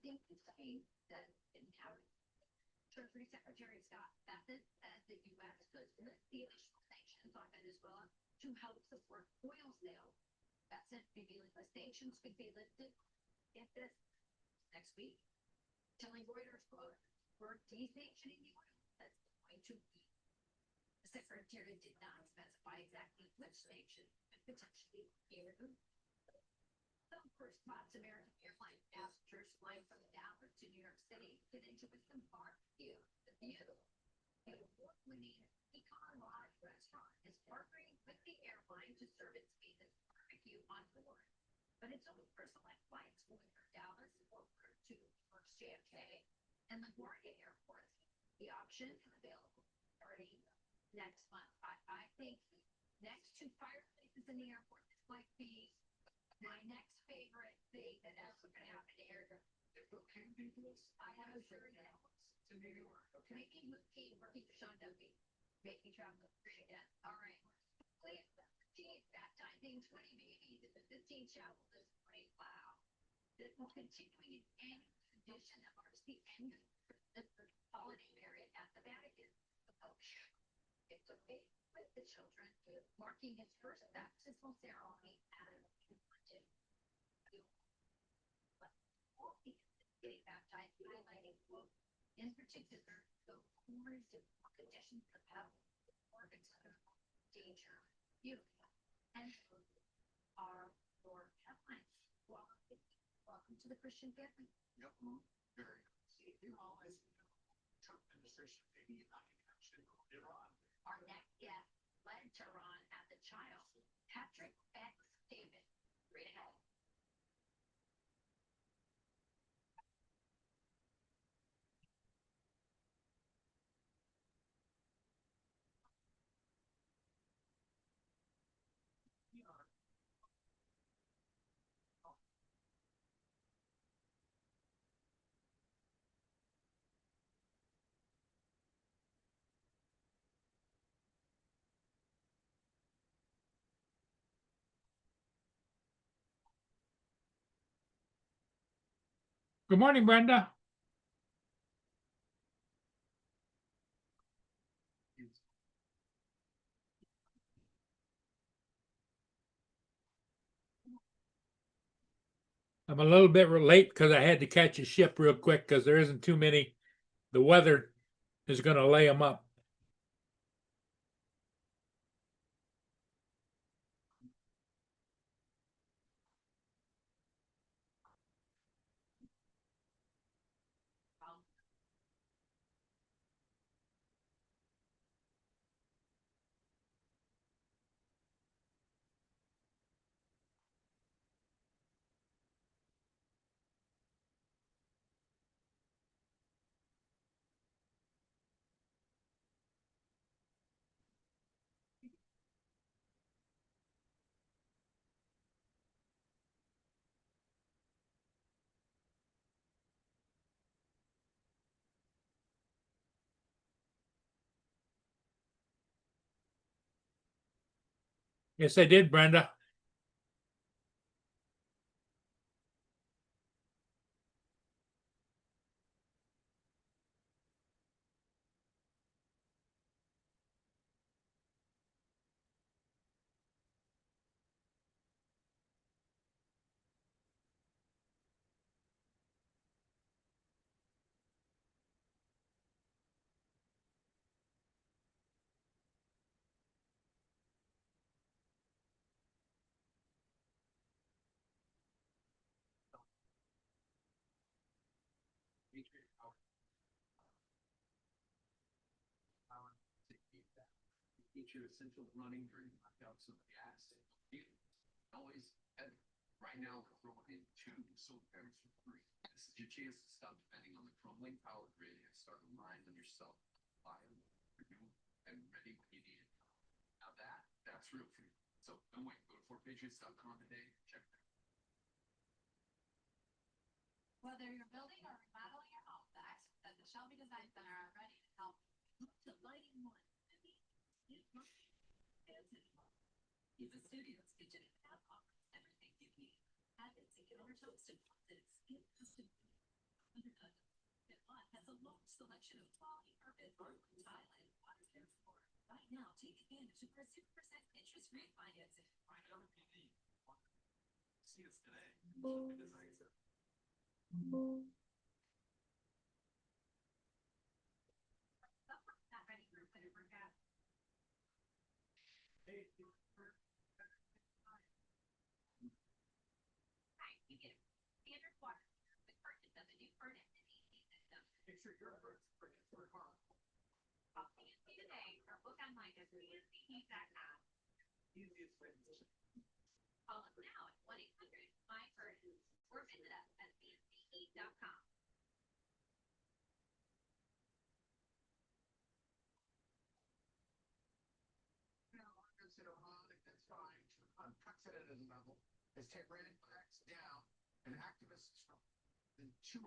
something to say that didn't happen. Treasury Secretary Scott Bessent said the U.S. could lift the additional sanctions on Venezuela to help support oil sales. Bessent revealing the sanctions could be lifted if this next week, telling Reuters, quote, we're desanctioning the oil that's going to be. The secretary did not specify exactly which sanctions could potentially be removed. Some first class American airline passengers flying from Dallas to New York City get into Wisdom Park view. The view, an award-winning Econ Lodge restaurant, is partnering with the airline to serve its famous barbecue on board. But it's only for select flights going from Dallas over to first JFK and LaGuardia airports. The option is available starting next month. I think next to fireplaces in the airport, this might be my next favorite thing that ever going to happen to aircraft. I have a shirt that to New York. Making with King, working for Sean Duffy, making travel free again. All right. Please, 15th, baptizing 20 babies at the 15th chapel this morning. Wow. This will continue in annual tradition that marks the end of the holiday period at the Vatican. The Pope gets a big with the children, marking his first baptismal ceremony as London. Getting baptized, highlighting, quote, in particular, the corners of conditions of health, organs of danger, beautiful, and are your headlines. Welcome to the Christian family. Yep, very nice. You know, as you know, Trump administration maybe not action on Iran. Our next guest led Tehran as a child, Patrick X. David. Read ahead. Good morning, Brenda. I'm a little bit late because I had to catch a ship real quick because there isn't too many. The weather is going to lay them up. Yes, I did, Brenda. Eat your essential running during blackouts of gas. Always heavy. Right now, we're throwing in 2 solar panels for free. This is your chance to stop depending on the crumbling power grid and start relying on yourself. Reliable, renewable, and ready when you need it. Now that's real free. So don't wait. Go to fortpatriots.com today. Check it out. Whether you're building or remodeling your home, the experts at the Shelby Design Center are ready to help. Look to Lighting One. Eva Studios Kitchen and Bath offers everything you need. Add its singular toasted faucets, custom large selection of quality urban Brooklyn tile and water care for. Right now, take advantage of our 0% interest-free financing. Find out if you need. See us today. It is like that. Not ready for a workout. Hey, Right, you get a standard water with purchase of a new furnace and heating system. make sure your efforts bring it to the car. Call PNC today or book online at PNC.com. Easiest way to do it. Call us now at 1-800-MY-FURNACE or visit us at PNC.com. No, I consider that's fine. Unprecedented level has Tehran cracks down and activists from than 200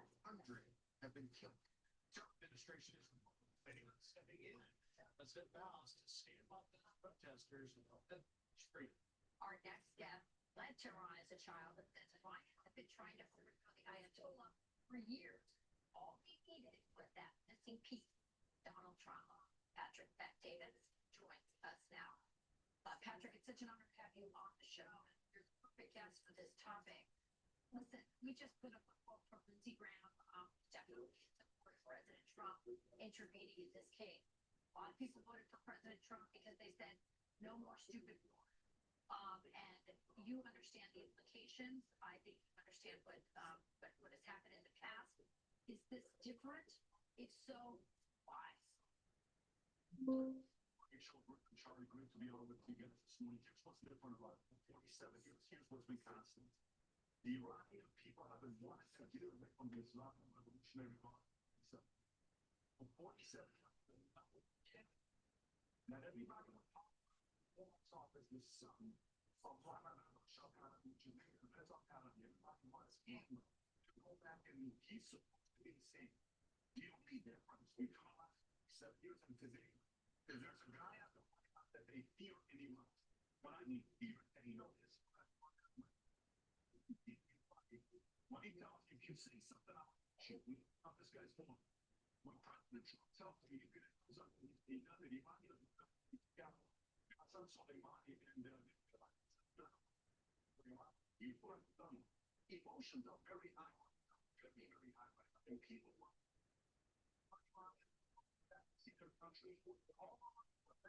have been killed. Trump administration is planning on stepping in as it vows to stand up to protesters and help them free. Our next step led Tehran as a child of Zion had been trying to overthrow the Ayatollah for years. All he needed was that missing piece. Donald Trump. Patrick Bet-David joins us now. Patrick, it's such an honor to have you on the show. You're the perfect guest for this topic. Listen, we just put up a quote from Lindsey Graham, definitely supports President Trump intervening in this case. A lot of people voted for President Trump because they said no more stupid war. And you understand the implications. I think you understand what has happened in the past. Is this different? If so, why? Rachel and Charlie, great to be on with you guys this morning. Here's what's different about 47 years. Here's what's been constant. The Iranian people have been wanting to get away from the Islamic Revolutionary Guard. So, for 47 years, not everybody walks off as the son of Shahjahan in Jamaica. That's all kind of everybody wants him to go back and he's supposed to be the same. The only difference between the last 7 years and today is there's a guy at the White House that they fear in Iran. But I need fear, and he knows this. When he tells you, if you say something out, shit, we know how this guy's going. When President Trump tells you, you get it, he does it. Iran doesn't know. Hassan Soleimani and emotions are very high. Could be very high right now. And people want see their country all over the world.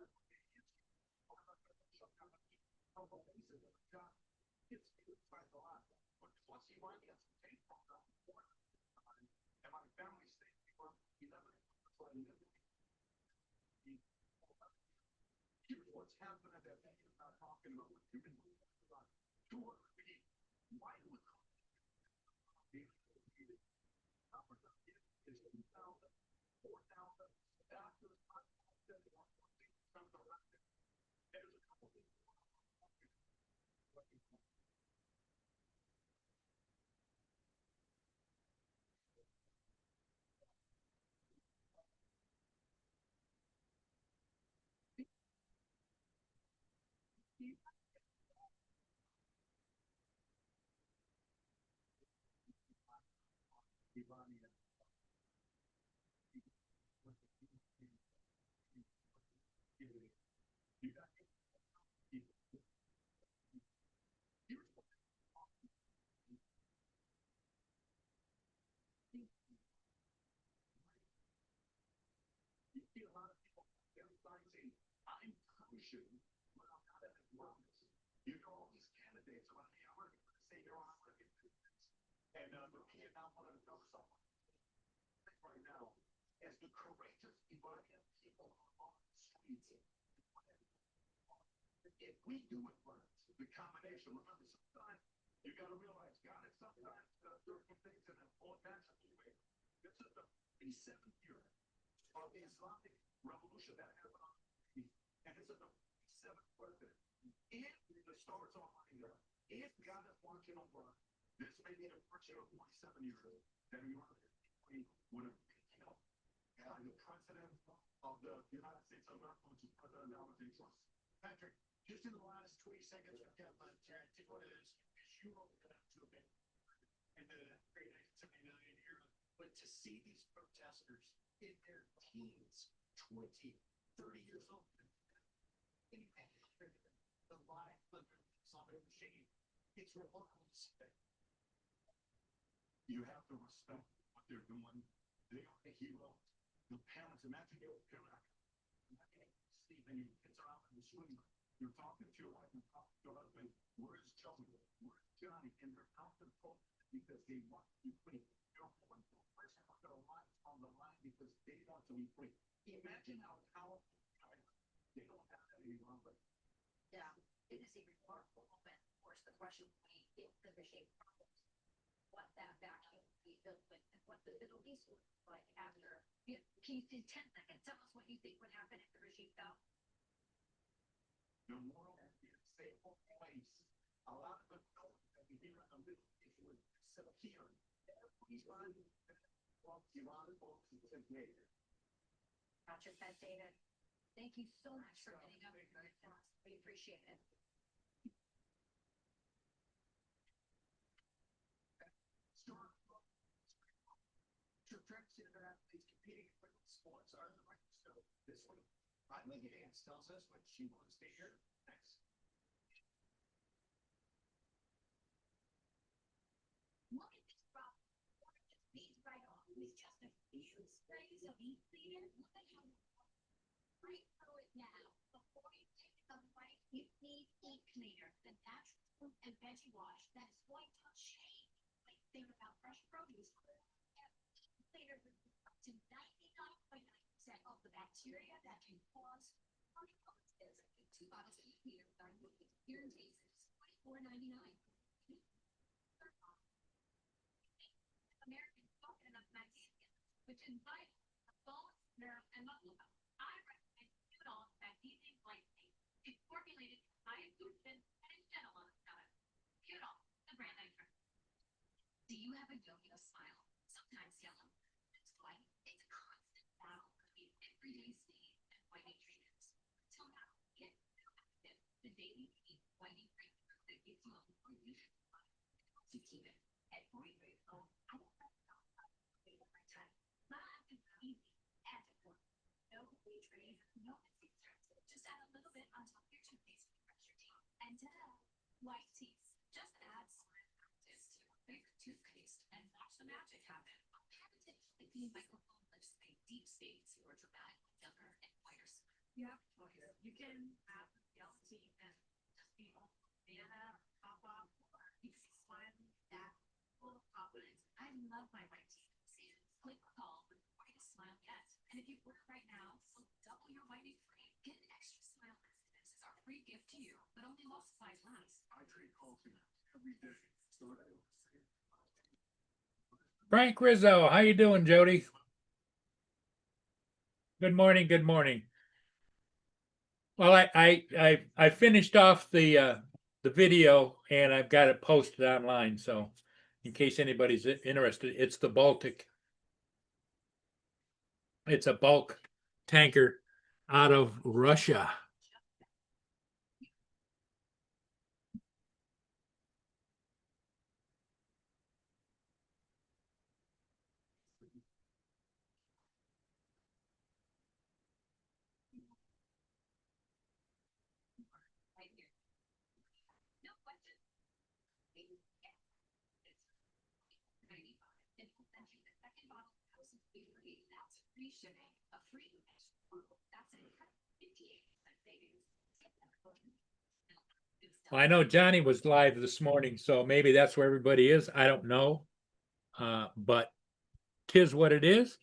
It's by the lot. But once you want to get some tape from them, and my family stayed for 11 here's what's happening at that bank you're not talking about what you've been about 200 people. Why do we call it? Is 2,000, 4,000 after the time there's a couple of people. I'm pushing, but I'm not at the wellness. You know all these candidates about me. I'm going to say you're on. I'm going to get this. And repeat now one of the numbers someone right now as the courageous Iranian people on the streets. If we do it right, the combination. Remember, sometimes you got to realize God is sometimes certain things in an unmanageable way. This is the 37th year of the Islamic revolution that happened on the and this is the 7th president. If the stars are lining up, if God is watching over us, this may be the first year of 47 years that Iran would have been killed by the president of the United States of America, which is President Donald J. Trump. Patrick, just in the last 20 seconds, I've got my Jared, take one of those. You wrote it up to a bit. And the great 1979 era. But to see these protesters in their teens, 20, 30 years old. And you have the live summit machine. It's remarkable to see. You have to respect what they're doing. They are the hero. The parents, imagine you're a parent. Steve, and your kids are out in the swim. You're talking to your wife and talking to your husband. Where's Joey? Where's Johnny? And they're out there because they want to be free. You're going to put their lives on the line because they want to be free. Imagine how powerful they don't have that any longer. Yeah, it is a remarkable moment. Of course, the question will be if the machine crumbles, what that vacuum will be filled with and what the Middle East will look like after. Can you, in 10 seconds, tell us what you think would happen if the regime fell? The world is a stable place. A lot of the knowledge that we hear in the Middle East would disappear. Roger that, David. Thank you so much for getting up here with us. We appreciate it. Athletes competing in sports are in the right. So this one, Riley Gaines tells us what she wants to hear next. Look at this problem. Water just beats right off with just a few sprays of e-cleaner. Look at how right through it now. Before you take it away, you need e-cleaner, the natural fruit and veggie wash that is going to change the way you think about fresh produce. E-cleaner removes up to 99.9% of the bacteria that can cause harsh illnesses. 2 bottles of e-cleaner are here in cases, $24.99. American coconut magnesium, which is vital for bones, nerve, and muscle health. I recommend Udon Magnesium Glycinate. It's formulated for high absorption and is gentle on the stomach. Udon, the brand I trust. Do you have a yo-yo smile? Sometimes yellow. That's why it's a constant battle between everyday stains and whitening treatments. Until now, get active. The daily whitening treatment that gives you a more usual smile. It helps you keep it at 43. I don't know how to wait at my time. Not easy. Add to work. No retrain, no missing strips. Just add a little bit on top of your toothpaste to brush your teeth. And white teeth. Just add Smile Practice to your favorite toothpaste and watch the magic happen. Positively clean microphone lifts make deep stains or dramatically younger and whiter smile. You have choice. You can have yellow teeth and just be all banana or pop off, or you can smile that full of confidence. I love my white teeth. Click call with the whitest smile yet. And if you order right now, we'll double your whitening free. Get an extra smile list. This is our free gift to you, but only while supplies last. I drink coffee every day. So I don't say Frank Rizzo, how you doing, Jody? Good morning. Good morning. Well, I finished off the video and I've got it posted online. So, in case anybody's interested, it's the Baltic. It's a bulk tanker out of Russia. Right here. No question. It's 95. And we'll send you the second bottle of absolutely free. That's free shipping. A free extra bottle. That's an incredible 58% savings. Well, I know Johnny was live this morning, so maybe that's where everybody is. I don't know. But 'tis what it is.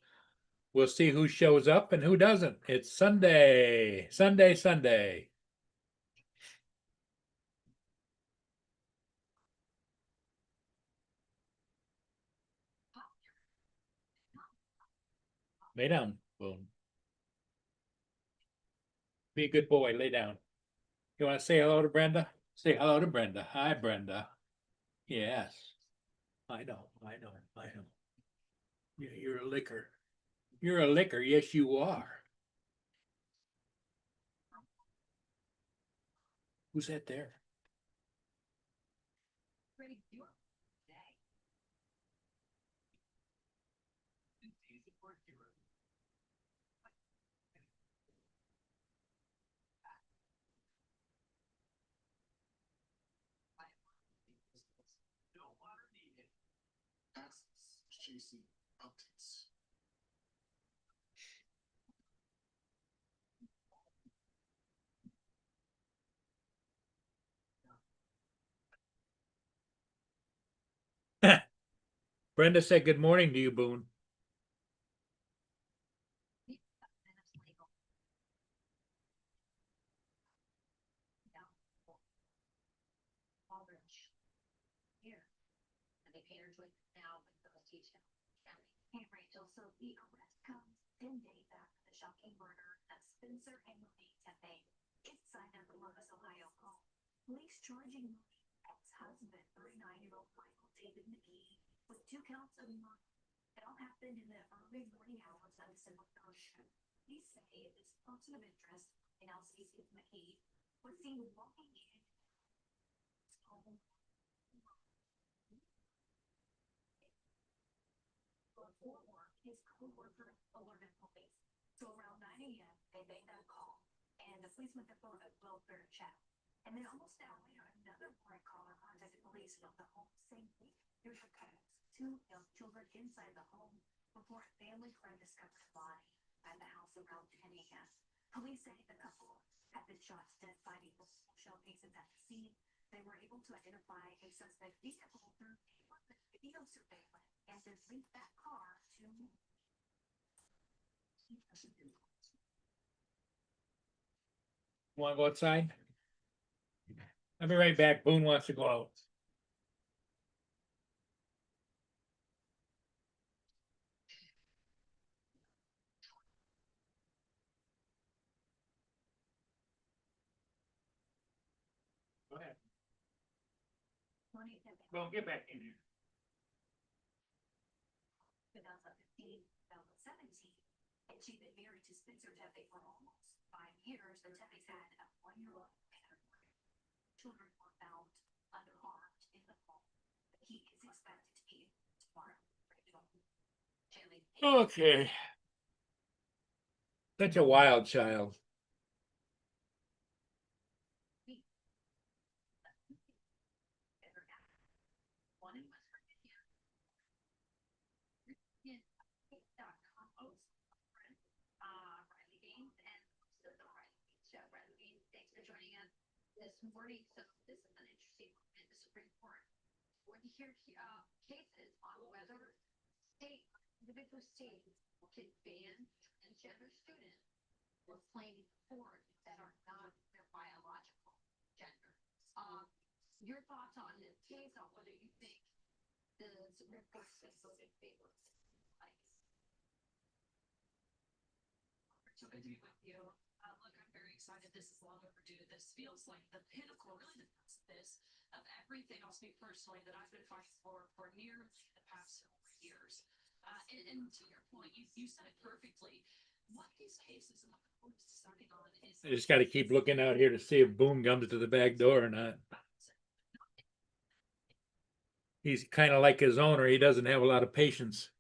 We'll see who shows up and who doesn't. It's Sunday, Sunday, Sunday. Lay down, Boone. Be a good boy. Lay down. You want to say hello to Brenda? Say hello to Brenda. Hi, Brenda. Yes. I know. You're a licker. You're a licker. Yes, you are. Who's that there? Ready to do it today. it's easy for a hero. Jason updates. Brenda said good morning to you, Boone. Minutes legal. Yeah. Aldrich. Here. And they paid her to it now with those details. Hey, Rachel, so the arrest comes 10 days after the shocking murder of Spencer and Monique Tepe inside their Columbus, Ohio home. Police charging Monique's ex-husband, 39-year-old Michael David McGee, with 2 counts of murder. It all happened in the early morning hours of December 3rd. Police say this person of interest in LCC McGee was seen walking in his home. Before work, his co-worker alerted police. So around 9 a.m., they made that call, and the police went to phone a welfare chat. And then almost an hour later, another warrant caller contacted police about the home, saying there's a cause. 2 young children inside the home before a family friend discovered a body at the house around 10 a.m. Police say the couple had been shot to death by multiple shell casings at the scene. They were able to identify a suspect vehicle through video surveillance and then link that car to. Want to go outside? I'll be right back. Boone wants to go out. Go ahead. Well, get back in here. 2015, 2017, and she'd been married to Spencer Tepe for almost 5 years. The Tepes had a 1-year-old and children were found unharmed in the home. He is expected to be tomorrow. Okay. Such a wild child. One in West Virginia. Riley Gaines and the Riley Gaines show. Riley Gaines, thanks for joining us this morning. So this is an interesting one in the Supreme Court. When you hear cases on whether individual states can ban transgender students or claim support that are not their biological gender. Your thoughts on this case, on whether you think the Supreme Court has voted in favor of this? Opportunity with you. Look, I'm very excited. This is long overdue. This feels like the pinnacle, really the precipice of everything. I'll speak personally that I've been fighting for nearly the past several years. And to your point, you said it perfectly. What these cases and what the court is deciding on is. I just got to keep looking out here to see if Boone comes to the back door or not. He's kind of like his owner. He doesn't have a lot of patience.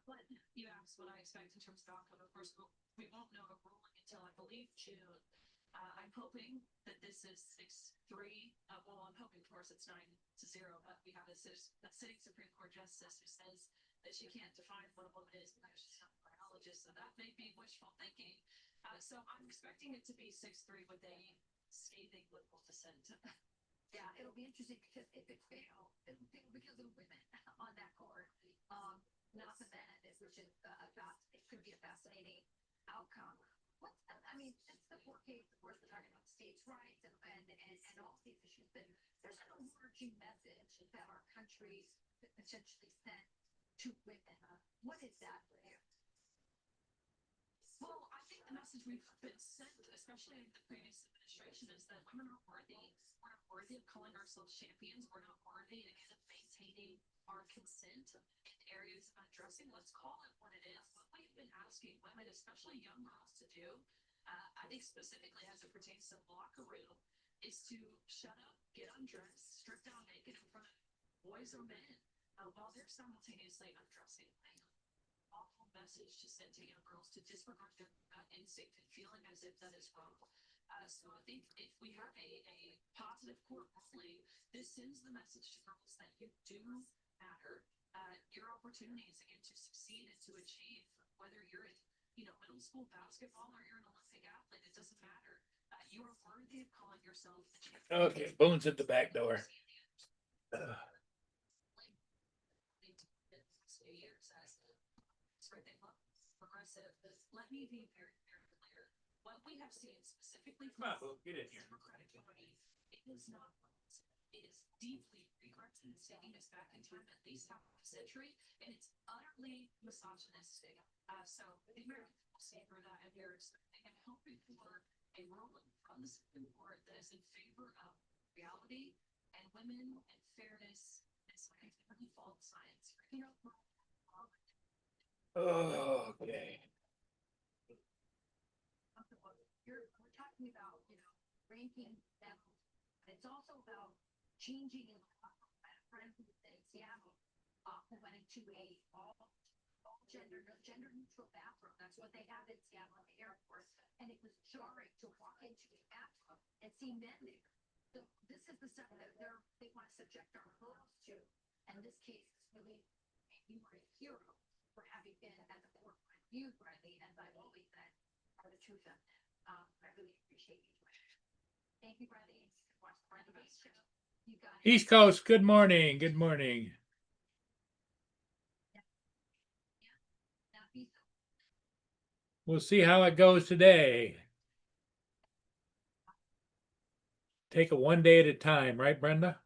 But you asked what I expect in terms of outcome. Of course, we won't know a ruling until I believe June. I'm hoping that this is 6-3. Well, I'm hoping, of course, it's 9-0. But we have a sitting Supreme Court justice who says that she can't define what a woman is because she's not a biologist. So that may be wishful thinking. So I'm expecting it to be 6-3 with a scathing liberal dissent. Yeah, it'll be interesting because if it fails, it'll fail because of women on that court. Not the men, which is it could be a fascinating outcome. I mean, it's the court case, of course, we're talking about states' rights and all these issues, but there's an overarching message that our country could potentially send to women. What is that for you? Well, I think the message we've been sent, especially in the previous administration, is that women are worthy. We're not worthy of calling ourselves champions. We're not worthy of maintaining our consent in areas of undressing. Let's call it what it is. What we've been asking women, especially young girls, to do, I think specifically as it pertains to the locker room, is to shut up, get undressed, strip down naked in front of boys or men while they're simultaneously undressing. Awful message to send to young girls to disregard their instinct and feeling as if that is wrong. So I think if we have a positive core value, this sends the message to girls that you do matter. Your opportunities again to succeed and to achieve, whether you're in, middle school basketball or you're an Olympic athlete, it doesn't matter. You are worthy of calling yourself a champion. Okay, Boone's at the back door. Years as they look progressive. Let me be very, very clear. What we have seen specifically Come on, Boone, get in here. Democratic Party, it is not. It is deeply regrets and taking us back in time at least half a century, and it's utterly misogynistic. So the American people savor that, and they're expecting and hoping for a ruling from the Supreme Court that is in favor of reality and women and fairness and scientifically false science. Okay. We're talking about, ranking them. It's also about changing in a friend who was in Seattle, who went into a all gender neutral bathroom. That's what they have in Seattle at the airport. And it was jarring to walk into a bathroom and see men there. So this is the stuff that they want to subject our girls to. And this case is really, you were a hero for having been at the forefront. You, Bradley, as I've always said, are the true feminine. I really appreciate you. Thank you, Bradley. Watch Bradley's show. You got it. East Coast, good morning. Good morning. Now, be so. We'll see how it goes today. Take it one day at a time, right, Brenda?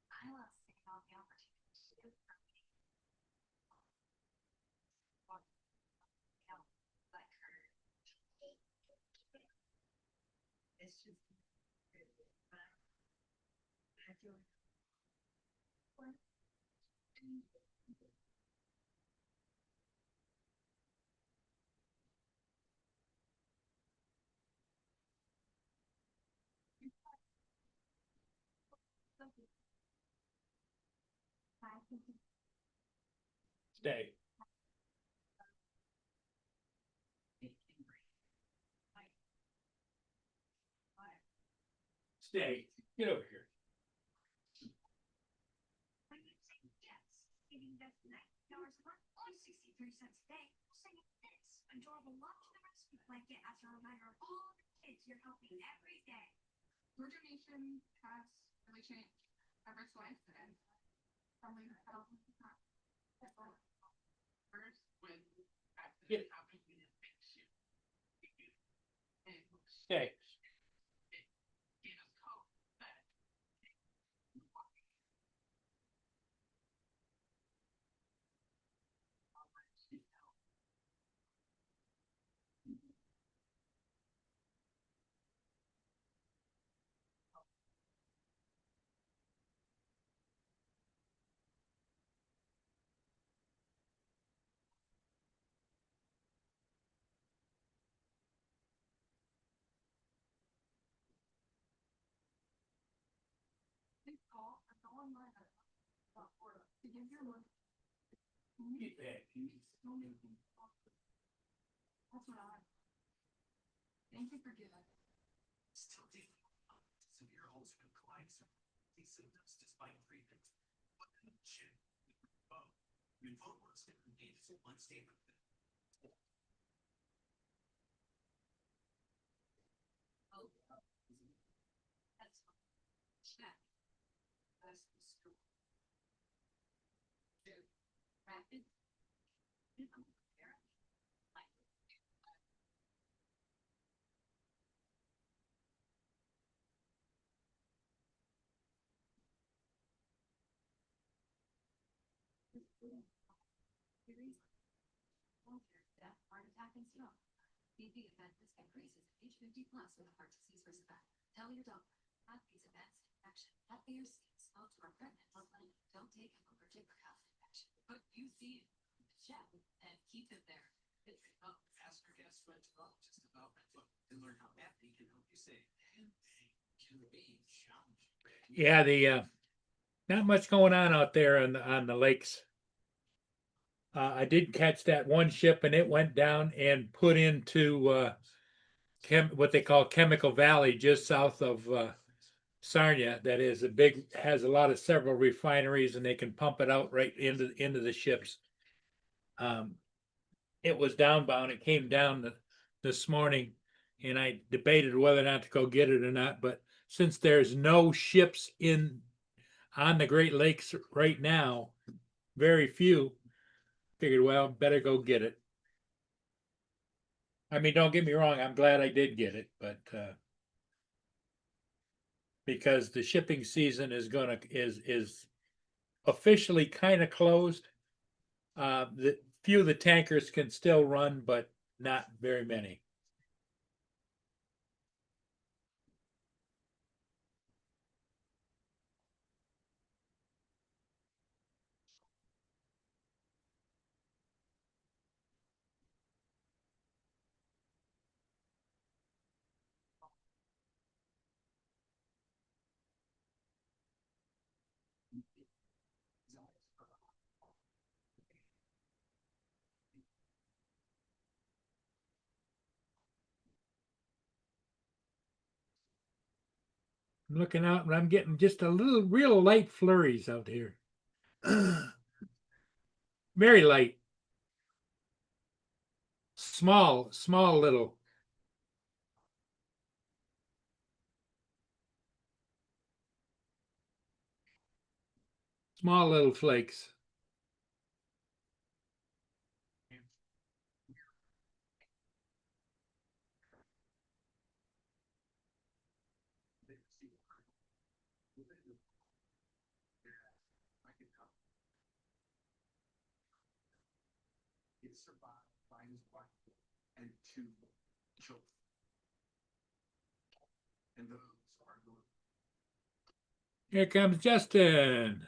I love seeing all the opportunities to do for me. Like her. It's just. I feel. Stay. Stay. Get over here. When you say yes, giving us $9 a month or 63 cents a day, we'll sing this adorable love to the rescue blanket as a reminder of all the kids you're helping every day. Your donation has really changed Everett's life and probably thousands of times. First, when Yeah. accident happened, we didn't fix it. And Stay. get us hope that Please call or go online at Florida to give your money. Get back. That's what I. Thank you for giving. still dealing with severe ulcerative colitis. These symptoms despite treatment. What the shit? Vote works different days, one statement. That's check. That's the school. Rapid. Death, heart attack, and stroke. BP event risk increases at age 50 plus with a heart disease risk factor. Tell your doctor about these events and infection. At ARC, smoke or pregnant women don't take an allergic or health infection. But you see it, check and keep it there. It's Yeah, the not much going on out there on the lakes. I did catch that one ship and it went down and put into what they call Chemical Valley, just south of Sarnia. That is has a lot of several refineries, and they can pump it out right into the ships. It was downbound. It came down this morning, and I debated whether or not to go get it or not. But since there's no ships on the Great Lakes right now, very few, figured, well, better go get it. I mean, don't get me wrong, I'm glad I did get it, but because the shipping season is officially kind of closed. The few of the tankers can still run, but not very many. I'm looking out and I'm getting just a little real light flurries out here. Very light. Small little. Small little flakes. It survived by his wife and 2 children. And those are the Here comes Justin.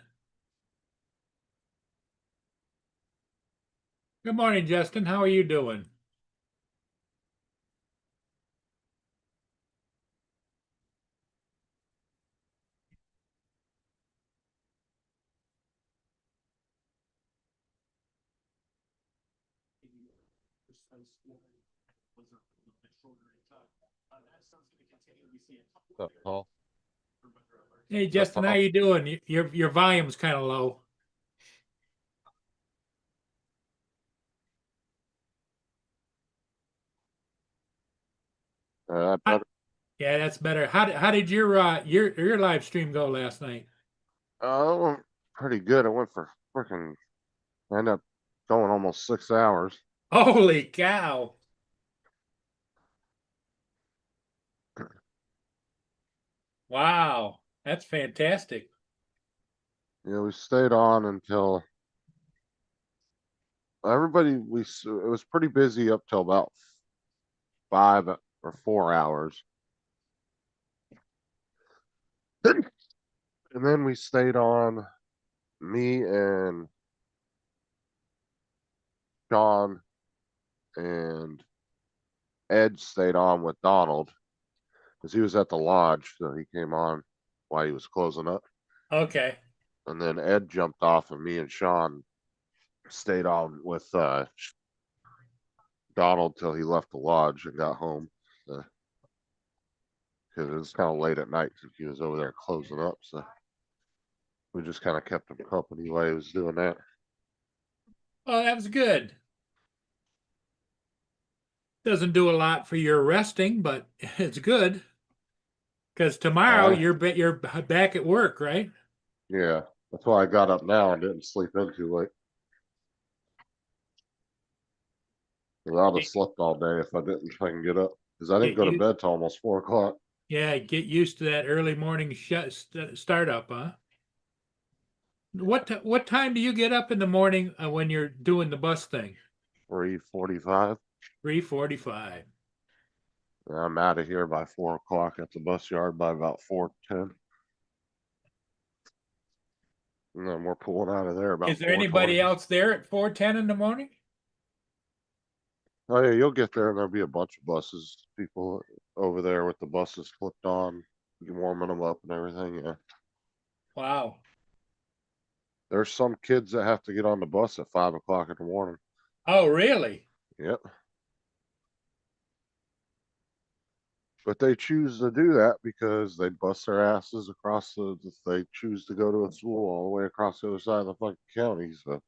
Good morning, Justin. How are you doing? What's up, Paul? Hey, Justin, how Paul? you doing? Your volume's kind of low. Better. Yeah, that's better. How did your live stream go last night? It went pretty good. It went for freaking. I ended up going almost 6 hours. Holy cow! Wow, that's fantastic. Yeah, we stayed on until everybody. It was pretty busy up till about 5 or 4 hours, and then we stayed on. Me and Sean and Ed stayed on with Donald because he was at the lodge, so he came on while he was closing up. Okay. And then Ed jumped off, and me and Sean stayed on with Donald till he left the lodge and got home. Because it was kind of late at night because he was over there closing up. So we just kind of kept him company while he was doing that. Oh, that was good. Doesn't do a lot for your resting, but it's good. Because tomorrow you're back at work, right? Yeah, that's why I got up now and didn't sleep in too late. 'Cause I'd have slept all day if I didn't try and get up. Because I didn't go to bed till almost 4 o'clock. Yeah, get used to that early morning startup, huh? What time do you get up in the morning when you're doing the bus thing? 3:45. 3:45. I'm out of here by 4 o'clock at the bus yard by about 4:10. And then we're pulling out of there about. Is there anybody 4:20. else there at 4:10 in the morning? Oh yeah, you'll get there and there'll be a bunch of buses, people over there with the buses flipped on. warming them up and everything. Yeah, Wow. there's some kids that have to get on the bus at 5 o'clock in the morning. Oh, really? Yep. But they choose to do that because they bust their asses across they choose to go to a school all the way across the other side of the fucking county. So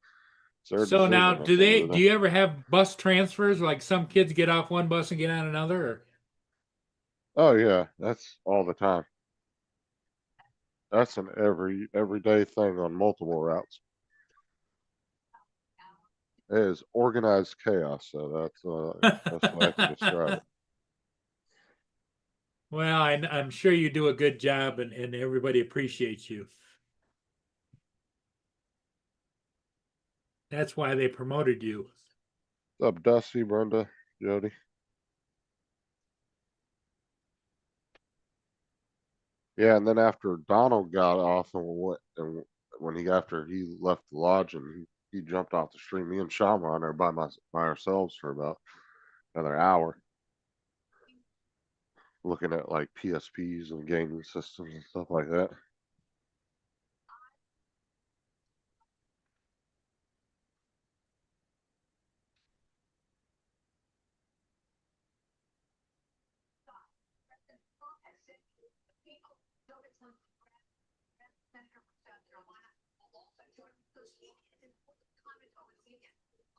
it's their So now, decision at the end of do the day. you ever have bus transfers? Like some kids get off one bus and get on another? Or? Oh yeah, that's all the time. That's an everyday thing on multiple routes. It is organized chaos, so that's the way I can describe it. Well, I'm sure you do a good job and everybody appreciates you. That's why they promoted you. What's up, Dusty, Brenda, Jody? Yeah, and then after Donald got off and went, and when after he left the lodge and he jumped off the street, me and Sean were on there by ourselves for about another hour, looking at like PSPs and gaming systems and stuff like that.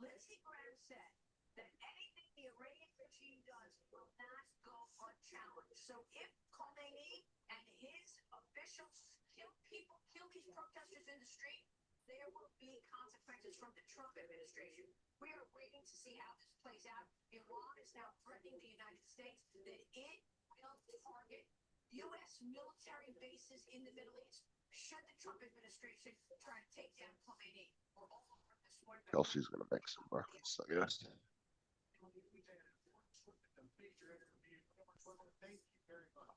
Lindsey Graham said that anything the Iranian regime does will not go unchallenged. So if Khomeini and his officials kill people, kill these protesters in the street, there will be consequences from the Trump administration. We are waiting to see how this plays out. Iran is now threatening the United States that it will target U.S. military bases in the Middle East should the Trump administration try to take down Khomeini. We're all over this one. Kelsey's gonna make some breakfast, I guess. Thank you very much.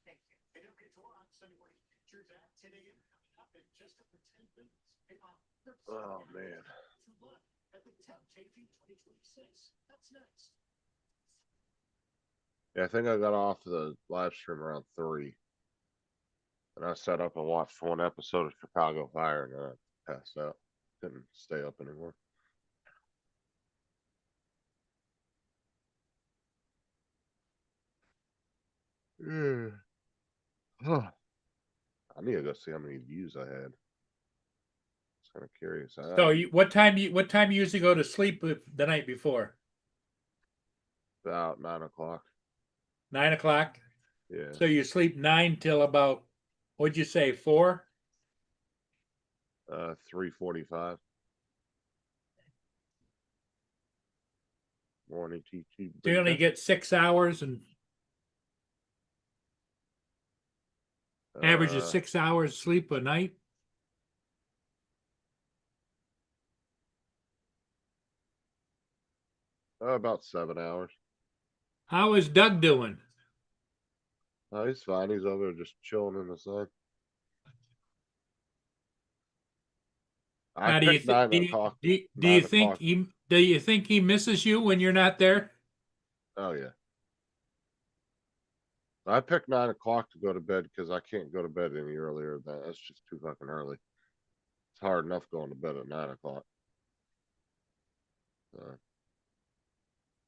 Thank you. And don't get to watch Sunday Pictures at 10 a.m. coming up in just over 10 minutes. Oh man. At the Temptation 2026. That's nice. Yeah, I think I got off the live stream around 3. And I sat up and watched one episode of Chicago Fire and then I passed out. Couldn't stay up anymore. Yeah. Huh. I need to go see how many views I had. It's kind of curious. So what time you usually go to sleep the night before? About 9 o'clock. 9 o'clock? Yeah. So you sleep 9 till about, what'd you say, 4? 3:45. Morning TT. So you only get 6 hours and average of 6 hours sleep a night? About 7 hours. How is Doug doing? Oh, he's fine. He's over there just chilling in the sun. Now, I picked 9 o'clock. do 9 you think o'clock. do you think he misses you when you're not there? Oh yeah. I picked 9 o'clock to go to bed because I can't go to bed any earlier than that. That's just too fucking early. It's hard enough going to bed at 9 o'clock.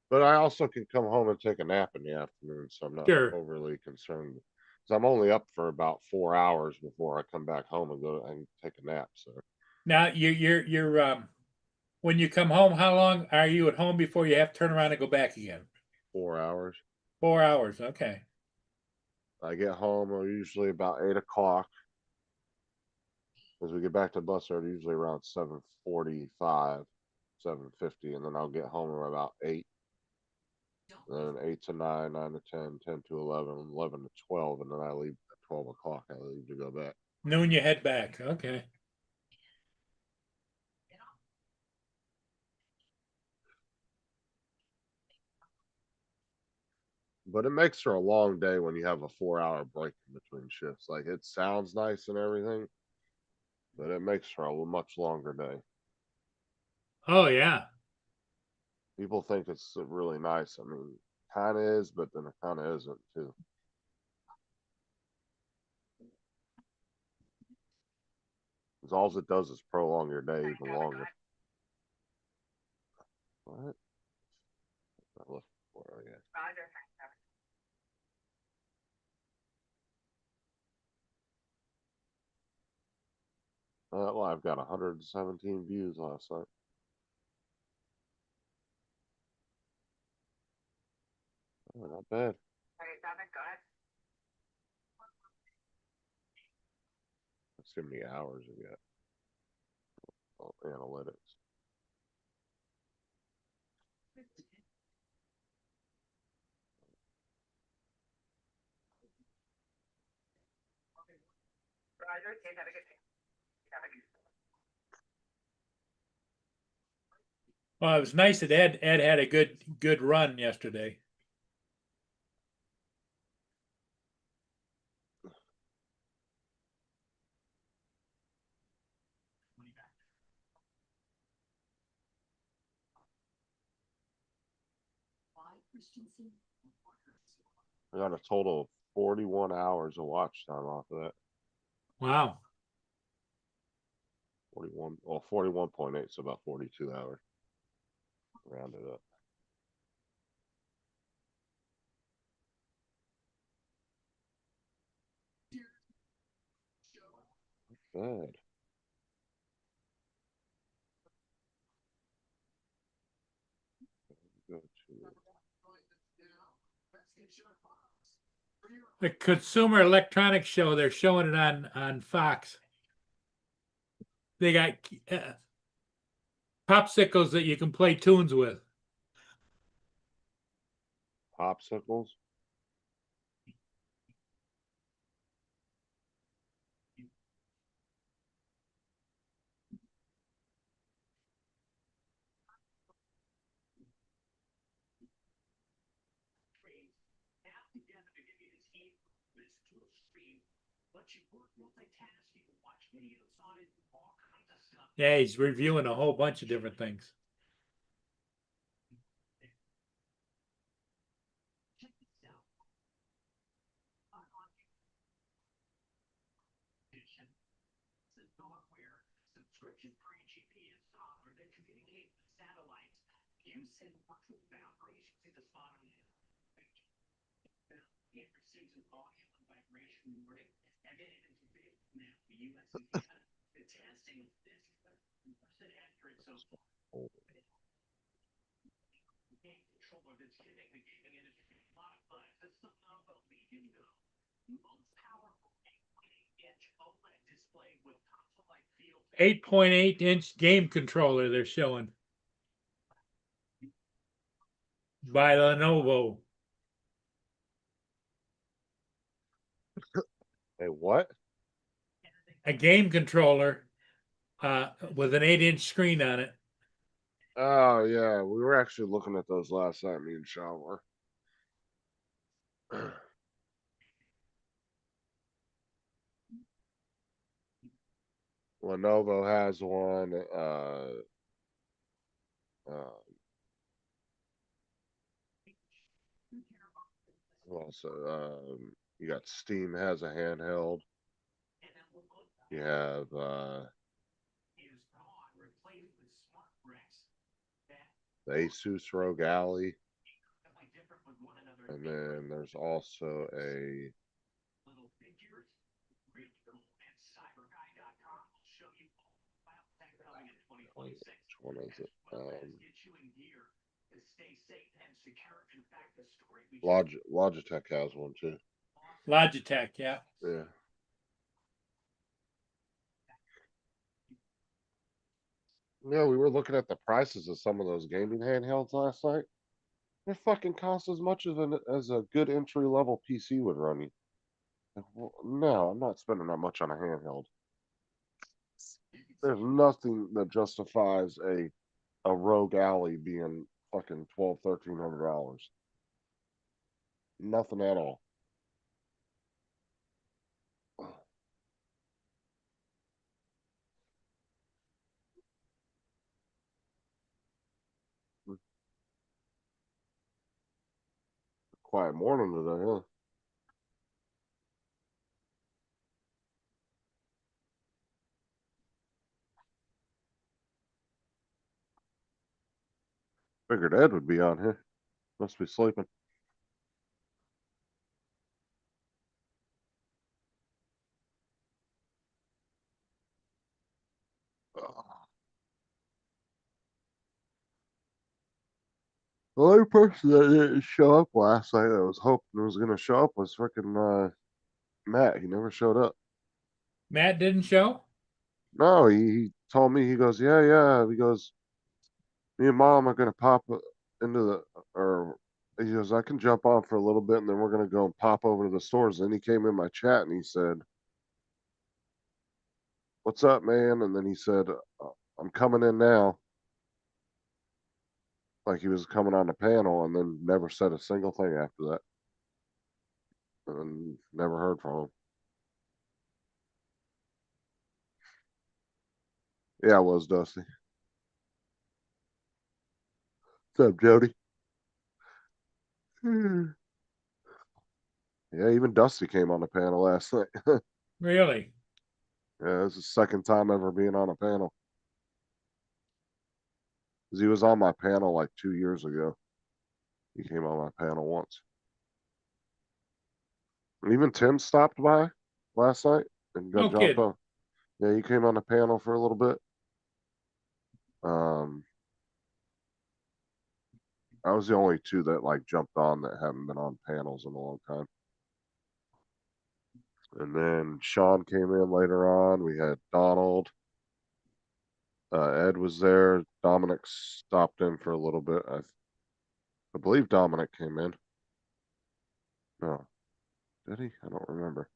But I also can come home and take a nap in the afternoon, so I'm not Sure. overly concerned. Because I'm only up for about 4 hours before I come back home and go and take a nap. So Now you're when you come home, how long are you at home before you have to turn around and go back again? 4 hours. 4 hours, okay. I get home usually about 8 o'clock. As we get back to bus road, usually around 7:45, 7:50, and then I'll get home around about 8. Then 8 to 9, 9 to 10, 10 to 11, 11 to 12, and then I leave at 12 o'clock. I leave to go back. Noon you head back, okay. But it makes for a long day when you have a 4-hour break in between shifts. Like it sounds nice and everything, but it makes for a much longer day. Oh yeah. People think it's really nice. I mean, kind of is, but then it kind of isn't too. 'Cause all it does is prolong your day even longer. What? I look for it, yeah. Well, I've got 117 views last night. Oh, not bad. Let's see how many hours we got. Oh, analytics. Well, it was nice that Ed had a good run yesterday. I got a total of 41 hours of watch time off of that. Wow. 41, well, 41.8, so about 42 hours. Round it up. Bad. Go to The Consumer Electronics Show, they're showing it on Fox. They got popsicles that you can play tunes with. popsicles. Yeah, he's reviewing a whole bunch of different things. .8-inch game controller they're showing by Lenovo. Hey, what? A game controller with an 8-inch screen on it. Oh yeah, we were actually looking at those last night, me and Sean were. Lenovo has one. Who else? You got Steam has a handheld. You have the Asus ROG Ally, and then there's also a which one is it? Logitech has one too. Logitech, yeah. Yeah. Yeah, we were looking at the prices of some of those gaming handhelds last night. They fucking cost as much as a good entry level PC would run you. Like, well, no, I'm not spending that much on a handheld. There's nothing that justifies a Rogue Ally being fucking $1,200-$1,300. Nothing at all. Quiet morning today, huh? Figured Ed would be on here. Must be sleeping. The only person that didn't show up last night that was hoping was gonna show up was freaking Matt. He never showed up. Matt didn't show? No, he told me, he goes, yeah. He goes, me and mom are gonna pop into or he goes, I can jump on for a little bit and then we're gonna go and pop over to the stores. And he came in my chat and he said, what's up, man? And then he said, I'm coming in now. Like he was coming on the panel and then never said a single thing after that. And never heard from him. Yeah, it was Dusty. What's up, Jody? Yeah, even Dusty came on the panel last night. Really? Yeah, it's the second time ever being on a panel. 'Cause he was on my panel like 2 years ago. He came on my panel once. And even Tim stopped by last night and got No jumped kidding. on. Yeah, he came on the panel for a little bit. I was the only two that like jumped on that haven't been on panels in a long time. And then Sean came in later on. We had Donald. Ed was there. Dominic stopped in for a little bit. I believe Dominic came in. No. Did he? I don't remember.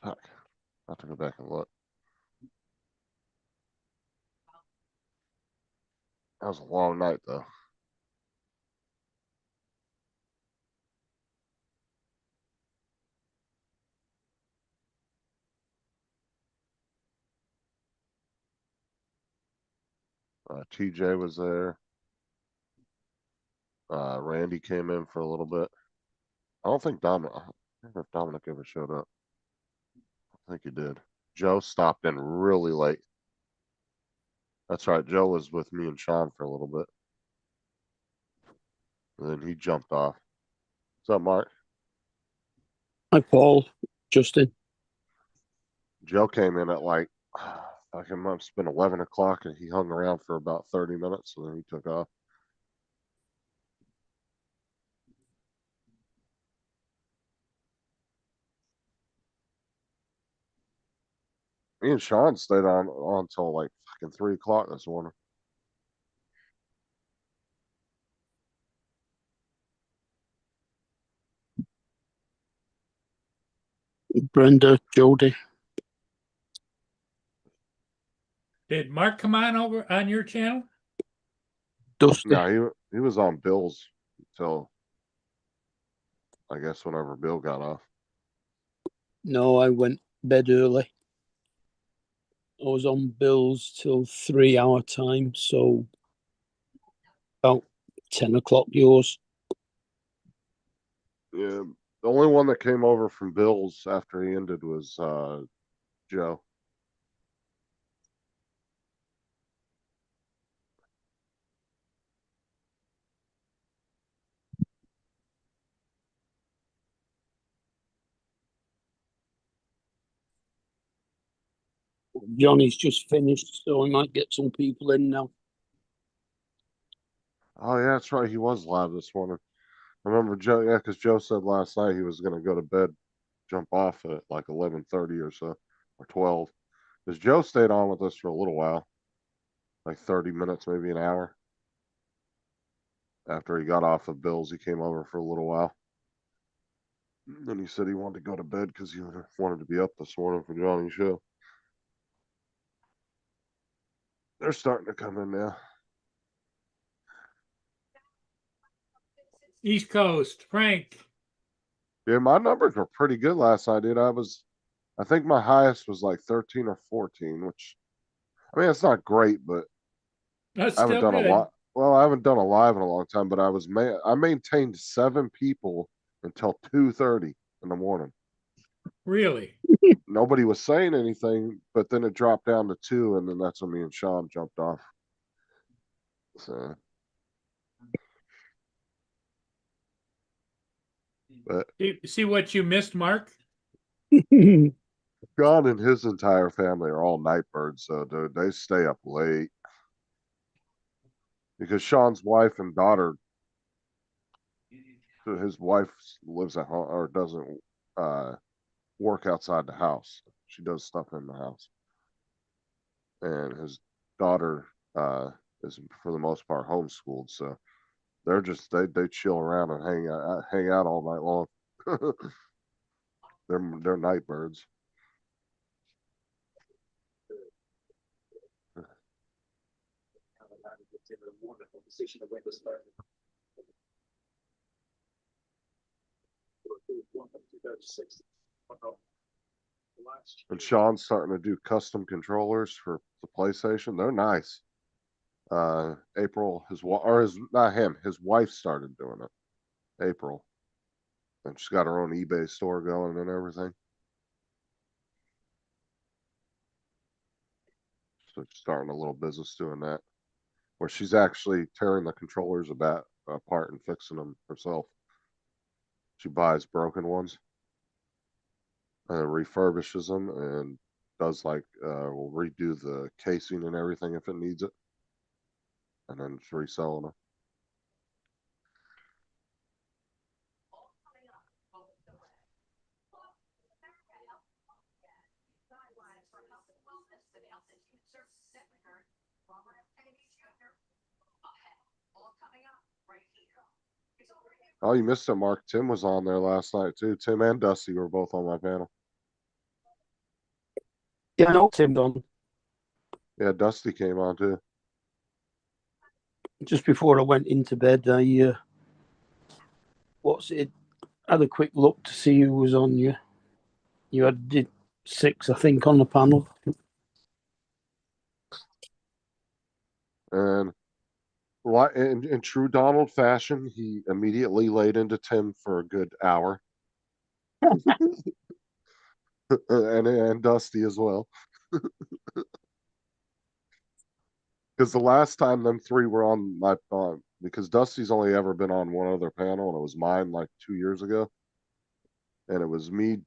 Fuck. I'll have to go back and look. That was a long night though. TJ was there. Randy came in for a little bit. I don't think Dominic. I don't remember if Dominic ever showed up. I think he did. Joe stopped in really late. That's right. Joe was with me and Sean for a little bit. And then he jumped off. What's up, Mark? Hi, Paul. Justin. Joe came in at like, it must have been 11 o'clock and he hung around for about 30 minutes and then he took off. Me and Sean stayed on until like fucking 3 o'clock this morning. Brenda. Jody. Did Mark come on over on your channel? Dusty. No, he was on Bill's until I guess whenever Bill got off. No, I went bed early. I was on Bill's till 3 hour time, so about 10 o'clock yours. Yeah, the only one that came over from Bill's after he ended was Joe. Johnny's just finished, so I might get some people in now. Oh yeah, that's right. He was live this morning. I remember Joe. Yeah, because Joe said last night he was gonna go to bed, jump off at like 11:30 or so, or 12. Because Joe stayed on with us for a little while, like 30 minutes, maybe an hour. After he got off of Bill's, he came over for a little while. Then he said he wanted to go to bed because he wanted to be up this morning for Johnny's show. They're starting to come in now. East Coast, Frank. Yeah, my numbers were pretty good last night, dude. I think my highest was like 13 or 14, which, I mean, it's not great, but That's I haven't still done a good. lot. Well, I haven't done a live in a long time, but I maintained 7 people until 2:30 in the morning. Really? Nobody was saying anything, but then it dropped down to 2, and then that's when me and Sean jumped off. So But See what you missed, Mark? John and his entire family are all night birds, so they stay up late. Because Sean's wife and daughter, his wife lives at home or doesn't work outside the house. She does stuff in the house. And his daughter is for the most part homeschooled, so they're just they chill around and hang out all night long. They're night birds. And Sean's starting to do custom controllers for the PlayStation. They're nice. April, not him, his wife started doing it. April. And she's got her own eBay store going and everything. So she's starting a little business doing that. Where she's actually tearing the controllers apart and fixing them herself. She buys broken ones and refurbishes them and does will redo the casing and everything if it needs it. And then she's reselling them. Oh, you missed it, Mark. Tim was on there last night too. Tim and Dusty were both on my panel. Yeah, I know Tim's on. Yeah, Dusty came on too. Just before I went into bed, I had a quick look to see who was on you. You did 6, I think, on the panel. And in true Donald fashion, he immediately laid into Tim for a good hour. and Dusty as well. Because the last time them three were on my because Dusty's only ever been on one other panel, and it was mine like 2 years ago. And it was me,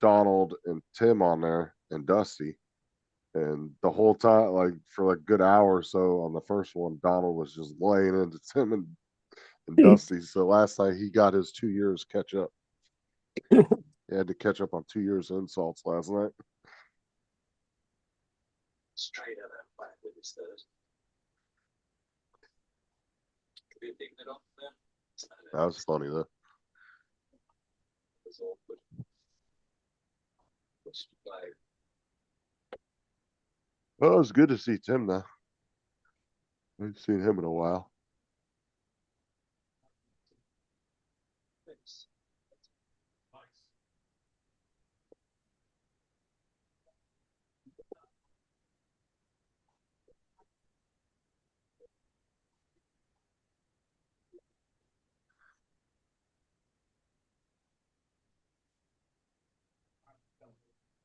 Donald, and Tim on there, and Dusty. And the whole time, like for like a good hour or so on the first one, Donald was just laying into Tim and Dusty. So last night he got his 2 years catch up. He had to catch up on 2 years of insults last night. Straight out of back with his third. Could be a big bit off there. That was funny though. It was awkward. What's the play? Well, it was good to see Tim though. I haven't seen him in a while. Thanks.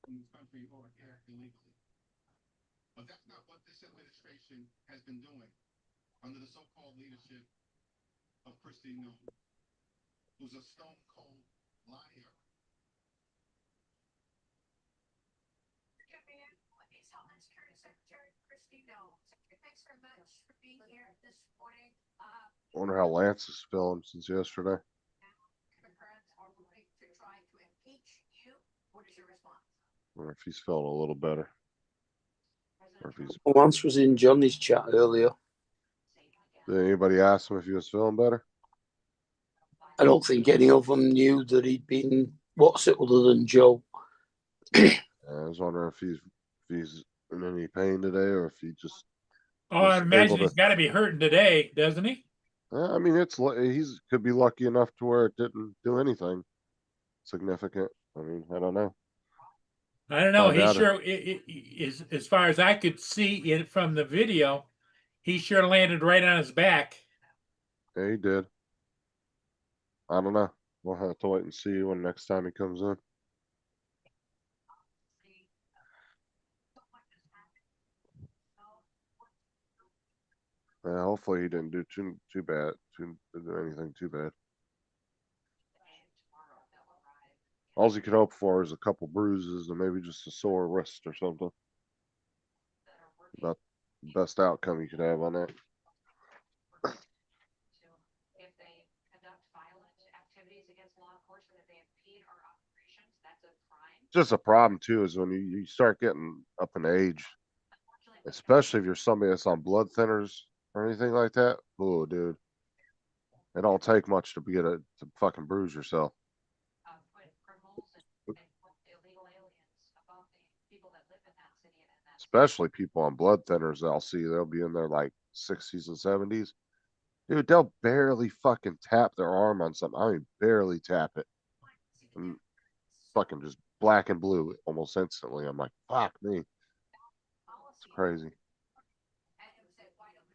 In this country or here illegally. But that's not what this administration has been doing under the so-called leadership of Kristi Noem, who's a stone cold liar. Secretary Kristi Noem. Thanks very much for being here this morning. Wonder how Lance is feeling since yesterday. Democrats are going to try to impeach you. What is your response? Wonder if he's feeling a little better. Or if he's. Lance was in Johnny's chat earlier. Did anybody ask him if he was feeling better? I don't think any of them knew that he'd been, other than Joe. I was wondering if he's in any pain today or if he just. Oh, I imagine he's got to be hurting today, doesn't he? I mean, he's could be lucky enough to where it didn't do anything significant. I mean, I don't know. I don't know. He sure is, as far as I could see it from the video, he sure landed right on his back. Yeah, he did. I don't know. We'll have to wait and see when next time he comes in. Yeah, hopefully he didn't do too bad. Do anything too bad. All you can hope for is a couple bruises and maybe just a sore wrist or something. that are working About the best outcome you could have on that. to, if they conduct violent activities against law enforcement, if they impede our operations, that's a crime. Just a problem too is when you start getting up in age, Unfortunately, especially if you're somebody that's on blood thinners or anything like that. Oh, dude, it don't take much to get to fucking bruise yourself. put criminals and put illegal aliens above the people that live in that city and in that. Especially people on blood thinners, I'll see they'll be in their like 60s and 70s. Dude, they'll barely fucking tap their arm on something. I mean, barely tap it. And fucking just black and blue almost instantly. I'm like, fuck me. It's crazy. And it was at White Oak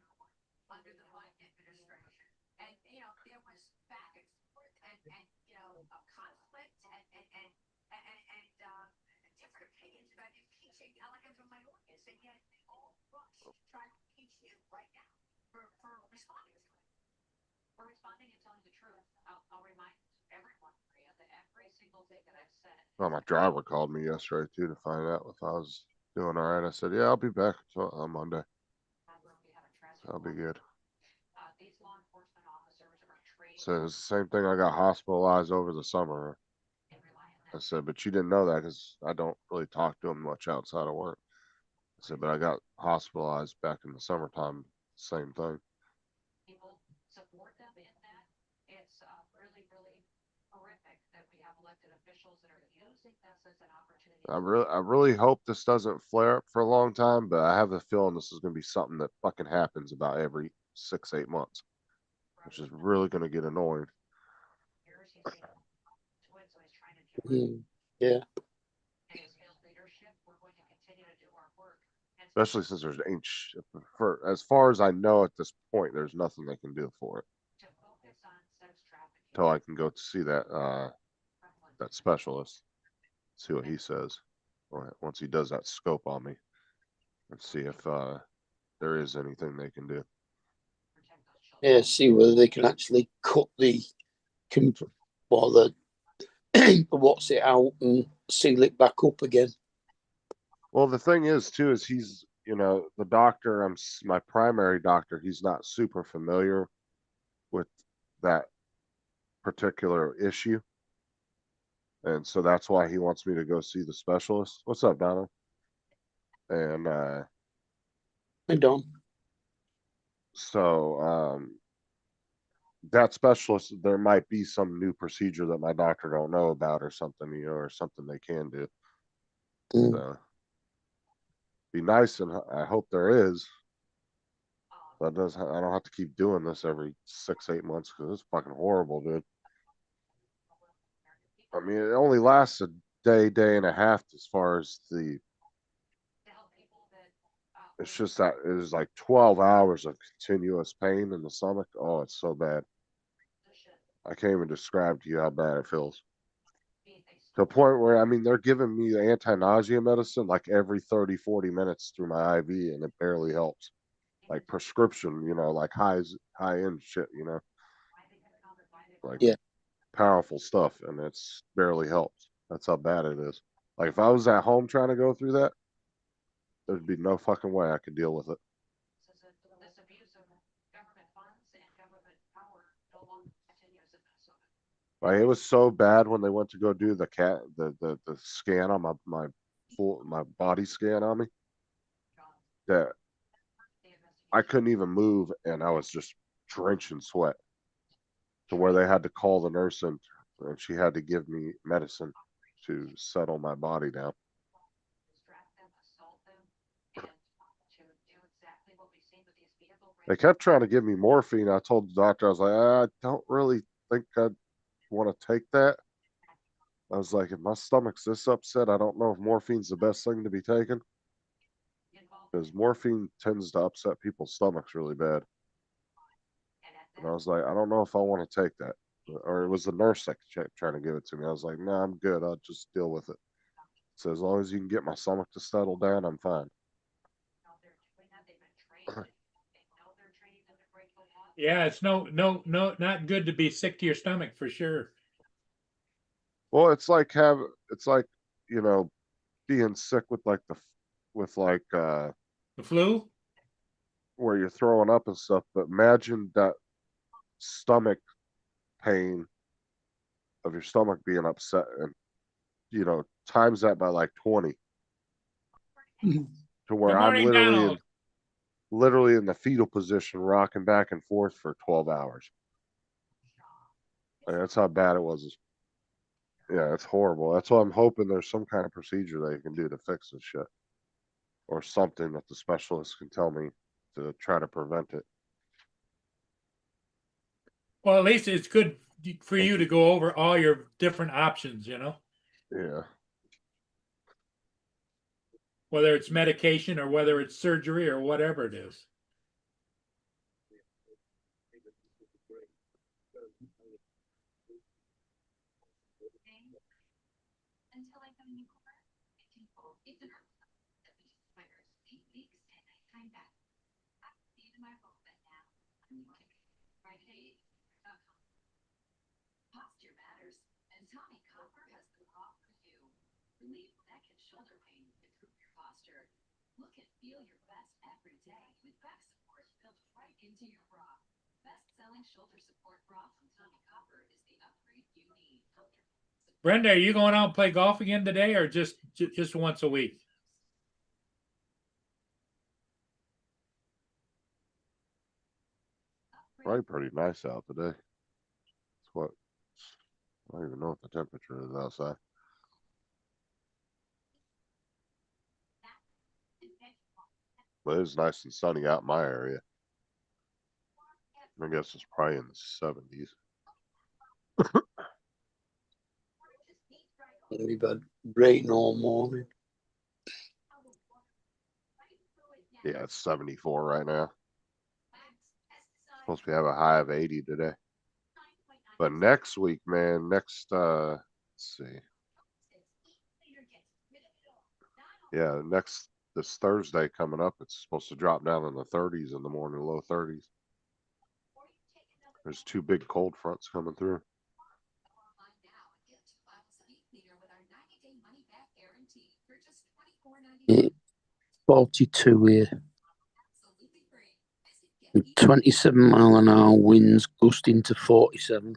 under the Biden administration. And, you know, there was back and forth and you know, a conflict and different opinions about impeaching elegant minorities. And yet they all rush to try to impeach you right now for responding to it. For responding and telling the truth, I'll remind everyone, Maria, that every single thing that I've said. Well, my driver called me yesterday too to find out if I was doing all right. I said, yeah, I'll be back on Monday. I'll be good. These law enforcement officers are trained. So it's the same thing. I got hospitalized over the summer. and rely on I that. said, but you didn't know that because I don't really talk to him much outside of work. I said, but I got hospitalized back in the summertime. Same thing. People support them in that. It's really, really horrific that we have elected officials that are using this as an opportunity. I really hope this doesn't flare up for a long time, but I have a feeling this is going to be something that fucking happens about every 6-8 months, which is really going to get annoying. Years he's been to it, so he's trying to do it. Yeah. And his leadership, we're going to continue to do our work. And so Especially since there's ain't for as far as I know at this point, there's nothing they can do for it to focus on sex trafficking. until I can go to see that specialist, see what he says once he does that scope on me, and see if there is anything they can do. Protect those children. Yeah, see whether they can actually cut the what's it out and seal it back up again. Well, the thing is too is he's the doctor. My primary doctor. He's not super familiar with that particular issue, and so that's why he wants me to go see the specialist. What's up, Donna? And I don't. so that specialist, there might be some new procedure that my doctor don't know about or something, or something they can do. So be nice, and I hope there is. That does. I don't have to keep doing this every 6-8 months because it's fucking horrible, dude. I mean, it only lasts a day and a half as far as the. To help people that. It's just that it is like 12 hours of continuous pain in the stomach. Oh, it's so bad. I can't even describe to you how bad it feels. To a point where, I mean, they're giving me anti-nausea medicine like every 30-40 minutes through my IV, and it barely helps. Like prescription, like high-end shit, like Yeah. powerful stuff, and it's barely helps. That's how bad it is. Like if I was at home trying to go through that, there'd be no fucking way I could deal with it. This abuse of government funds and government power no longer continues in Minnesota. Like it was so bad when they went to go do the scan on my body scan on me that I couldn't even move, and I was just drenched in sweat. To where they had to call the nurse and she had to give me medicine to settle my body down. Distract them, assault them, and to do exactly what we've seen with these vehicles. They kept trying to give me morphine. I told the doctor, I was like, I don't really think I'd want to take that. I was like, if my stomach's this upset, I don't know if morphine's the best thing to be taken. Because morphine tends to upset people's stomachs really bad. And I was like, I don't know if I want to take that. Or it was the nurse that kept trying to give it to me. I was like, no, I'm good. I'll just deal with it. So as long as you can get my stomach to settle down, I'm fine. Yeah, it's not good to be sick to your stomach for sure. Well, it's like, you know, being sick with like with like, The flu? where you're throwing up and stuff, but imagine that stomach pain of your stomach being upset and, times that by like 20 to where Good I'm morning, Donald. literally in the fetal position, rocking back and forth for 12 hours. Like, that's how bad it was. Yeah, it's horrible. That's why I'm hoping there's some kind of procedure they can do to fix this shit, or something that the specialists can tell me to try to prevent it. Well, at least it's good for you to go over all your different options, Yeah. whether it's medication or whether it's surgery or whatever it is. Until I found you car, I can fall. It's an earth that we requires 8 weeks and I time back. I see it in my phone, but now I'm like, right today, Posture matters, and Tommy Copper has the bra for you. Relieve neck and shoulder pain, improve your posture. Look and feel your best every day with back support built right into your bra. Best-selling shoulder support bra from Tommy Copper is the upgrade you need. Brenda, are you going out and play golf again today, or just once a week? Probably pretty nice out today. It's what, I don't even know what the temperature is outside. But it's nice and sunny out in my area. I guess it's probably in the 70s. We've had rain all morning. Yeah, it's 74 right now. Supposed to have a high of 80 today. But next week, man, let's see. Yeah, this Thursday coming up, it's supposed to drop down in the 30s in the morning, low 30s. There's 2 big cold fronts coming through. 42 here. 27-mile-an-hour winds gusting to 47.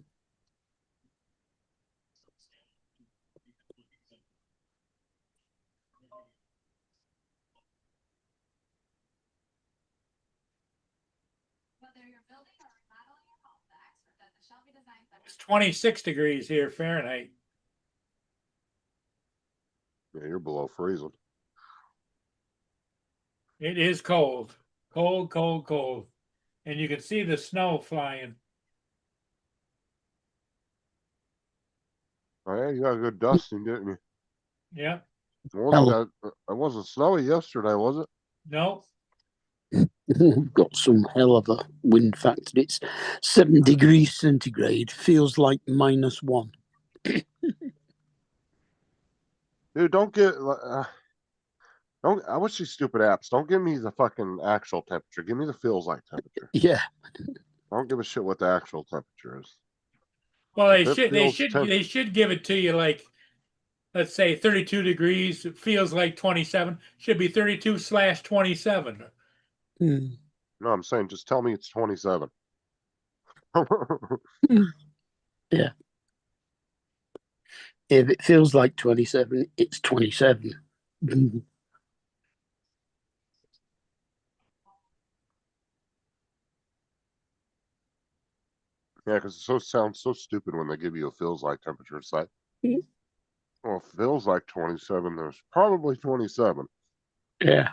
whether you're building or remodeling your home, the expert at the Shelby Design Center. It's 26 degrees here Fahrenheit. Yeah, you're below freezing. It is cold, cold, cold, cold, and you can see the snow flying. Oh yeah, you got a good dusting, didn't you? Yeah. It wasn't snowy yesterday, was it? No. We've got some hell of a wind factor. It's 7 degrees centigrade. Feels like -1. Dude, don't get. Don't. I wish these stupid apps don't give me the fucking actual temperature. Give me the feels like temperature. Yeah. I don't give a shit what the actual temperature is. Well, If it feels they should give it to you like, let's say 32 degrees. It feels like 27. Should be 32/27. Mm. No, I'm saying just tell me it's 27. Yeah. If it feels like 27, it's 27. Yeah, because it sounds so stupid when they give you a feels like temperature. It's like, Mm. well, it feels like 27. There's probably 27. Yeah.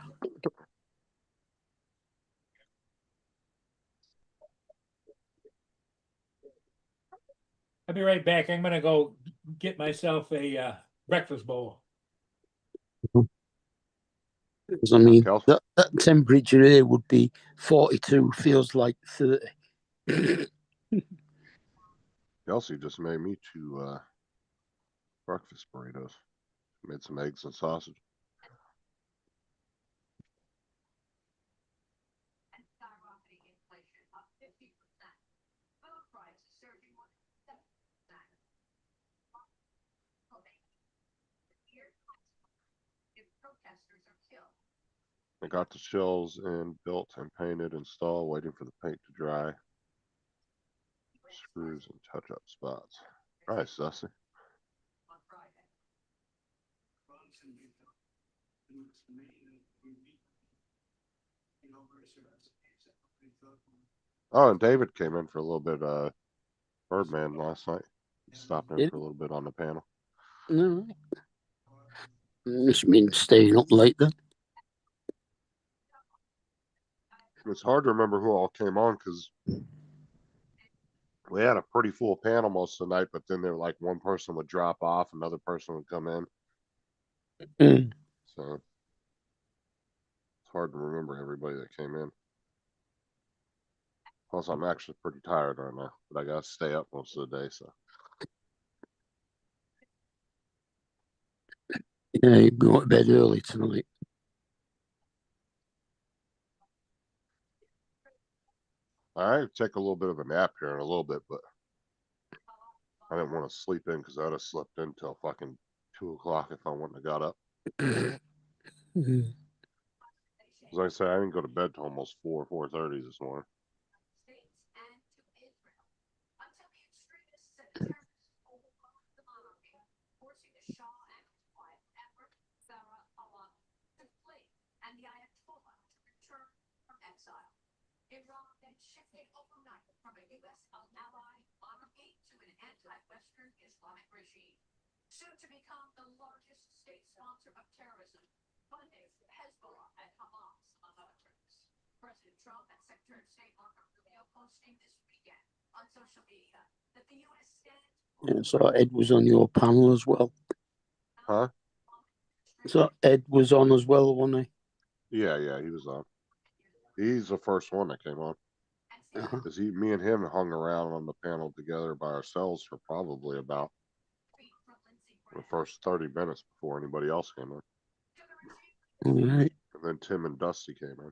I'll be right back. I'm gonna go get myself a breakfast bowl. Because I mean, Kelsey? that temperature here would be 42, feels like 30. Kelsey just made me 2 breakfast burritos. Made some eggs and sausage. And skyrocketing inflation up 50%. Food prices surging more than 7%. protesters are killed. I got the shells in, built and painted, installed, waiting for the paint to dry. Screws and touch-up spots. Nice, Dusty. On Friday. Oh, and David came in for a little bit, Birdman last night. Stopped in Did for a little bit on the panel. No. Must mean staying up late then. It's hard to remember who all came on because we had a pretty full panel most of the night, but then there like one person would drop off, another person would come in. Mm. So it's hard to remember everybody that came in. Plus, I'm actually pretty tired right now, but I gotta stay up most of the day. So Yeah, you go to bed early tonight. I take a little bit of a nap here in a little bit, but I didn't want to sleep in because I'd have slept in till fucking 2 o'clock if I wouldn't have got up. Mm. As I say, I didn't go to bed till almost 4:30 this morning. States and to Israel until the extremists and terrorists overwhelmed the monarchy, forcing the Shah and his wife, Emir Farah Allah, to flee and the Ayatollah to return from exile. Iran then shifted overnight from a U.S. ally monarchy to an anti-Western Islamic regime, soon to become the largest state sponsor of terrorism, funding Hezbollah and Hamas, among other groups. President Trump and Secretary of State Marco Rubio posting this weekend on social media that the U.S. stands. Yeah, so Ed was on your panel as well. Huh? So Ed was on as well, wasn't Yeah, he was on. He's the first one that came on. he? Uh-huh. Cause me and him hung around on the panel together by ourselves for probably about the first 30 minutes before anybody else came in. All right. And then Tim and Dusty came in.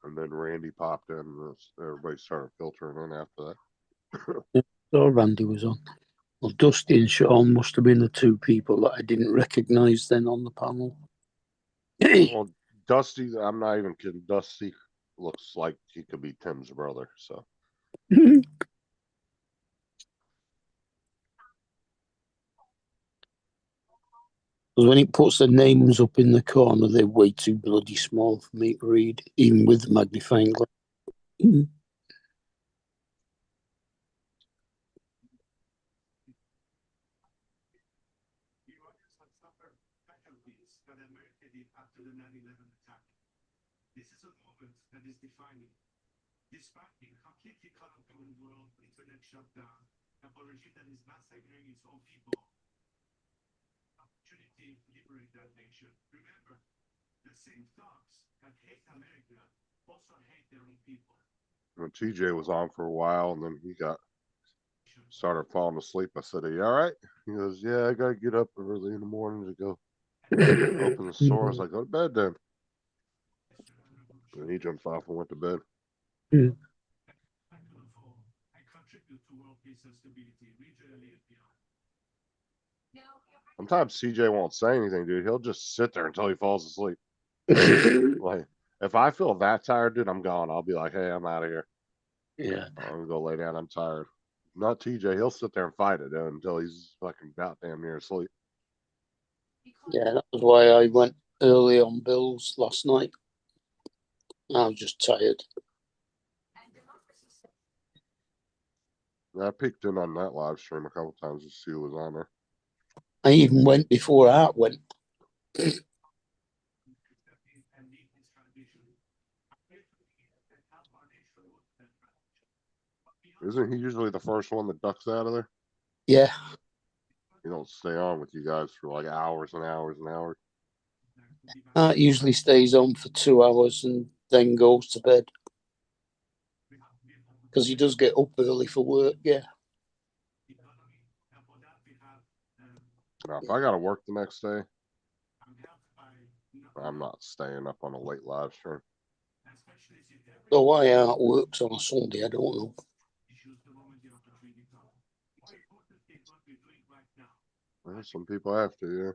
And then Randy popped in and everybody started filtering in after that. So Randy was on. Well, Dusty and Sean must have been the two people that I didn't recognise then on the panel. Well, Dusty, I'm not even kidding. Dusty looks like he could be Tim's brother. So Because when it puts the names up in the corner, they're way too bloody small for me to read, even with the magnifying glass. After the 9/11 attack. This is a moment that is defining. Despite being completely cut off from the world, internet shut down, and for a regime that is massacring its own people, opportunity to liberate that nation. Remember, the same thugs that hate America also hate their own people. when TJ was on for a while and then he started falling asleep, I said, "Are you all right?" He goes, "Yeah, I gotta get up early in the morning to go open the store." I was like, "Go to bed then." And he jumped off and went to bed. I contribute to world peace and stability regionally and beyond. Sometimes CJ won't say anything, dude. He'll just sit there until he falls asleep. Like, if I feel that tired, dude, I'm gone. I'll be like, "Hey, I'm out of here. Yeah. I'm gonna go lay down. I'm tired." Not TJ. He'll sit there and fight it until he's fucking goddamn near asleep. Yeah, that was why I went early on Bills last night. I was just tired. I peeked in on that live stream a couple times to see who was on there. I even went before Art went. Isn't he usually the first one that ducks out of there? Yeah. You don't stay on with you guys for like hours and hours and hours. Art usually stays on for 2 hours and then goes to bed. Because he does get up early for work, yeah. Now, if I gotta work the next day, I'm not staying up on a late live stream. So why Art works on a Sunday, I don't know. Well, some people have to, yeah.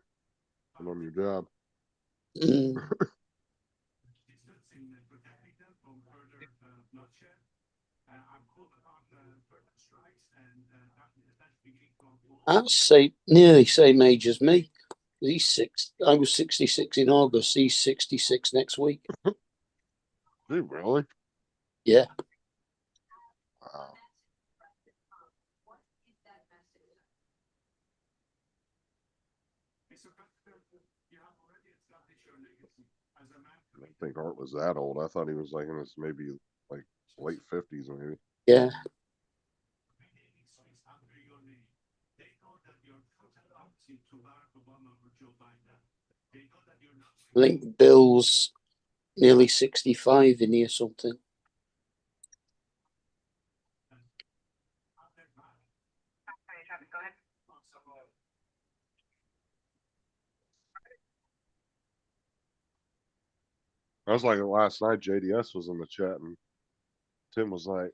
And on your job. Mm. distance in protecting them from further bloodshed. I'm called upon further strikes and that's beginning to unfold. That's nearly same age as me. He's six. I was 66 in August. He's 66 next week. Dude, really? Yeah. Wow. What is that message? It's a factor you have already established your legacy as a man. I didn't think Art was that old. I thought he was like in his maybe like late 50s maybe. Yeah. Remaining songs under your name. They know that you're total opposite to Barack Obama or Joe Biden. They know that you're not. I think Bill's nearly 65 in here something. I was like last night, JDS was in the chat and Tim was like,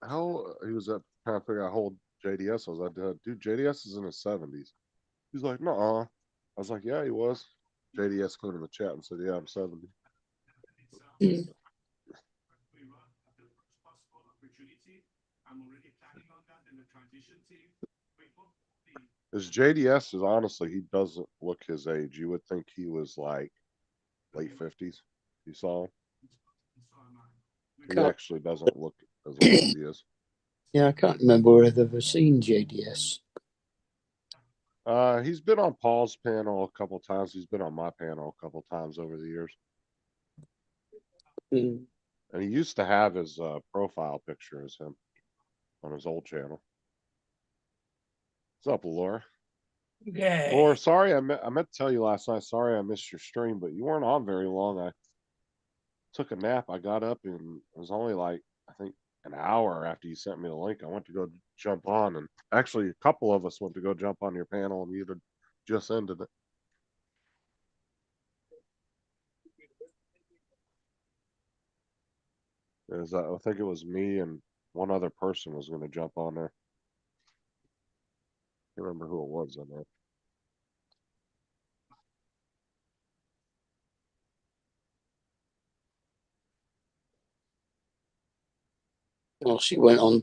he was up trying to figure out how old JDS was. I did, dude, JDS is in his 70s. He's like, no. I was like, yeah, he was. JDS came in the chat and said, yeah, I'm 70. I'm already planning on that in the transition team. His JDS is honestly, he doesn't look his age. You would think he was like late 50s. You saw him? He Can't- actually doesn't look as old as he is. Yeah, I can't remember where I've ever seen JDS. He's been on Paul's panel a couple times. He's been on my panel a couple times over the years. Mm. And he used to have his profile picture as him on his old channel. What's up, Laura? Okay. Laura, sorry, I meant to tell you last night. Sorry I missed your stream, but you weren't on very long. I took a nap. I got up and it was only like, I think, an hour after you sent me the link. I went to go jump on, and actually a couple of us went to go jump on your panel, and you'd have just ended it. I think it was me and one other person was going to jump on there. I can't remember who it was on there. Well, she went on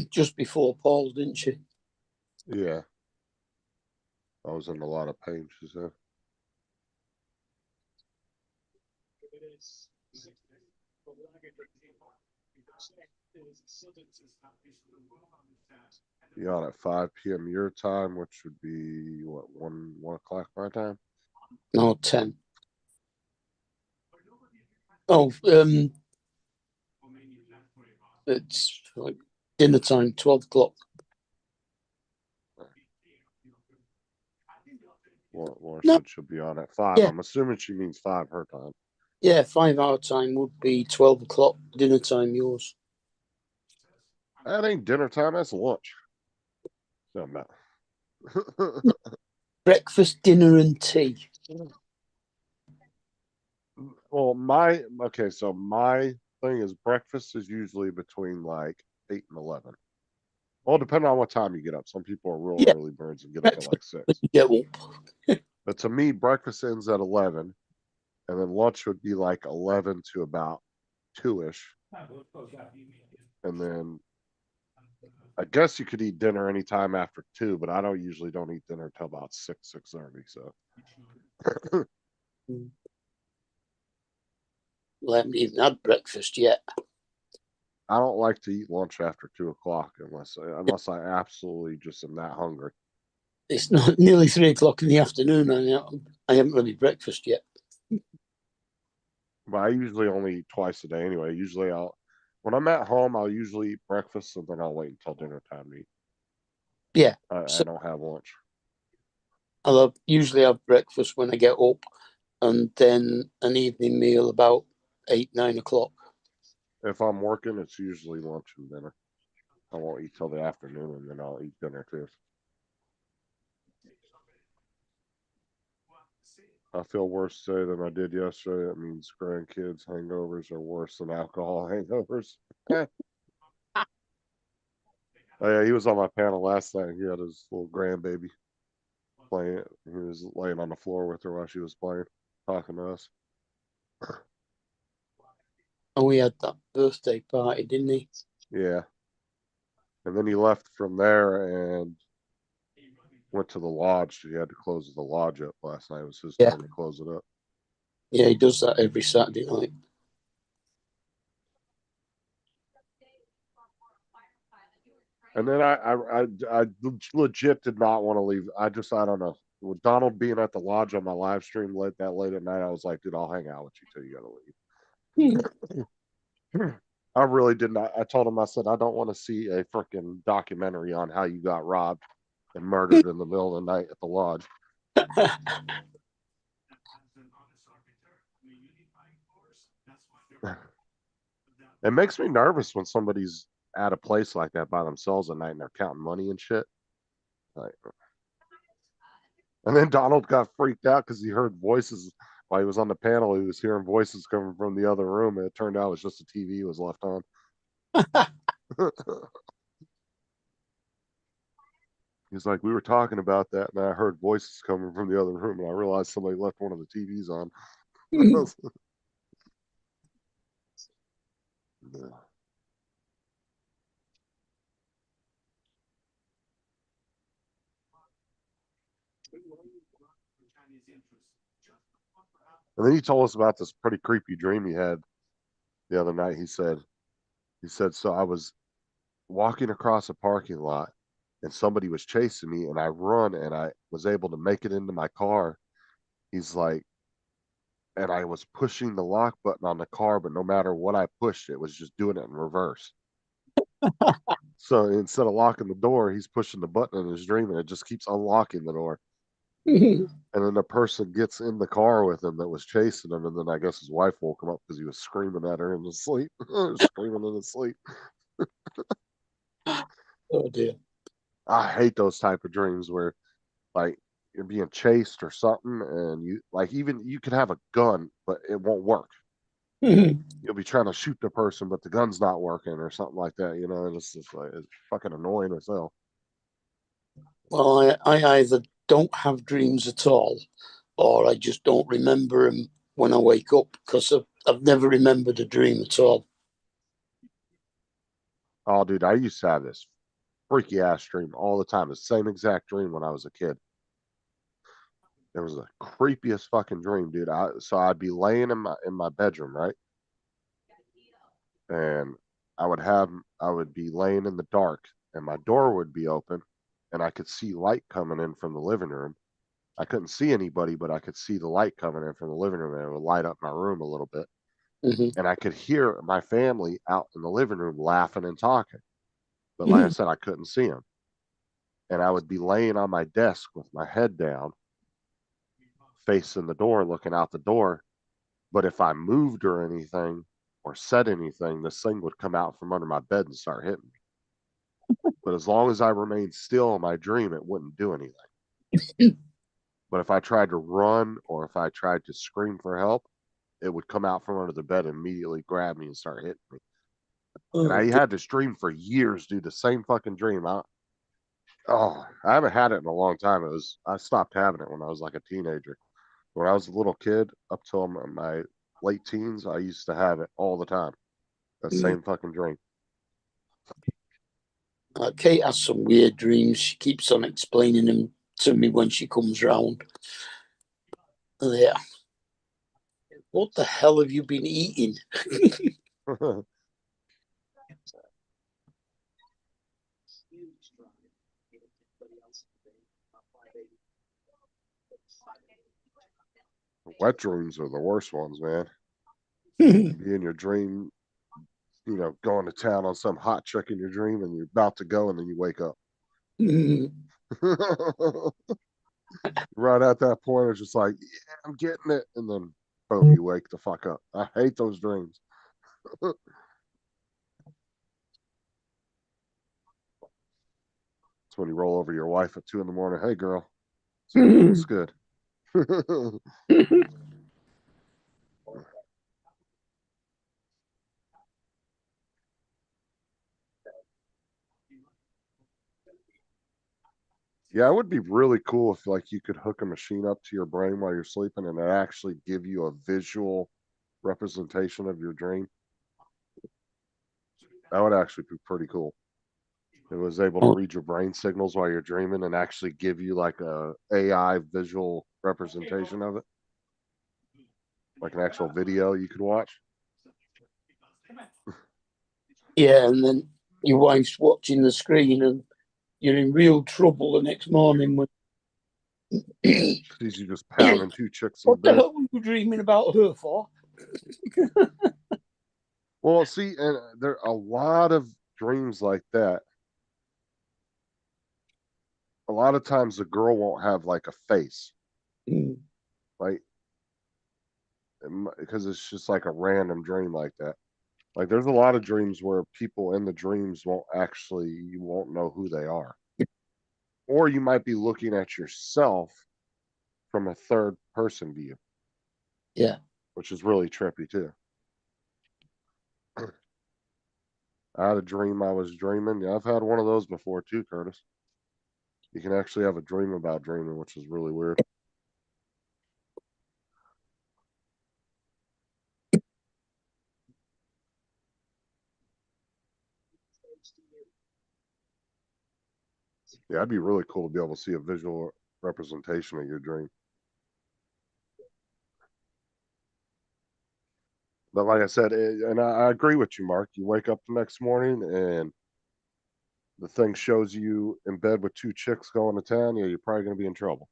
just before Paul, didn't she? Yeah. I was in a lot of pain, she said. You on at 5 p.m. your time, which would be what, 1 o'clock my time? No, 10. Oh, it's like dinner time, 12 o'clock. Laura No. said she'll be on at 5. Yeah. I'm assuming she means 5 her time. Yeah, 5 hour time would be 12 o'clock. Dinner time, yours. That ain't dinner time, that's lunch. No, no. Breakfast, dinner, and tea. Well, so my thing is breakfast is usually between like 8 and 11. Well, depending on what time you get up. Some people are real Yeah. early birds and get up at like 6. Get up. But to me, breakfast ends at 11, and then lunch would be like 11 to about 2-ish. And then I guess you could eat dinner anytime after 2, but I don't eat dinner until about 6:30. So Well, I haven't even had breakfast yet. I don't like to eat lunch after 2 o'clock unless I absolutely just am that hungry. It's not nearly 3 o'clock in the afternoon. I haven't really breakfast yet. But I usually only eat twice a day anyway. Usually when I'm at home, I'll usually eat breakfast and then I'll wait until dinner time to eat. Yeah. I So don't have lunch. I'll usually have breakfast when I get up, and then an evening meal about 8, 9 o'clock. If I'm working, it's usually lunch and dinner. I won't eat till the afternoon, and then I'll eat dinner too. I feel worse today than I did yesterday. That means grandkids hangovers are worse than alcohol hangovers. Oh yeah, he was on my panel last night. He had his little grandbaby. playing. He was laying on the floor with her while she was playing, talking to us. Oh, he had that birthday party, didn't he? Yeah. And then he left from there and went to the lodge. He had to close the lodge up last night. It was his Yeah. turn to close it up. Yeah, he does that every Saturday night. And then I legit did not want to leave. I don't know. With Donald being at the lodge on my live stream late at night, I was like, dude, I'll hang out with you till you gotta leave. I really did not. I told him, I said, I don't want to see a freaking documentary on how you got robbed and murdered in the middle of the night at the lodge. As an honest arbiter, a unifying force, that's why they're It makes me nervous when somebody's at a place like that by themselves at night and they're counting money and shit. Like, and then Donald got freaked out because he heard voices while he was on the panel. He was hearing voices coming from the other room, and it turned out it was just a TV was left on. He's like, we were talking about that, and I heard voices coming from the other room, and I realized somebody left one of the TVs on. Yeah. Chinese interests. Just And then he told us about this pretty creepy dream he had the other night. He said, so I was walking across a parking lot and somebody was chasing me and I run and I was able to make it into my car. He's like, and I was pushing the lock button on the car, but no matter what I pushed, it was just doing it in reverse. So instead of locking the door, he's pushing the button in his dream and it just keeps unlocking the door. And then the person gets in the car with him that was chasing him, and then I guess his wife woke him up because he was screaming at her in his sleep. Screaming in his sleep. Oh dear. I hate those type of dreams where like you're being chased or something, and you like even you could have a gun, but it won't work. You'll be trying to shoot the person, but the gun's not working or something like that. You know, and it's just like it's fucking annoying as hell. Well, I either don't have dreams at all, or I just don't remember them when I wake up because I've never remembered a dream at all. Oh, dude, I used to have this freaky ass dream all the time. The same exact dream when I was a kid. It was the creepiest fucking dream, dude. So I'd be laying in my bedroom, right? And I would be laying in the dark and my door would be open and I could see light coming in from the living room. I couldn't see anybody, but I could see the light coming in from the living room and it would light up my room a little bit. And I could hear my family out in the living room laughing and talking. But like I said, I couldn't see them. And I would be laying on my desk with my head down, facing the door, looking out the door. But if I moved or anything or said anything, this thing would come out from under my bed and start hitting me. But as long as I remained still in my dream, it wouldn't do anything. But if I tried to run or if I tried to scream for help, it would come out from under the bed and immediately grab me and start hitting me. And I had this dream for years, dude. The same fucking dream. I haven't had it in a long time. I stopped having it when I was like a teenager. When I was a little kid, up till my late teens, I used to have it all the time. That same fucking dream. Kate has some weird dreams. She keeps on explaining them to me when she comes round. Yeah. What the hell have you been eating? Wet dreams are the worst ones, man. Be in your dream, going to town on some hot chick in your dream and you're about to go and then you wake up. Right at that point, it's just like, yeah, I'm getting it. And then, boom, you wake the fuck up. I hate those dreams. It's when you roll over your wife at 2 a.m. Hey, girl, it's good. Yeah, it would be really cool if like you could hook a machine up to your brain while you're sleeping and it actually give you a visual representation of your dream. That would actually be pretty cool. It was able to Oh. read your brain signals while you're dreaming and actually give you like a AI visual representation of it. Like an actual video you could watch. Yeah, and then your wife's watching the screen and you're in real trouble the next morning when Sees you just pounding two chicks in what the bed. hell were you dreaming about her for? Well, see, and there are a lot of dreams like that. A lot of times the girl won't have like a face, Mm. right? Because it's just like a random dream like that. Like there's a lot of dreams where people in the dreams won't actually, you won't know who they are. Or you might be looking at yourself from a third person view. Yeah. Which is really trippy too. I had a dream I was dreaming. Yeah, I've had one of those before too, Curtis. You can actually have a dream about dreaming, which is really weird. Yeah, it'd be really cool to be able to see a visual representation of your dream. But like I said, and I agree with you, Mark. You wake up the next morning and the thing shows you in bed with two chicks going to town. Yeah, you're probably going to be in trouble.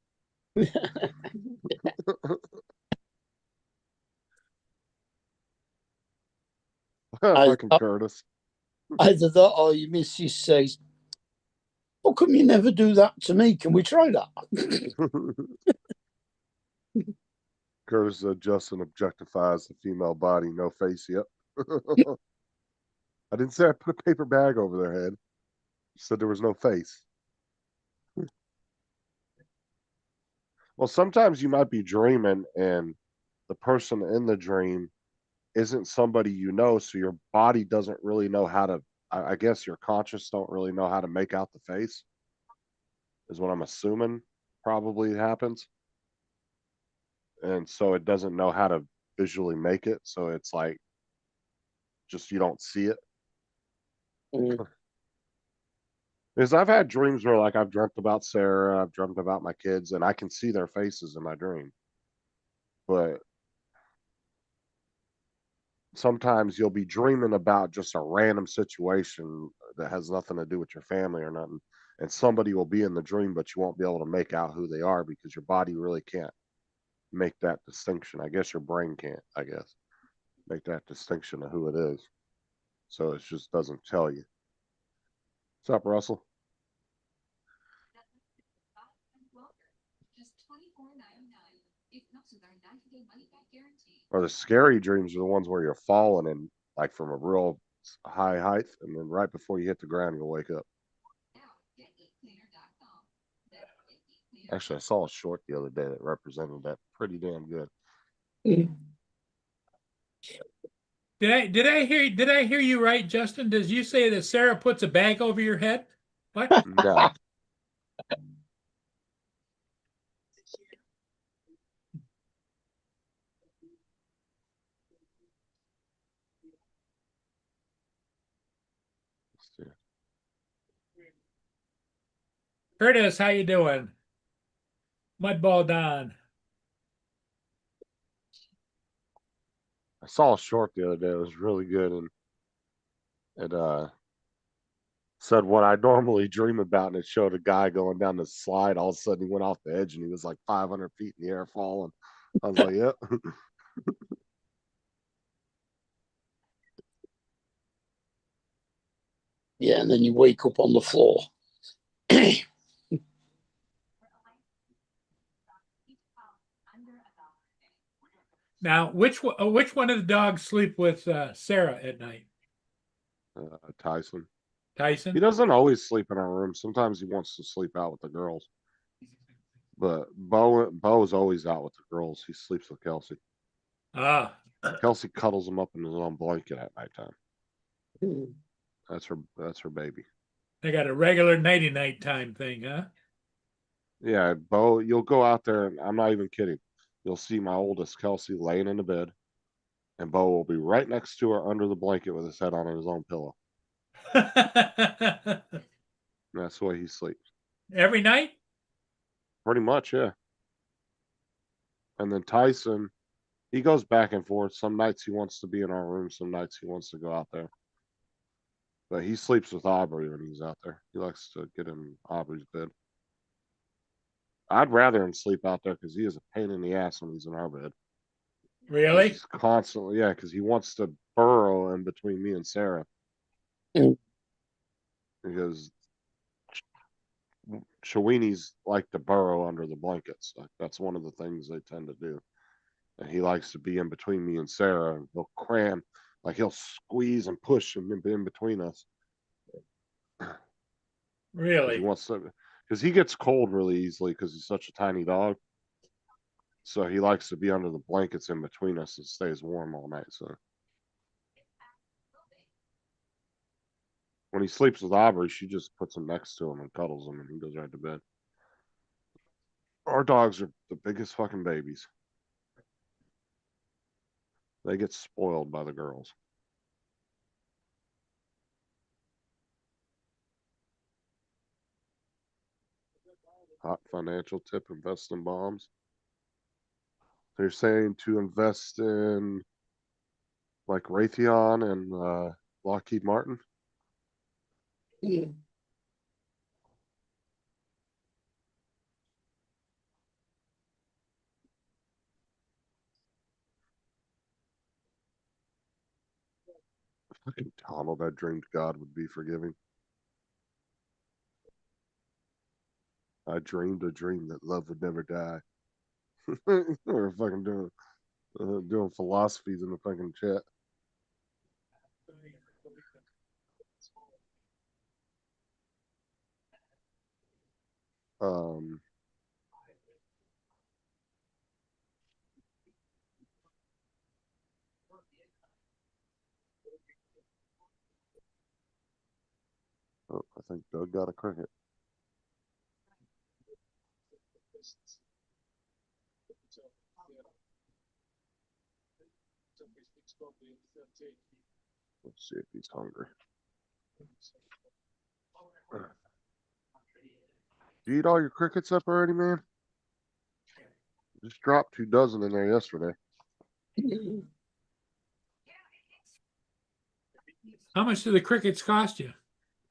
Fucking Curtis. Either that or your missus says, how come you never do that to me? Can we try that? Curtis said Justin objectifies the female body, no face yet. I didn't say I put a paper bag over their head. I said there was no face. Well, sometimes you might be dreaming and the person in the dream isn't somebody you know, so your body doesn't really know how to, I guess your conscious don't really know how to make out the face, is what I'm assuming probably happens. And so it doesn't know how to visually make it. So it's like, just you don't see it. Mm. Because I've had dreams where like I've dreamt about Sarah, I've dreamt about my kids, and I can see their faces in my dream. But sometimes you'll be dreaming about just a random situation that has nothing to do with your family or nothing. And somebody will be in the dream, but you won't be able to make out who they are because your body really can't make that distinction. I guess your brain can't, I guess, make that distinction of who it is. So it just doesn't tell you. What's up, Russell? Just $24.99. If not, so their 90-day money back guarantee. Or the scary dreams are the ones where you're falling and like from a real high height, and then right before you hit the ground, you'll wake up. Now, get eatcleaner.com. That's eatcleaner. Actually, I saw a short the other day that represented that pretty damn good. Did I hear you right, Justin? Did you say that Sarah puts a bag over your head? What? No. Curtis, how you doing? Mudball Don. I saw a short the other day. It was really good, and it said what I normally dream about, and it showed a guy going down the slide. All of a sudden, he went off the edge, and he was like 500 feet in the air falling. I was like, "Yep." Yeah, and then you wake up on the floor. Now, which one of the dogs sleep with Sarah at night? Tyson. Tyson? He doesn't always sleep in our room. Sometimes he wants to sleep out with the girls. But Bo is always out with the girls. He sleeps with Kelsey. Ah. Kelsey cuddles him up in his own blanket at nighttime. That's her baby. They got a regular nighty-night time thing, huh? Yeah, Bo, you'll go out there and I'm not even kidding. You'll see my oldest Kelsey laying in the bed, and Bo will be right next to her under the blanket with his head on his own pillow. And that's the way he sleeps. Every night? Pretty much, yeah. And then Tyson, he goes back and forth. Some nights he wants to be in our room, some nights he wants to go out there. But he sleeps with Aubrey when he's out there. He likes to get in Aubrey's bed. I'd rather him sleep out there because he is a pain in the ass when he's in our bed. 'Cause Really? he's constantly, yeah, because he wants to burrow in between me and Sarah. Mm. Because Shawinis like to burrow under the blankets. Like, that's one of the things they tend to do. And he likes to be in between me and Sarah, and he'll cram, like he'll squeeze and push in between us. Because he Really? wants to, because he gets cold really easily because he's such a tiny dog. So he likes to be under the blankets in between us and stays warm all night. So when he sleeps with Aubrey, she just puts him next to him and cuddles him, and he goes right to bed. Our dogs are the biggest fucking babies. They get spoiled by the girls. Hot financial tip: invest in bombs. They're saying to invest in like Raytheon and Lockheed Martin. Yeah. Fucking Donald, I dreamed God would be forgiving. I dreamed a dream that love would never die. We're fucking doing philosophies in the fucking chat. Um, oh, I think Doug got a cricket. Let's see if he's hungry. You eat all your crickets up already, man? Just dropped 2 dozen in there yesterday. How much do the crickets cost you?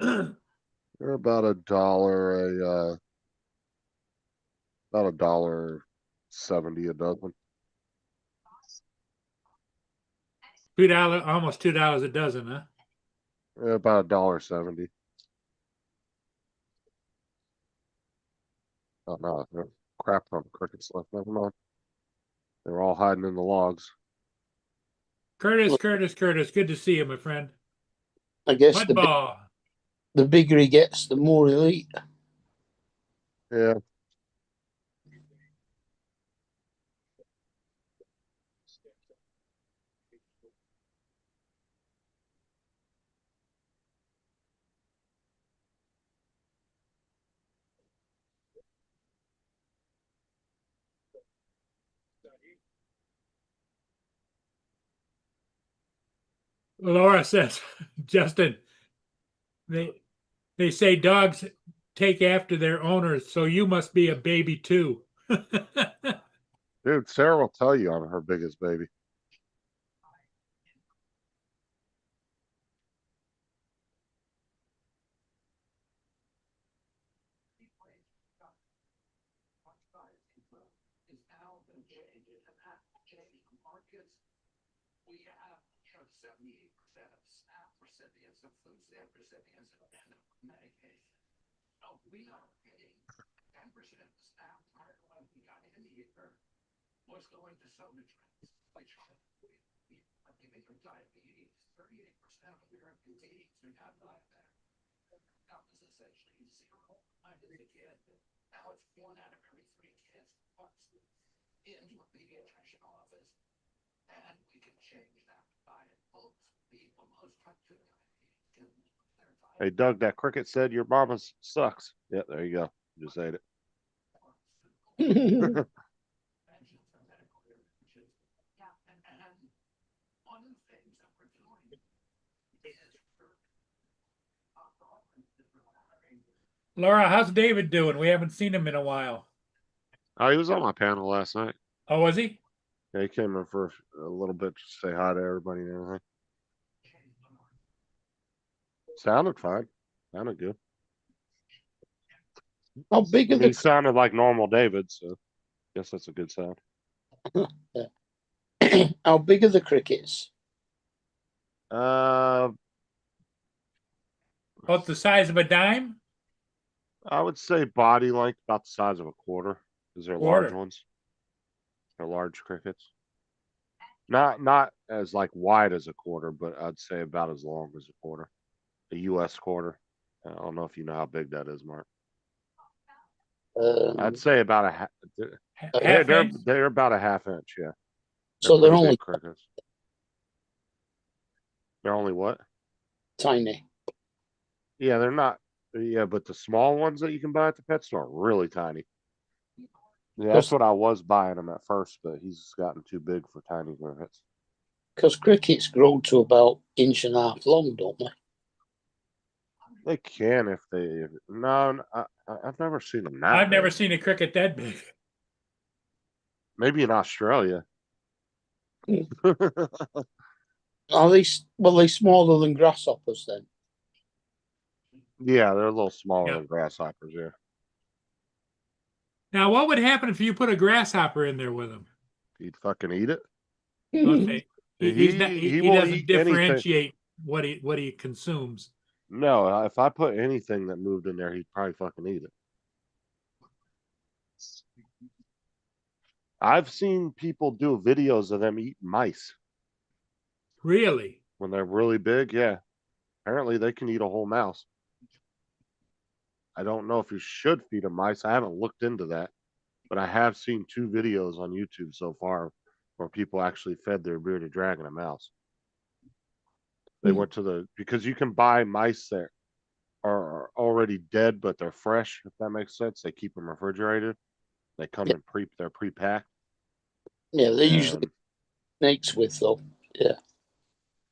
They're about $1.70 a dozen. $2, almost $2 a dozen, huh? Yeah, about $1.70. Oh no, there crap on the crickets left. Never mind. They were all hiding in the logs. Curtis, good to see you, my friend. I guess Mudball. the bigger he gets, the more he'll eat. Yeah. Laura says, Justin, they say dogs take after their owners, so you must be a baby too. Dude, Sarah will tell you I'm her biggest baby. Is now been changed in that Canadian markets. We have, 78% of SNAP recipients of food stamp recipients and medication. No, we are getting 10% of the SNAP when we got in the year was going to soda drinks, which we are giving them diabetes. 38% of American teens who have diabetes. That was essentially zero when I was a kid. Now it's 1 out of every 3 kids into a pediatrician office, and we can change that diet. Most people, most type 2 diabetes. Hey, Doug, that cricket said your mama sucks. Yeah, there you go. Just ate it. Yeah, and one of the things that we're doing is Laura, how's David doing? We haven't seen him in a while. Oh, he was on my panel last night. Oh, was he? Yeah, he came in for a little bit to say hi to everybody and everything. Sounded fine. Sounded good. How big I are mean, he the sounded like normal David, so guess that's a good sound. how big are the crickets? Uh, About the size of a dime? I would say body length about the size of a quarter, because they're large Quarter. ones. They're large crickets. Not as like wide as a quarter, but I'd say about as long as a quarter. A US quarter. I don't know if you know how big that is, Mark. I'd say about a half. Half inch? They're about a half inch, yeah. So they're pretty only big crickets. They're only what? tiny. Yeah, they're not. Yeah, but the small ones that you can buy at the pet store are really tiny. Yeah, that's what I was buying them at first, but he's gotten too big for tiny crickets. Because crickets grow to about inch and a half long, don't they? They can if they. No, I've never seen them that I've never big. seen a cricket that big. Maybe in Australia. Are they smaller than grasshoppers then? Yeah, they're a little smaller Yeah. than grasshoppers. Yeah, Now, what would happen if you put a grasshopper in there with him? he'd fucking eat it. Okay, He he will doesn't eat anything. differentiate what he consumes. No, if I put anything that moved in there, he'd probably fucking eat it. I've seen people do videos of them eating mice Really? when they're really big. Yeah, apparently they can eat a whole mouse. I don't know if you should feed them mice. I haven't looked into that, but I have seen 2 videos on YouTube so far where people actually fed their bearded dragon a mouse. They went to because you can buy mice that are already dead, but they're fresh, if that makes sense. They keep them refrigerated. They come in they're pre-packed. Yeah, they're usually snakes with though. Yeah.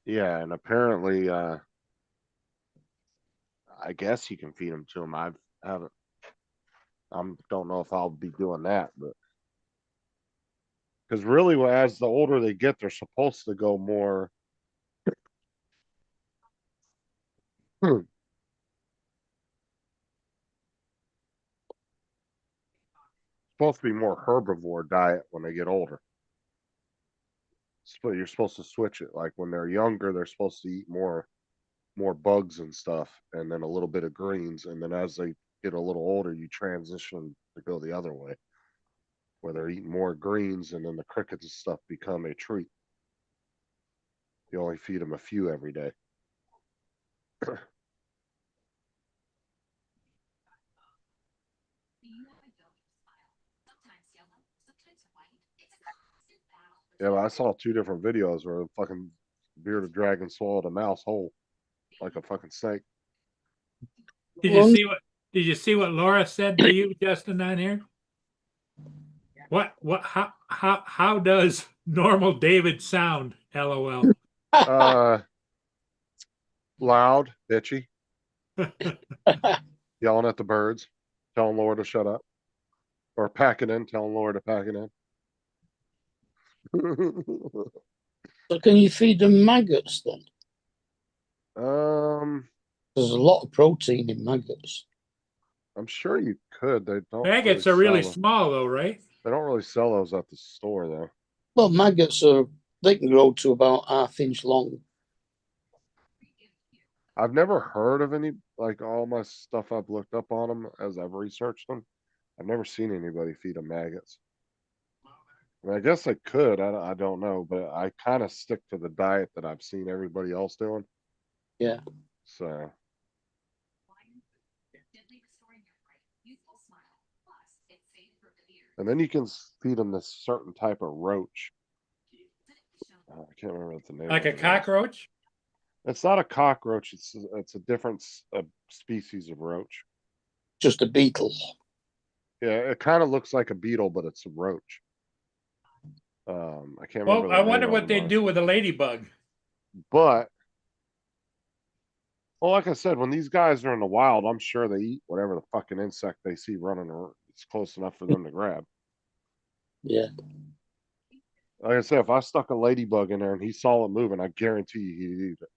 Yeah, and apparently, I guess you can feed them to them. I don't know if I'll be doing that, but because really, as the older they get, they're supposed to go more. Supposed to be more herbivore diet when they get older. So you're supposed to switch it. Like when they're younger, they're supposed to eat more bugs and stuff, and then a little bit of greens. And then as they get a little older, you transition to go the other way, where they're eating more greens, and then the crickets and stuff become a treat. You only feed them a few every day. Yeah, but I saw 2 different videos where the fucking bearded dragon swallowed a mouse whole, like a fucking snake. Did you see what Laura said to you, Justin, on here? How does normal David sound? LOL. Loud, bitchy, yelling at the birds, telling Laura to shut up, or packing in, telling Laura to pack it in. So can you feed them maggots then? There's a lot of protein in maggots. I'm sure you could. They don't. Maggots are really small, though, right? They don't really sell those at the store, though. Well, maggots they can grow to about ½ inch long. I've never heard of any, like all my stuff I've looked up on them as I've researched them. I've never seen anybody feed them maggots. I mean, I guess I could. I don't know, but I kind of stick to the diet that I've seen everybody else doing. Yeah. So. And then you can feed them this certain type of roach. I can't remember what the name. Like a cockroach? It's not a cockroach. It's a different species of roach. Just a beetle. Yeah, it kind of looks like a beetle, but it's a roach. I can't Well, remember I the name wonder of what them they are. do with a ladybug. But well, like I said, when these guys are in the wild, I'm sure they eat whatever the fucking insect they see running around. It's close enough for them to grab. Yeah. Like I said, if I stuck a ladybug in there and he saw it moving, I guarantee you he'd eat it.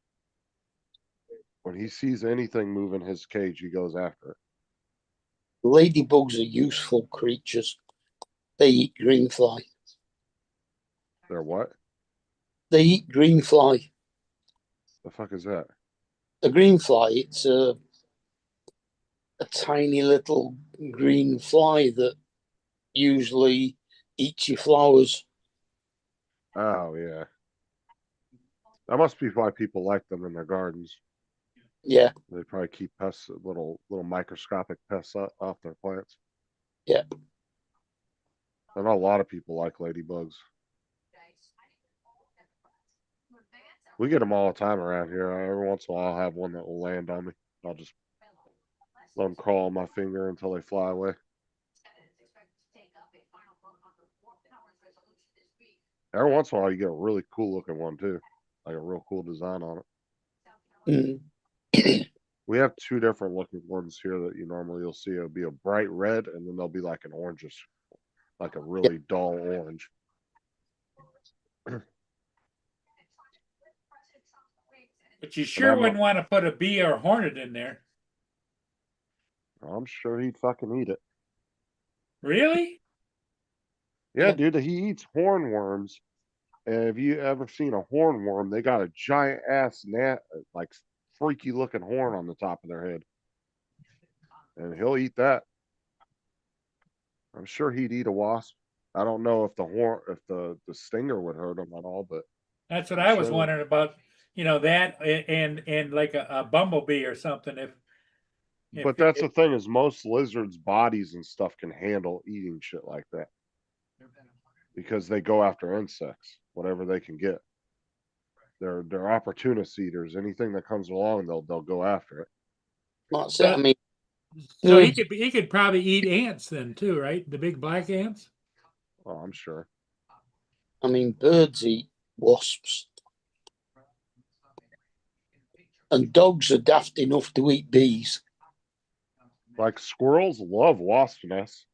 When he sees anything move in his cage, he goes after it. Ladybugs are useful creatures. They eat greenfly. They're what? They eat greenfly. The fuck is that? A greenfly, it's a tiny little green fly that usually eats your flowers. Oh yeah. That must be why people like them in their gardens. Yeah, They probably keep pests, little microscopic pests off their plants. yeah. I know a lot of people like ladybugs. We get them all the time around here. Every once in a while, I'll have one that will land on me. I'll just let them crawl on my finger until they fly away. Every once in a while, you get a really cool looking one too, like a real cool design on it. Mm. We have two different looking ones here that you'll see. It'll be a bright red, and then they'll be like an orangish, like a really dull orange. But you sure I'm wouldn't want to put a bee or a hornet in there. I'm sure he'd fucking eat it. Really? Yeah, Yeah. dude, he eats hornworms. And have you ever seen a hornworm? They got a giant ass like freaky looking horn on the top of their head. And he'll eat that. I'm sure he'd eat a wasp. I don't know if the stinger would hurt him at all, but That's what I'm I was sure wondering about. That and like a bumblebee or something. If but that's the thing is most lizards' bodies and stuff can handle eating shit like that because they go after insects, whatever they can get. They're opportunist eaters. Anything that comes along, they'll go after it. That's it. I mean, so birds, he could probably eat ants then too, right? The big black ants. Oh, I'm sure. birds eat wasps. And dogs are daft enough to eat bees. Like squirrels love wasp nests.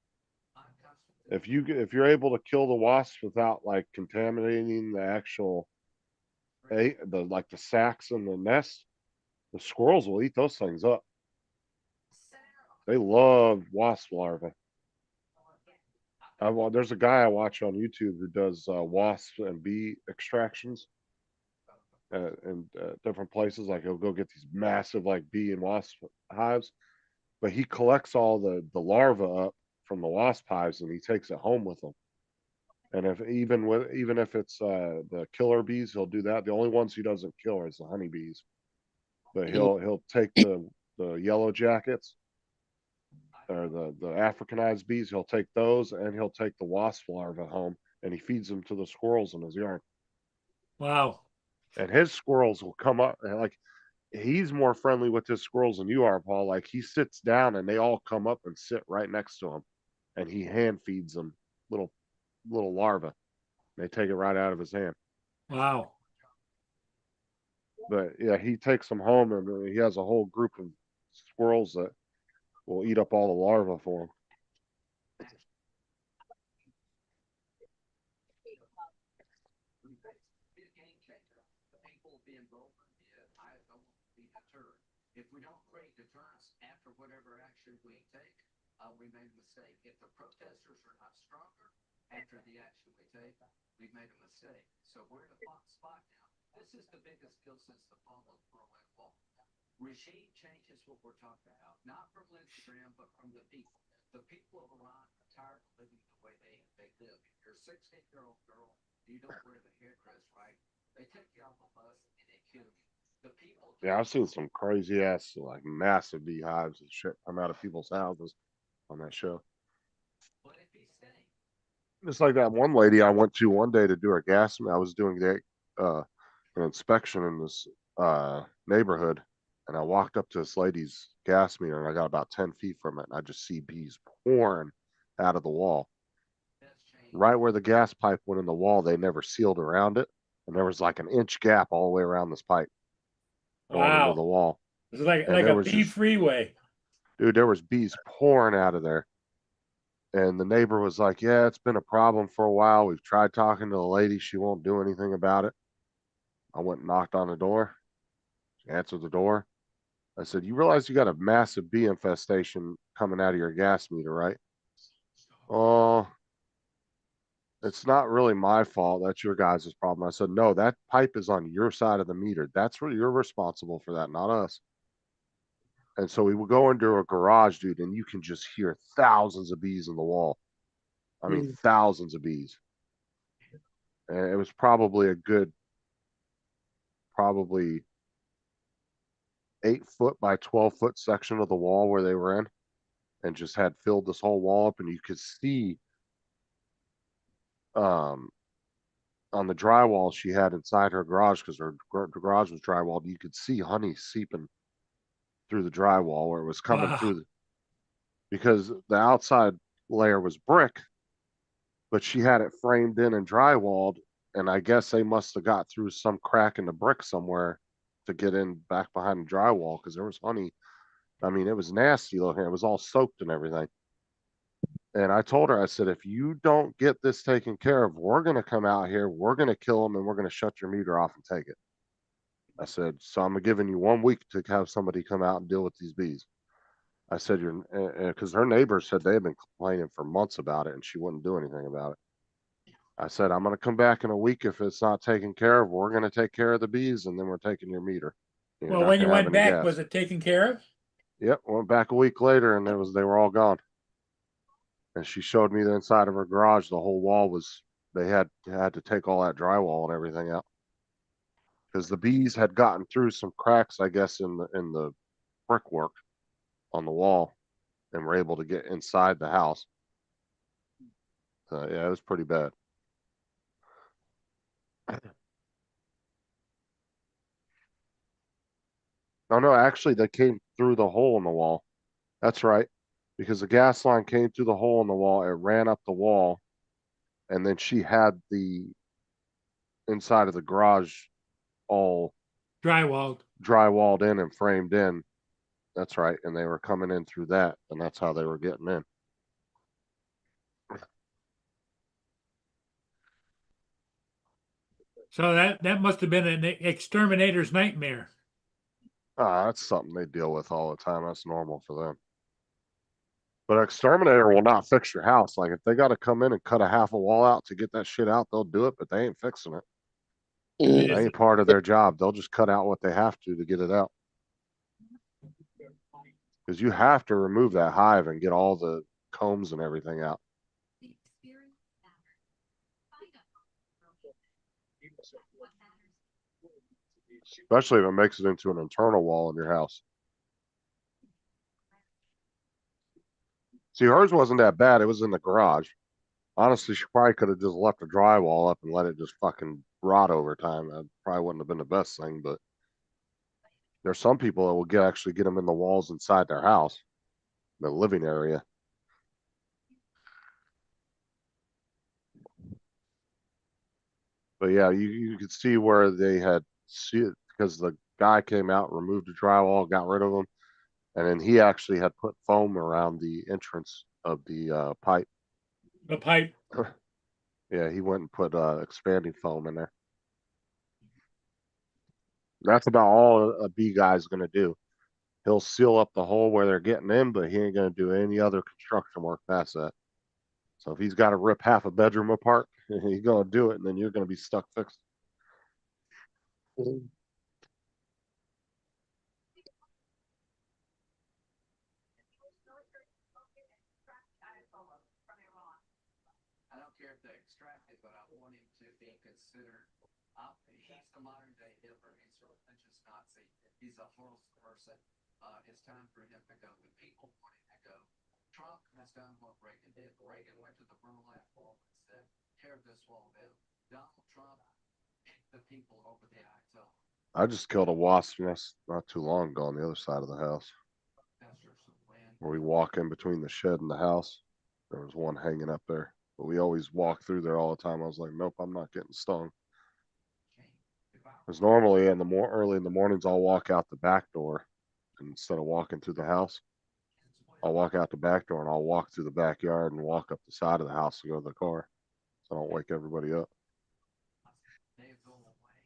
If you're able to kill the wasps without like contaminating the actual the sacks in the nest, the squirrels will eat those things up. They love wasp larvae. There's a guy I watch on YouTube who does wasp and bee extractions in different places. Like he'll go get these massive like bee and wasp hives, but he collects all the larvae up from the wasp hives and he takes it home with him. And even if it's the killer bees, he'll do that. The only ones he doesn't kill is the honeybees. But he'll take the yellow jackets or the Africanized bees. He'll take those and he'll take the wasp larvae home and he feeds them to the squirrels in his yard. Wow. And his squirrels will come up and like he's more friendly with his squirrels than you are, Paul. Like he sits down and they all come up and sit right next to him, and he hand feeds them little larvae. They take it right out of his hand. Wow. But yeah, he takes them home, and he has a whole group of squirrels that will eat up all the larvae for him. If we don't create deterrence after whatever action we take, we made a mistake. If the protesters are not stronger after the action we take, we made a mistake. So we're in a spot now. This is the biggest deal since the fall of the Berlin Wall. Regime change is what we're talking about, not from Instagram, but from the people. The people of Iran are tired of living the way they live. If you're a 16-year-old girl, you don't wear the hairdress right, they take you off the bus and they kill you. The people. Yeah, I've seen some crazy ass like massive beehives and shit come out of people's houses on that show. It's like that one lady I went to one day to do her gas. I was doing an inspection in this neighborhood, and I walked up to this lady's gas meter, and I got about 10 feet from it, and I just see bees pouring out of the wall. That's changed. Right where the gas pipe went in the wall, they never sealed around it. And there was like an inch gap all the way around this pipe going into the Wow. wall. It's like And like there a was bee just, freeway. dude, there was bees pouring out of there. And the neighbor was like, yeah, it's been a problem for a while. We've tried talking to the lady. She won't do anything about it. I went and knocked on the door. She answered the door. I said, you realize you got a massive bee infestation coming out of your gas meter, right? Oh, it's not really my fault. That's your guys' problem. I said, no, that pipe is on your side of the meter. That's where you're responsible for that, not us. And so we would go into a garage, dude, and you can just hear thousands of bees in the wall. I mean, thousands of bees. And it was probably a good, probably 8 foot by 12 foot section of the wall where they were in, and just had filled this whole wall up, and you could see on the drywall she had inside her garage, because her garage was drywalled, you could see honey seeping through the drywall where it was coming Wow. through because the outside layer was brick, but she had it framed in and drywalled, and I guess they must have got through some crack in the brick somewhere to get in back behind the drywall, because there was honey. I mean, it was nasty looking. It was all soaked and everything. And I told her, I said, if you don't get this taken care of, we're going to come out here, we're going to kill them, and we're going to shut your meter off and take it. I said, so I'm giving you 1 week to have somebody come out and deal with these bees. I said, you're, because her neighbors said they had been complaining for months about it, and she wouldn't do anything about it. I said, I'm going to come back in a week. If it's not taken care of, we're going to take care of the bees, and then we're taking your meter. You're Well, not when going you to have went any back, gas. was it taken care of? Yep, went back a week later, and they were all gone. And she showed me the inside of her garage. The whole wall was, they had to take all that drywall and everything out, because the bees had gotten through some cracks, I guess, in the brickwork on the wall, and were able to get inside the house. Yeah, it was pretty bad. Oh no, actually, they came through the hole in the wall. That's right, because the gas line came through the hole in the wall. It ran up the wall, and then she had the inside of the garage all Drywalled. drywalled in and framed in. That's right, and they were coming in through that, and that's how they were getting in. So that must have been an exterminator's nightmare. That's something they deal with all the time. That's normal for them. But exterminator will not fix your house. Like if they got to come in and cut a half a wall out to get that shit out, they'll do it, but they ain't fixing it. They That just- ain't part of their job. They'll just cut out what they have to get it out. Because you have to remove that hive and get all the combs and everything out. The experience matters. Find out what matters. Especially if it makes it into an internal wall in your house. See, hers wasn't that bad. It was in the garage. Honestly, she probably could have just left the drywall up and let it just fucking rot over time. That probably wouldn't have been the best thing, but there's some people that will actually get them in the walls inside their house, the living area. But yeah, you could see where they had see it, because the guy came out, removed the drywall, got rid of them, and then he actually had put foam around the entrance of the pipe. The pipe. Yeah, he went and put expanding foam in there. That's about all a bee guy's gonna do. He'll seal up the hole where they're getting in, but he ain't gonna do any other construction work past that. So if he's got to rip half a bedroom apart, he's gonna do it, and then you're gonna be stuck fixing. I don't care if they extract it, but I want him to be considered. He's the modern day Hitler. He's a religious Nazi. He's a horrible person. It's time for him to go. The people want him to go. Trump has done what Reagan did. Reagan went to the Berlin Wall and said, tear this wall down. Donald Trump picked the people over the Eiffel. I just killed a wasp nest not too long ago on the other side of the house, That's just some land. where we walk in between the shed and the house. There was one hanging up there, but we always walk through there all the time. I was like, nope, I'm not getting stung. Because normally in the early in the mornings, I'll walk out the back door instead of walking through the house. I'll walk out the back door and I'll walk through the backyard and walk up the side of the house to go to the car, so I don't wake everybody up. They're going away.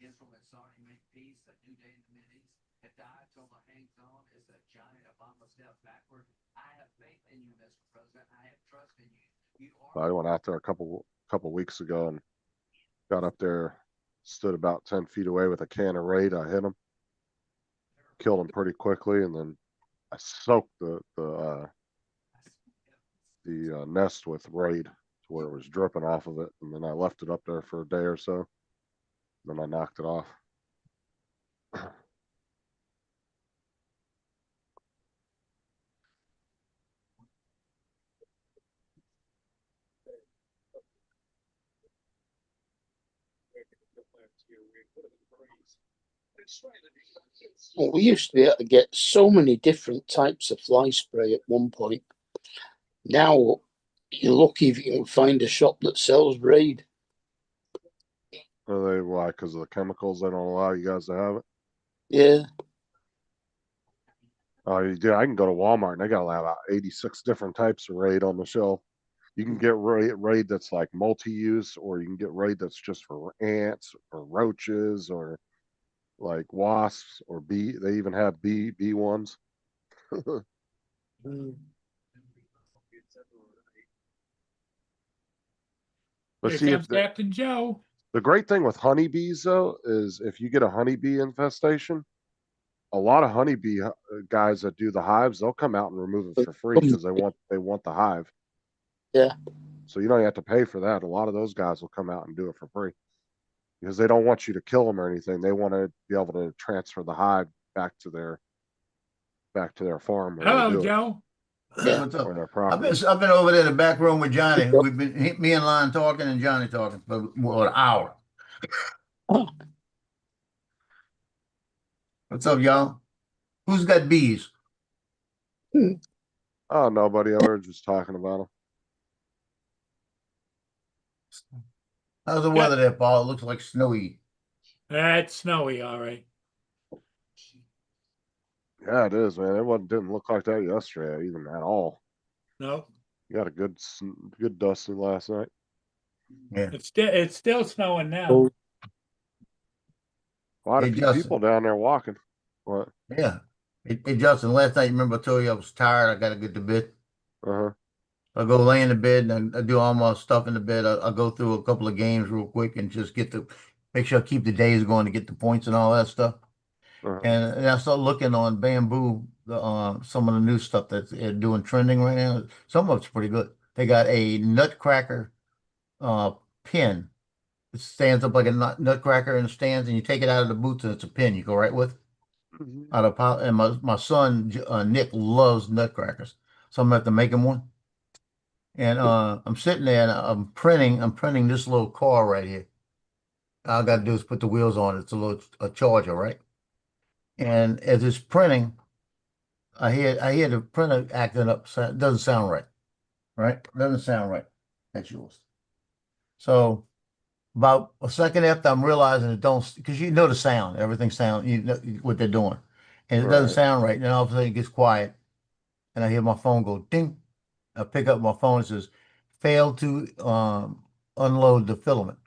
Israel has already made peace, a new day in the Mideast. If the Ayatollah hangs on as a giant Obama steps backward, I have faith in you, Mr. President. I have trust in you. You I are. went out there a couple weeks ago and got up there, stood about 10 feet away with a can of Raid. I hit him, killed him pretty quickly, and then I soaked the nest with Raid to where it was dripping off of it, and then I left it up there for a day or so. Then I knocked it off. Well, we used to be able to get so many different types of fly spray at one point. Now you're lucky if you can find a shop that sells Raid. Are they why? Because of the chemicals, they don't allow you guys to have it. Yeah. Oh, you do. I can go to Walmart and they got about 86 different types of Raid on the shelf. You can get Raid that's like multi-use, or you can get Raid that's just for ants or roaches or like wasps or bee. They even have bee ones. But Here see, if comes Captain Joe. the great thing with honeybees though is if you get a honeybee infestation, a lot of honeybee guys that do the hives, they'll come out and remove it for free because they want the hive. Yeah. So you don't have to pay for that. A lot of those guys will come out and do it for free because they don't want you to kill them or anything. They want to be able to transfer the hive back to their farm. Where Hello, they do Joe. Yeah. What's up? Or their I've property. been over there in the back room with Johnny. We've been me and Lon talking and Johnny talking for an hour. Oh. What's up, y'all? Who's got bees? Oh, nobody. We were just talking about them. How's the weather there, Paul? It looks like snowy. It's snowy, all right. Yeah, it is, man. It didn't look like that yesterday, even at all. No, You got a good dusting last night. Yeah. it's still snowing now. Oh. A lot of Hey, Justin. people down there walking. What? Yeah. Hey, Justin, last night, remember I told you I was tired. I got to get to bed. Uh-huh. I go lay in the bed and I do all my stuff in the bed. I'll go through a couple of games real quick and just make sure I keep the days going to get the points and all that stuff. Uh-huh. And I start looking on Bamboo, some of the new stuff that's doing trending right now. Some of it's pretty good. They got a Nutcracker pin. It stands up like a nutcracker and it stands, and you take it out of the boots and it's a pin you go right with. And my son Nick loves nutcrackers, so I'm gonna have to make him one. And I'm sitting there and I'm printing this little car right here. All I gotta do is put the wheels on it. It's a charger, right? And as it's printing, I hear the printer acting up. It doesn't sound right, right? Doesn't sound right. That's yours. So about a second after I'm realizing it don't, because you know the sound, everything sound, you know what they're doing, and it doesn't Right. sound right. Then all of a sudden it gets quiet, and I hear my phone go ding. I pick up my phone. It says, "Failed to unload the filament."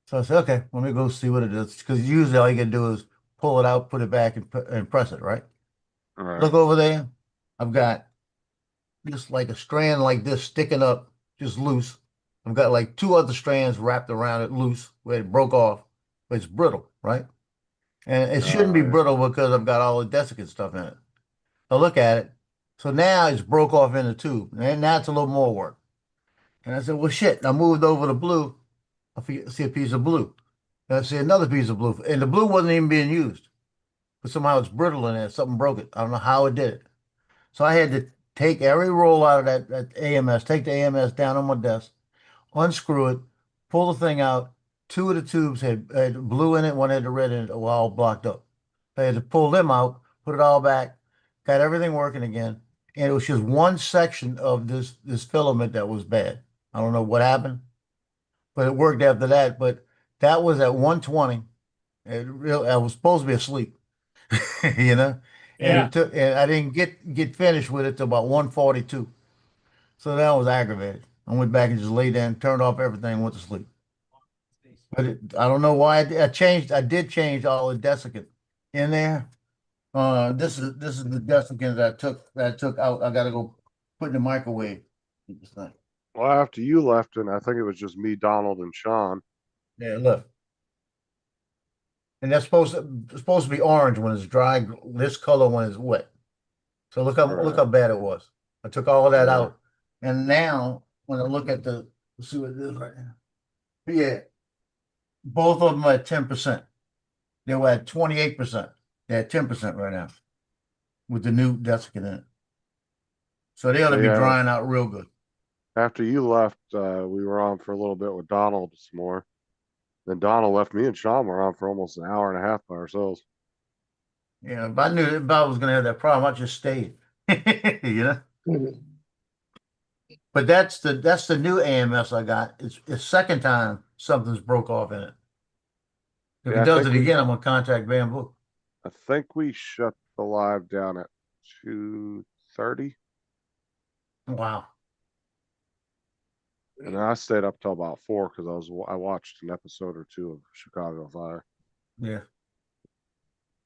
So I said, "Okay, let me go see what it is." Because usually all you can do is pull it out, put it back, and press it, right? Right. Look over there. I've got just like a strand like this sticking up, just loose. I've got like two other strands wrapped around it loose where it broke off, but it's brittle, right? And it shouldn't be yeah. brittle because I've got all the desiccant stuff in it. I look at it. So now it's broke off in the tube. And now it's a little more work. And I said, well, shit. And I moved over to blue. I see a piece of blue. And I see another piece of blue. And the blue wasn't even being used. But somehow it's brittle in there. Something broke it. I don't know how it did it. So I had to take every roll out of that AMS, take the AMS down on my desk, unscrew it, pull the thing out. Two of the tubes had blue in it, one had the red in it, all blocked up. I had to pull them out, put it all back, got everything working again, and it was just one section of this filament that was bad. I don't know what happened, but it worked after that. But that was at 120. I was supposed to be asleep, you know, and Yeah. it took, and I didn't get finished with it till about 142. So that was aggravated. I went back and just laid down, turned off everything, and went to sleep. But I don't know why I changed. I did change all the desiccant in there. This is the desiccant that I took out. I got to go put in the microwave. This thing. Well, after you left, and I think it was just me, Donald, and Sean. Yeah, look. And that's supposed to be orange when it's dry. This color when it's wet. So look how bad it was. I took all of that Yeah. out, and now when I look at let's see what it is right now. Yeah, both of them are at 10%. They were at 28%. They're at 10% right now with the new desiccant in it. So they ought to be Yeah. drying out real good. After you left, we were on for a little bit with Donald some more. Then Donald left. Me and Sean were on for almost an hour and a half by ourselves. Yeah, if I knew that Bob was going to have that problem, I'd just stayed. You know. Mhm. But that's the new AMS I got. It's the second time something's broke off in it. If Yeah, I it does think it we- again, I'm gonna contact Bamboo. I think we shut the live down at 2:30, Wow. and then I stayed up till about 4 because I watched an episode or two of Chicago Fire, Yeah.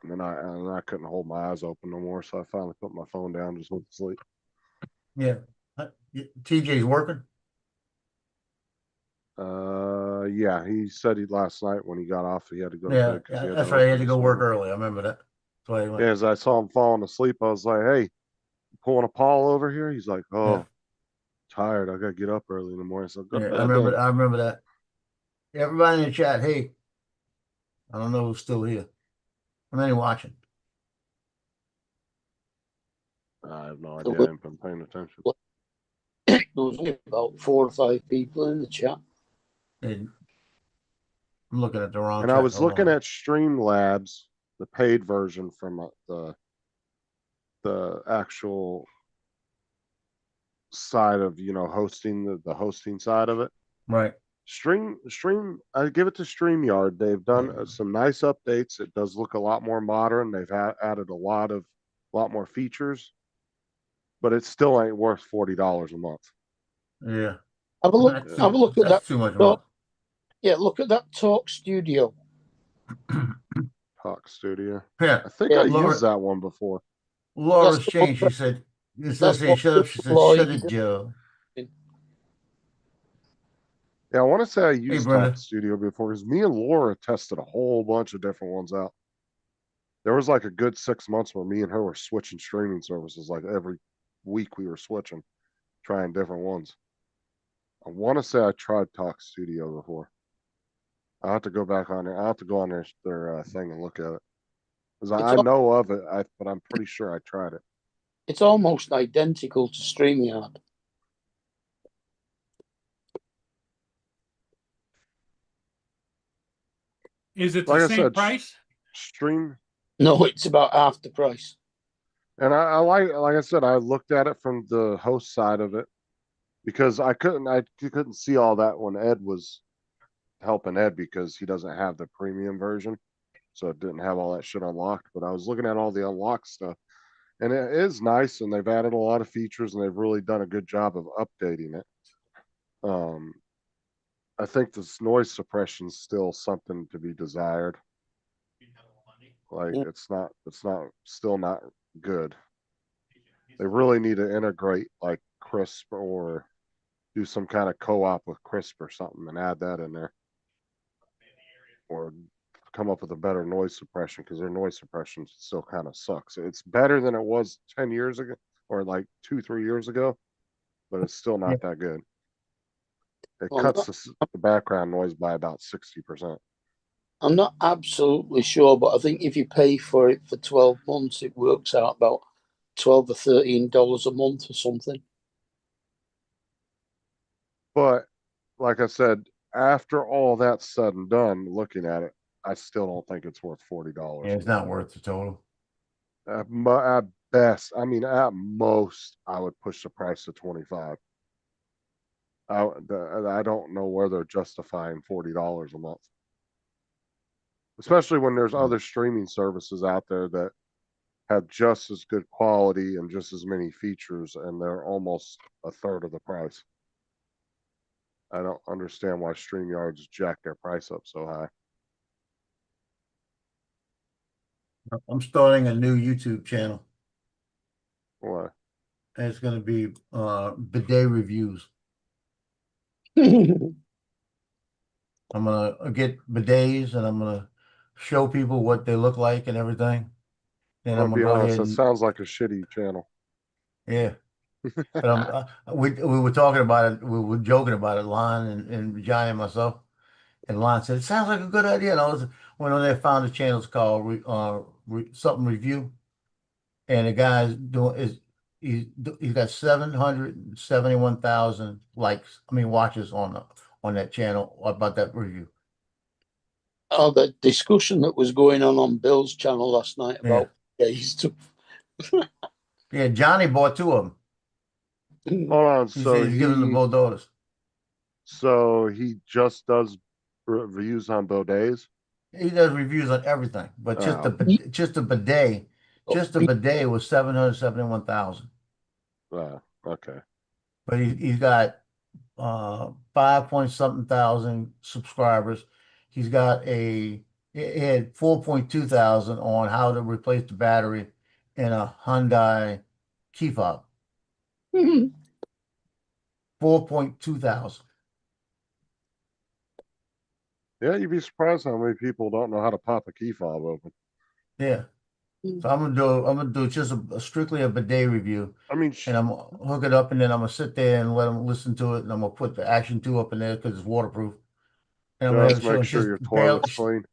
and then I couldn't hold my eyes open no more, so I finally put my phone down, and just went to sleep. Yeah. TJ's working. Yeah, he said last night when he got off he had to go to Yeah, bed 'cause he had that's to right. He open had to this go work morning. early. I remember that. That's why he went. Yeah, as I saw him falling asleep, I was like, "Hey, you pulling a Paul over here?" He's like, "Oh, Yeah. tired. I gotta get up early in the morning." So go to Yeah, bed I remember. then. I remember that. Everybody in the chat, hey, I don't know who's still here. I'm only watching. I have no So idea. I haven't been paying attention. There was only about 4 or 5 people in the chat. And I'm looking at the wrong. And I chat. was Hold looking on. at Streamlabs, the paid version from the actual side of hosting the hosting side of it. Right. Stream. I give it to StreamYard. They've done some nice updates. It does look a lot more modern. They've added a lot more features, but it still ain't worth $40 a month. Yeah. Have a look. That's Have a look at that's that. too much Talk, money. yeah, look at that Talk Studio. Talk Studio. Yeah. I think Yeah, I Laura- used that one before. Laura's That's the changed. one She said, instead that's of saying what shut up, she said, Lloyd- shut it, Joe. Yeah, I want to say I used Brenda. Talk Studio before because me and Laura tested a whole bunch of different ones out. There was like a good 6 months where me and her were switching streaming services. Like every week we were switching, trying different ones. I want to say I tried Talk Studio before. I'll have to go back on there. I'll have to go on their thing and look at it. Because I It's know of it, but I'm pretty sure I tried it. It's almost identical to StreamYard. Is it Like the I same said, price? Stream. No, it's about half the price. And I like I said, I looked at it from the host side of it because I couldn't see all that when Ed was helping Ed because he doesn't have the premium version. So it didn't have all that shit unlocked. But I was looking at all the unlocked stuff. And it is nice and they've added a lot of features and they've really done a good job of updating it. I think this noise suppression is still something to be desired. Like Yeah. it's still not good. They really need to integrate like Crisp or do some kind of co-op with Crisp or something and add that in there. Or come up with a better noise suppression because their noise suppression still kind of sucks. It's better than it was 10 years ago or like 2-3 years ago, but it's still not that good. It Well, cuts the background noise by about 60%. I'm not absolutely sure, but I think if you pay for it for 12 months, it works out about $12 or $13 a month or something. But like I said, after all that's said and done, looking at it, I still don't think it's worth $40. Yeah, it's not worth the total. best, I mean, at most, I would push the price to 25. I don't know where they're justifying $40 a month. Especially when there's other streaming services out there that have just as good quality and just as many features, and they're almost a third of the price. I don't understand why StreamYards jack their price up so high. I'm starting a new YouTube channel. Why? And it's gonna be bidet reviews. I'm gonna get bidets and I'm gonna show people what they look like and everything. And I'll I'm be gonna go honest, ahead it and sounds like a shitty channel. yeah. But we were talking about it, we were joking about it, Lon and Johnny and myself. And Lon said, it sounds like a good idea. And I went on there, found the channel's called something review. And the guy's doing he's got 771,000 likes, watches on that channel about that review. Oh, the discussion that was going on Bill's channel last night about gays too. Yeah, Johnny bought 2 of them. Hold on, He so said he's giving them to both daughters. So he just does reviews on bidets? He does reviews on everything, but just Oh. just a bidet was 771,000. Okay. But he's got 5 point something thousand subscribers. He had 4.2 thousand on how to replace the battery in a Hyundai key fob. 4.2 thousand. Yeah, you'd be surprised how many people don't know how to pop a key fob open. Yeah. So I'm gonna do just strictly a bidet review. I mean, and I'm gonna hook it up, and then I'm gonna sit there and let them listen to it, and I'm gonna put the Action 2 up in there because it's waterproof. And I'm gonna have just it show make sure just your toilet's clean.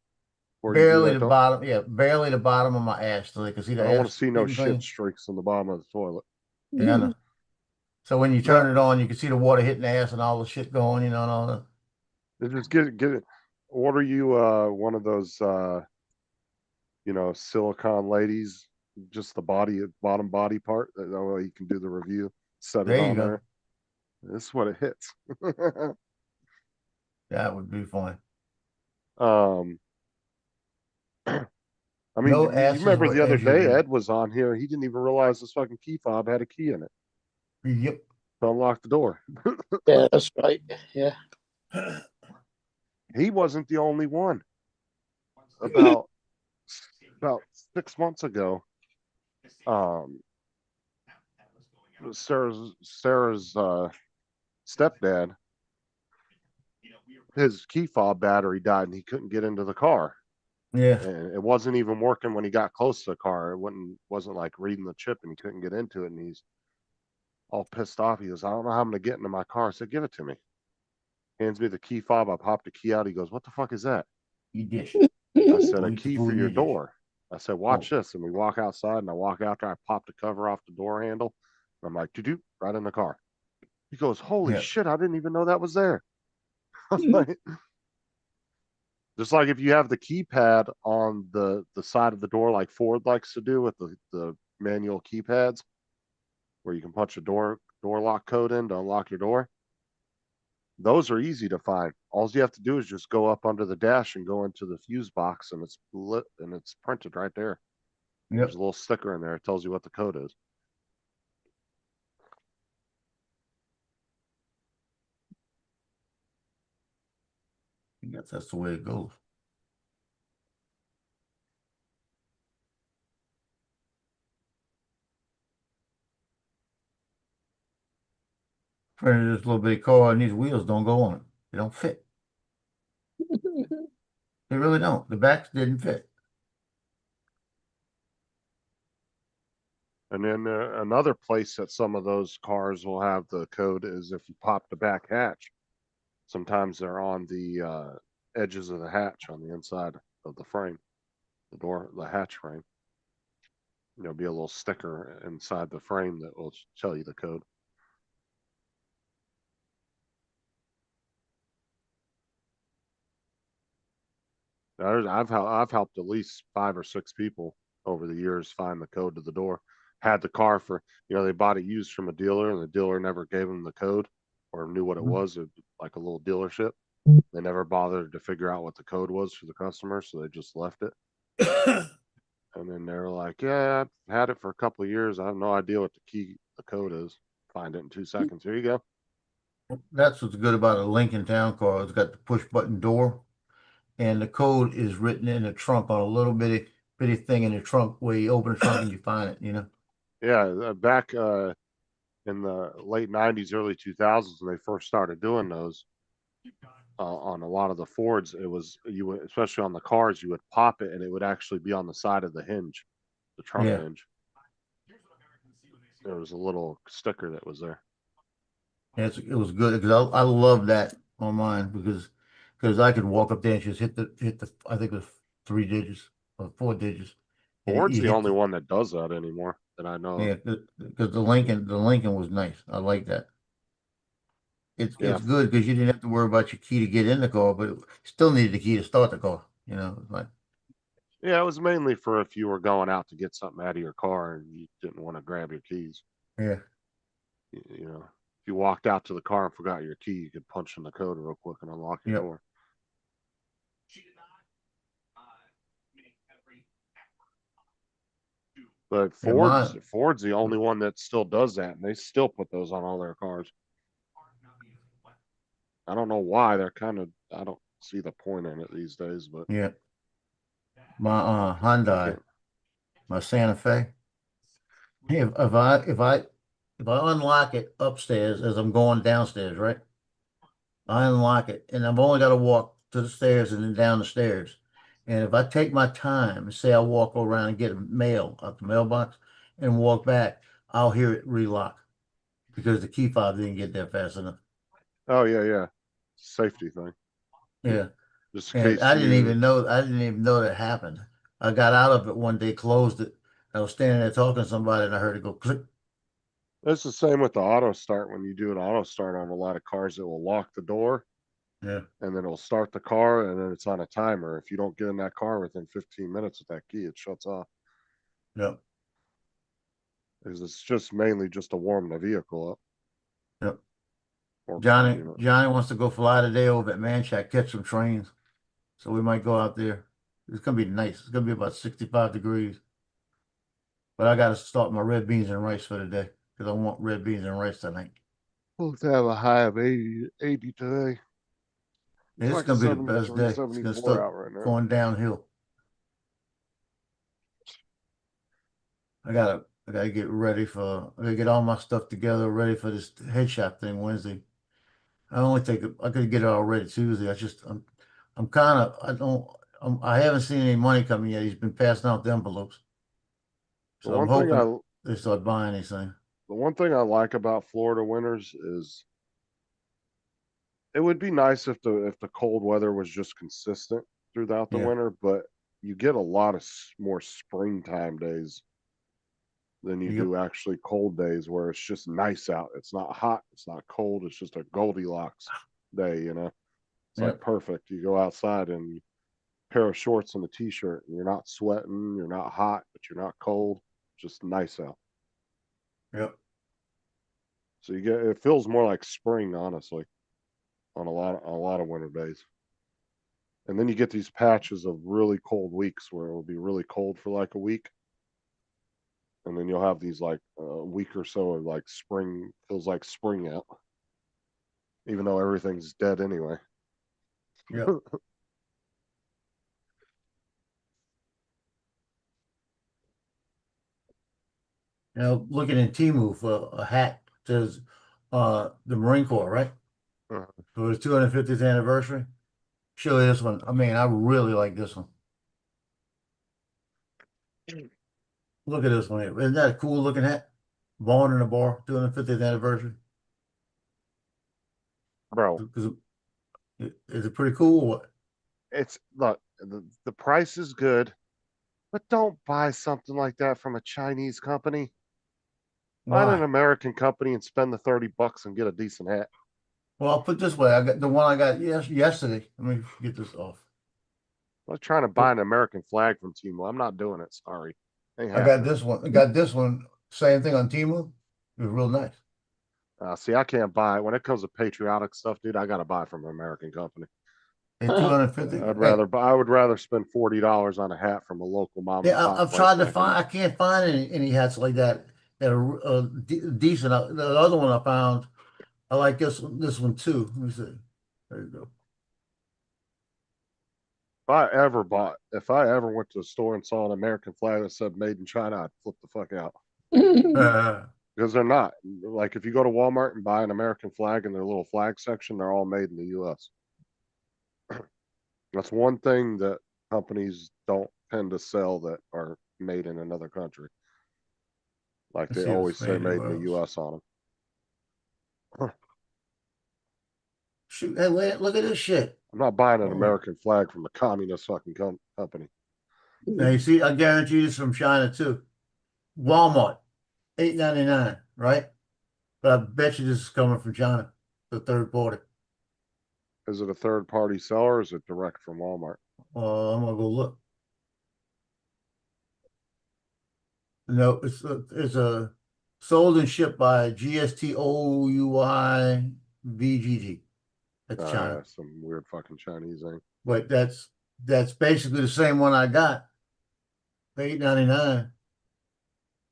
barely the bottom, barely the bottom of my ass, so they can see the I don't want ass to see no getting shit clean. streaks in the bottom of the toilet. Yeah, I know. So when you turn it on, you can see the water hitting the ass and all the shit going, and all that. Just get it. Order you one of those silicone ladies, just the bottom body part. That way you can do the review. Set it on there. This is what it hits. That would be fun. I mean, you remember the other day Ed was on here. He didn't even realize this fucking key fob had a key in it. Yep. To unlock the door. Yeah, that's right. Yeah. He wasn't the only one. About 6 months ago, Sarah's stepdad, his key fob battery died and he couldn't get into the car. Yeah. And it wasn't even working when he got close to the car. It wasn't like reading the chip, and he couldn't get into it, and he's all pissed off. He goes, I don't know how I'm gonna get into my car. I said, give it to me. Hands me the key fob. I popped the key out. He goes, what the fuck is that? You dish. I said, a key for your door. I said, watch this. And we walk outside, and I walk out there. I pop the cover off the door handle. And I'm like, do right in the car. He goes, holy shit, I didn't even know that was there. I was like, just like if you have the keypad on the side of the door, like Ford likes to do with the manual keypads, where you can punch a door lock code in to unlock your door. Those are easy to find. All you have to do is just go up under the dash and go into the fuse box, and it's lit and it's printed right there. Yep. There's a little sticker in there. It tells you what the code is. I guess that's the way it goes. This little bitty car, and these wheels don't go on it. They don't fit. They really don't. The backs didn't fit. And then another place that some of those cars will have the code is if you pop the back hatch. Sometimes they're on the edges of the hatch on the inside of the frame, the hatch frame. There'll be a little sticker inside the frame that will tell you the code. I've helped at least 5 or 6 people over the years find the code to the door. had the car for, they bought it used from a dealer and the dealer never gave them the code or knew what it Mhm. was, like a little dealership. They never bothered to figure out what the code was for the customer, so they just left it. And then they're like, yeah, I've had it for a couple of years. I have no idea what the code is. Find it in 2 seconds. Here you go. That's what's good about a Lincoln Town Car. It's got the push button door, and the code is written in the trunk on a little bitty thing in the trunk where you open the trunk and you find it. You know. Yeah, back in the late 90s, early 2000s, when they first started doing those on a lot of the Fords, it was you would, especially on the cars, you would pop it and it would actually be on the side of the hinge, the trunk Yeah. hinge. There was a little sticker that was there. And it was good because I love that on mine because I could walk up there and just hit the I think it was 3 digits or 4 digits. And Ford's you the hit only one that does that anymore that I know of. Yeah, because the Lincoln was nice. I like that. It's Yeah. good because you didn't have to worry about your key to get in the car, but it still needed the key to start the car. You know, it's like Yeah, it was mainly for if you were going out to get something out of your car and you didn't want to grab your keys. yeah, If you walked out to the car and forgot your key, you could punch in the code real quick and unlock your Yep. door. She did not make every effort to But Yeah, Ford's the only one that still does that, and they still put those on all their cars. not be as well. I don't know why. I don't see the point in it these days, but yeah. My Hyundai, can't- my Santa Fe. Hey, if I unlock it upstairs as I'm going downstairs, right? I unlock it, and I've only got to walk to the stairs and then down the stairs. And if I take my time and say I walk around and get mail out the mailbox and walk back, I'll hear it relock because the key fob didn't get there fast enough. oh yeah. Safety thing. Yeah, Just in and case I didn't even know that happened. I got out of it one day, closed it. I was standing there talking to somebody, and I heard it go click. It's the same with the auto start. When you do an auto start on a lot of cars, it will lock the door Yeah, and then it'll start the car and then it's on a timer. If you don't get in that car within 15 minutes with that key, it shuts off. yep, Because it's just mainly just to warm the vehicle up. yep. Or, Johnny wants to go fly today over at Manchac, catch some trains. So we might go out there. It's gonna be nice. It's gonna be about 65 degrees. But I gotta start my red beans and rice for the day because I want red beans and rice tonight. supposed to have a high of 80 today. It's like gonna be the best 73, day. It's gonna 74 start out right now. going downhill. I gotta get ready I gotta get all my stuff together, ready for this headshot thing Wednesday. I could get it all ready Tuesday. I'm kind of, I haven't seen any money coming yet. He's been passing out the envelopes. The So I'm one thing hoping they start buying anything. The one thing I like about Florida winters is it would be nice if the cold weather was just consistent throughout the Yeah. winter, but you get a lot of more springtime days than you Yep. do actually cold days where it's just nice out. It's not hot, it's not cold, it's just a Goldilocks day, It's Yep. like perfect. You go outside and pair of shorts and a t-shirt and you're not sweating, you're not hot, but you're not cold. Just nice out. Yep. So it feels more like spring, honestly, on a lot of winter days. And then you get these patches of really cold weeks where it will be really cold for like a week. And then you'll have these like a week or so of like spring, feels like spring out. Even though everything's dead anyway. Yep. Looking in Temu for a hat says the Marine Corps, right? Uh-huh. For his 250th anniversary. Show you this one. I mean, I really like this one. Look at this one here. Isn't that a cool looking hat? Born in a Bar, 250th anniversary. Bro, Is it pretty cool or what? look, the price is good, but don't buy something like that from a Chinese company. Find an Why? American company and spend the $30 and get a decent hat. Well, I'll put it this way. I got the one I got yesterday. Let me get this off. I'm not trying to buy an American flag from Temu. I'm not doing it. Sorry. Ain't I got happening. this one. I got this one same thing on Temu. It was real nice. See, I can't buy it. When it comes to patriotic stuff, dude, I gotta buy it from an American company. And 250. I would rather spend $40 on a hat from a local mom and Yeah, pop I've place tried to than I can- find. I can't find any hats like that that are decent. The other one I found, I like this one too. Let me see. There you go. If I ever went to a store and saw an American flag that said "Made in China," I'd flip the fuck out because they're not. Like if you go to Walmart and buy an American flag in their little flag section, they're all made in the U.S. That's one thing that companies don't tend to sell that are made in another country. Like Let's they see what's always say made "Made in anywhere the U.S." on them. Shoot, hey, wait, look at this shit. I'm not buying an Oh. American flag from a communist fucking company. Now you see, I guarantee you it's from China too. Walmart, $8.99, right? But I bet you this is coming from China, the third party. Is it a third party seller or is it direct from Walmart? I'm gonna go look. No, it's a sold and shipped by GSTOUI VGG. That's China. Yeah, some weird fucking Chinese thing. But that's basically the same one I got. $8.99.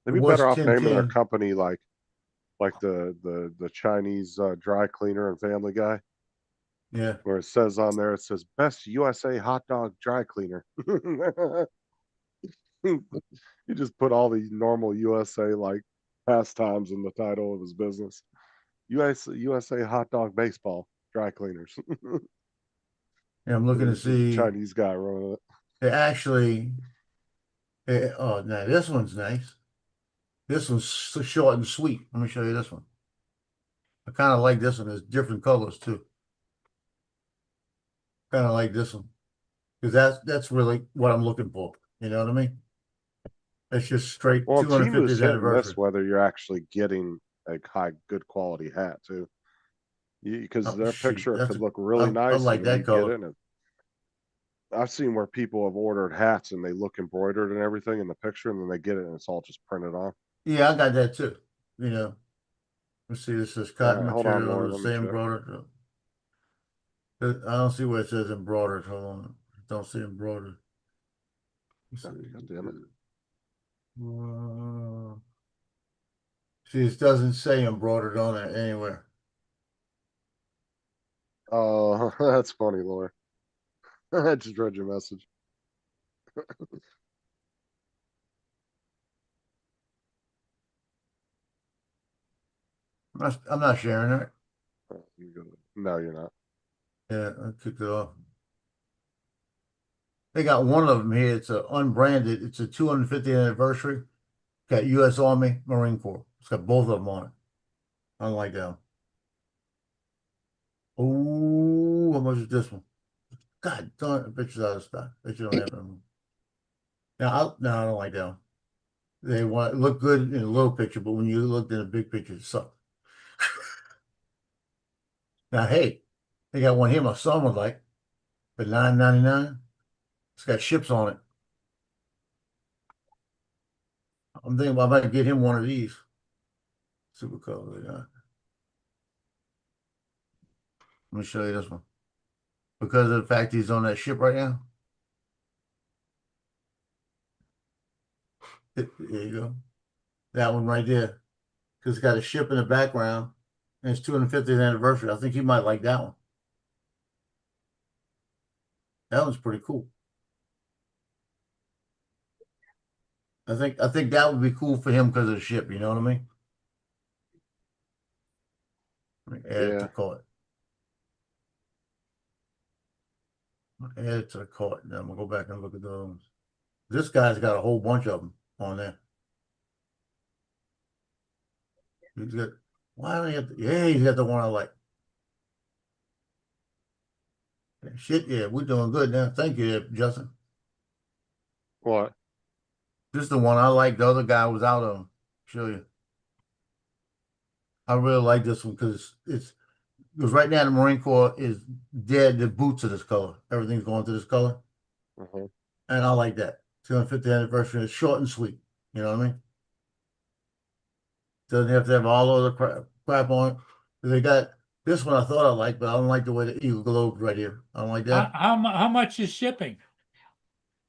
They'd It be was better off naming their 10. company like the Chinese dry cleaner and Family Guy, Yeah. where it says on there, it says best USA hot dog dry cleaner. You just put all the normal USA like pastimes in the title of his business. USA hot dog baseball dry cleaners. Yeah, I'm looking to It's just a see. Chinese guy running it. It actually. Oh, now this one's nice. This one's short and sweet. Let me show you this one. I kind of like this one. There's different colors too. Kind of like this one because that's really what I'm looking for. You know what I mean? It's just straight Well, Temu's 250th hit and anniversary. miss whether you're actually getting a good quality hat too. Because Oh, their shoot, picture that's could a- look really I nice, like and then that you color. get it. And I've seen where people have ordered hats and they look embroidered and everything in the picture, and then they get it and it's all just printed on. Yeah, I got that too. You know, let's see. This is All cotton right, hold on, material. Laura, The let me same check. embroidered. I don't see where it says embroidered. Hold on. I don't see embroidered. Let's see. God damn it. See, it doesn't say embroidered on it anywhere. Oh, that's funny, Laura. I just read your message. I'm not sharing it. No, you're not. Yeah, I kicked it off. They got one of them here. It's a unbranded. It's a 250th anniversary. Got U.S. Army Marine Corps. It's got both of them on it. I don't like that one. Oh, how much is this one? God darn it, I bet you out of stock. Bet you don't have them. No, I don't like that one. They want it look good in a little picture, but when you looked in a big picture, it sucked. Now, hey, they got one here my son would like for $9.99. It's got ships on it. I'm thinking I might get him one of these. Super color they got. Let me show you this one. Because of the fact he's on that ship right now. There you go. That one right there. Because it's got a ship in the background. And it's 250th anniversary. I think he might like that one. That one's pretty cool. I think that would be cool for him because of the ship, you know what I mean? Let me add it to the cart. Add it to the cart. Now I'm gonna go back and look at those. This guy's got a whole bunch of them on there. He's got why don't he have yeah, he's got the one I like. Shit, yeah, we're doing good now. Thank you, Justin. What? This is the one I like. The other guy was out on. Show you. I really like this one because because right now the Marine Corps is dead. The boots are this color. Everything's going to this color. Uh-huh. And I like that. 250th anniversary is short and sweet. You know what I mean? Doesn't have to have all of the crap on it. They got this one I thought I liked, but I don't like the way the Eagle Globe right here. I don't like that. How much is shipping?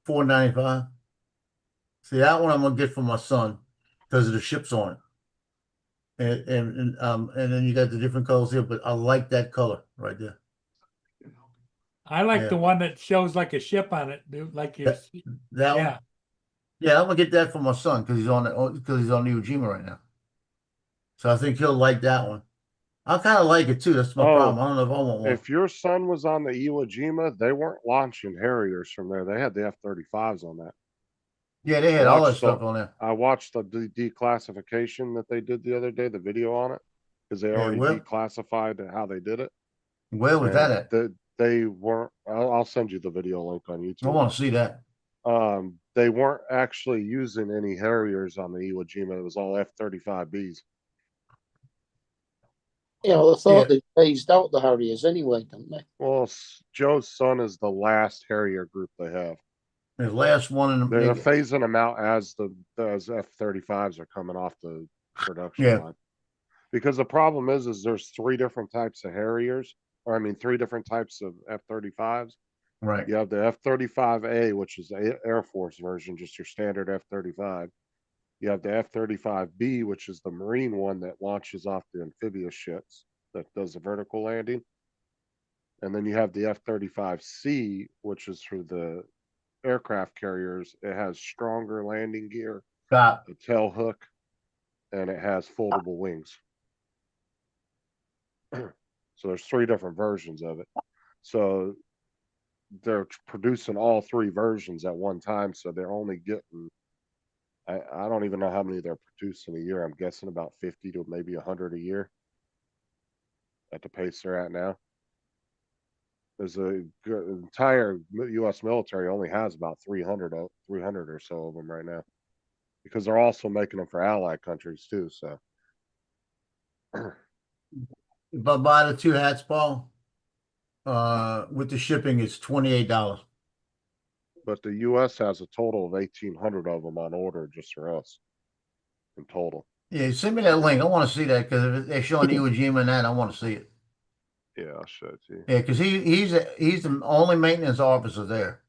$4.95. See, that one I'm gonna get for my son because of the ships on it. And then you got the different colors here, but I like that color right there. I like the Yeah. one that shows like a ship on it, dude, like you. That Yeah. one. Yeah, I'm gonna get that for my son because he's on Iwo Jima right now. So I think he'll like that one. I kind of like it too. That's my Oh, problem. I don't know if I want one. If your son was on the Iwo Jima, they weren't launching Harriers from there. They had the F-35s on that. Yeah, they had all that watched stuff the- on there. I watched the declassification that they did the other day, the video on it, because they Yeah, already where- declassified how they did it. Where was that at? They weren't. I'll send you the video link on YouTube. I want to see that. They weren't actually using any Harriers on the Iwo Jima. It was all F-35Bs. Yeah, well, I thought Yeah. they phased out the Harriers anyway, didn't they? Well, Joe's son is the last Harrier group they have. The last one in the They're phasing them out as as F-35s are coming off the production Yeah. line. Because the problem is there's three different types of Harriers, or I mean, three different types of F-35s. right. You have the F-35A, which is the Air Force version, just your standard F-35. You have the F-35B, which is the Marine one that launches off the amphibious ships that does the vertical landing. And then you have the F-35C, which is for the aircraft carriers. It has stronger landing gear, Got a tail hook, and it has foldable wings. So there's three different versions of it. So they're producing all three versions at one time. So they're only getting, I don't even know how many they're producing a year. I'm guessing about 50 to maybe 100 a year at the pace they're at now. There's entire U.S. military only has about 300 or so of them right now, because they're also making them for allied countries too. So, but buy the two hats, Paul. With the shipping, it's $28. but the U.S. has a total of 1,800 of them on order just for us in total. Yeah, send me that link. I want to see that because if they're showing Iwo Jima and that, I want to see it. Yeah, I'll show it to you. Yeah, because he's the only maintenance officer there,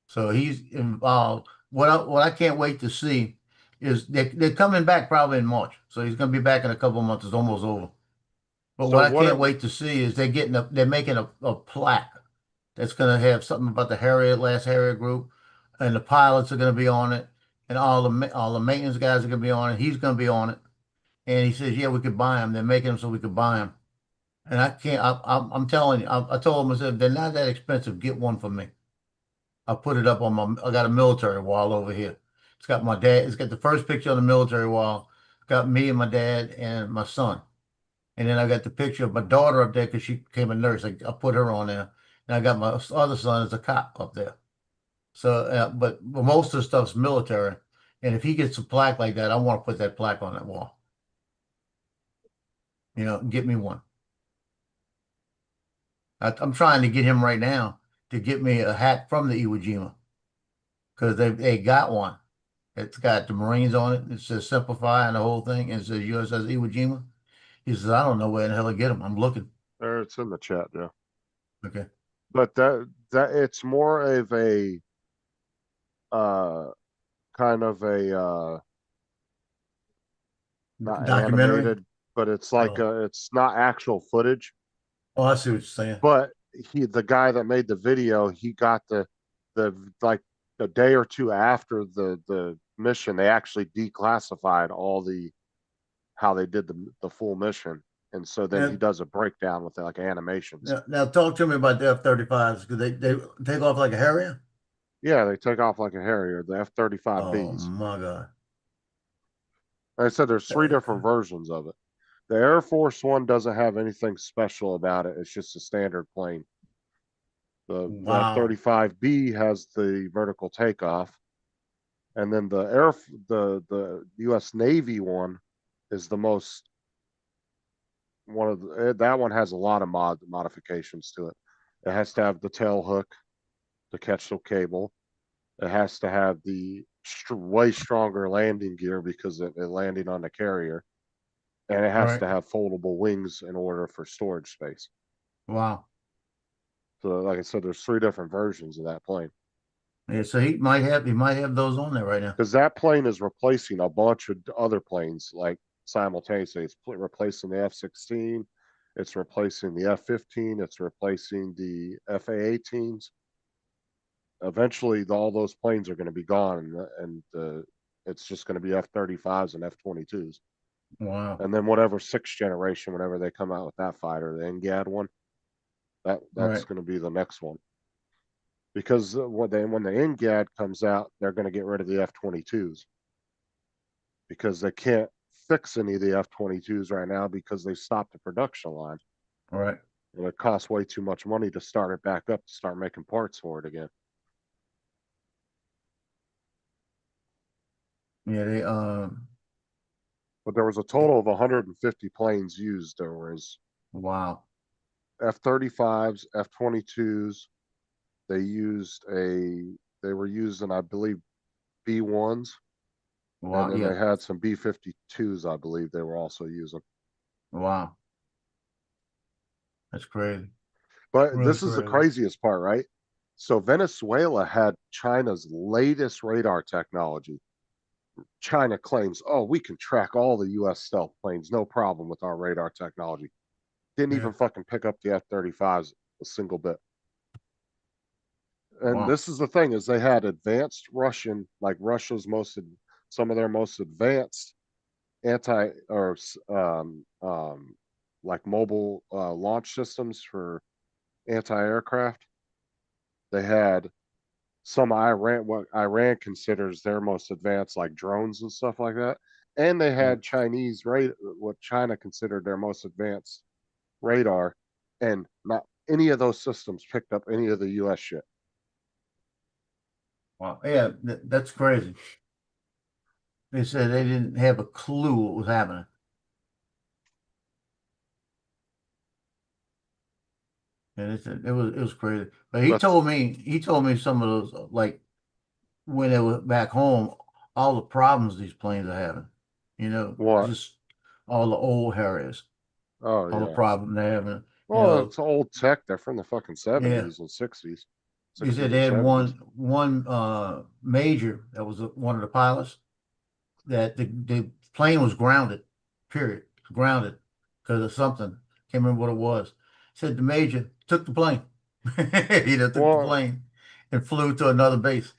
so he's involved. What I can't wait to see is they're coming back probably in March, so he's going to be back in a couple of months. It's almost over. But So what I what can't are- wait to see is they're making a plaque that's going to have something about the last Harrier group, and the pilots are going to be on it, and all the maintenance guys are going to be on it. He's going to be on it, and he says, "Yeah, we could buy them. They're making them so we could buy them." And I can't. I'm telling you. I told him, I said, they're not that expensive. Get one for me. I put it up on my. I got a military wall over here. It's got my dad. It's got the first picture on the military wall. It's got me and my dad and my son. And then I got the picture of my daughter up there because she became a nurse. I put her on there. And I got my other son as a cop up there. So, but most of the stuff's military. And if he gets a plaque like that, I want to put that plaque on that wall. You know, get me one. I'm trying to get him right now to get me a hat from the Iwo Jima because they got one. It's got the Marines on it. It says Simplify and the whole thing. And it says USS Iwo Jima. He says, I don't know where the hell to get them. I'm looking. There, it's in the chat, Joe. Okay. But that it's more of a kind of a not Documentary? animated, but it's like Oh. it's not actual footage. Oh, I see what you're saying. But the guy that made the video, he got the like a day or two after the mission, they actually declassified all how they did the full mission. And so then Yeah. he does a breakdown with like animations. Now talk to me about the F-35s because they take off like a Harrier. Yeah, they take off like a Harrier, the Oh F-35Bs. my God. Like I said, there's three different versions of it. The Air Force one doesn't have anything special about it. It's just a standard plane. The Wow. F-35B has the vertical takeoff. And then the U.S. Navy one is the most that one has a lot of modifications to it. It has to have the tail hook to catch the cable. It has to have the way stronger landing gear because of it landing on the carrier. and it has Right. to have foldable wings in order for storage space. Wow. So, like I said, there's 3 different versions of that plane. Yeah, so he might have those on there right now. Because that plane is replacing a bunch of other planes, like simultaneously. It's replacing the F-16, it's replacing the F-15, it's replacing the FA-18s. Eventually, all those planes are going to be gone, and it's just going to be F-35s and F-22s. Wow. And then whatever 6th generation, whenever they come out with that fighter, the NGAD one, that's Right. going to be the next one. Because when the NGAD comes out, they're going to get rid of the F-22s because they can't fix any of the F-22s right now because they stopped the production line. Right. And it costs way too much money to start it back up to start making parts for it again. Yeah, they But there was a total of 150 planes used. There was wow. F-35s, F-22s. They were using, I believe, B-1s. Wow. And then Yeah. they had some B-52s, I believe they were also using. Wow. That's crazy. But Really this is the crazy. craziest part, right? So Venezuela had China's latest radar technology. China claims, oh, we can track all the US stealth planes, no problem with our radar technology. Didn't Yeah. even fucking pick up the F-35s a single bit. And Wow. this is the thing, is they had advanced Russian, like some of their most advanced like mobile launch systems for anti-aircraft. They had some what Iran considers their most advanced, like drones and stuff like that. And they had what China considered their most advanced radar, and not any of those systems picked up any of the US shit. Wow. Yeah, that's crazy. They said they didn't have a clue what was happening. And it was crazy. But he But told me some of those, like when they were back home, all the problems these planes are having. what? Just all the old Harriers, Oh all the yeah. problems they're having. Well, it's old tech. They're from the fucking Yeah. 70s and 60s. He 60s said and they had 70s. one major that was one of the pilots that the plane was grounded, period, grounded because of something. Can't remember what it was. Said the major took the plane. He took the Well, plane and flew to another base.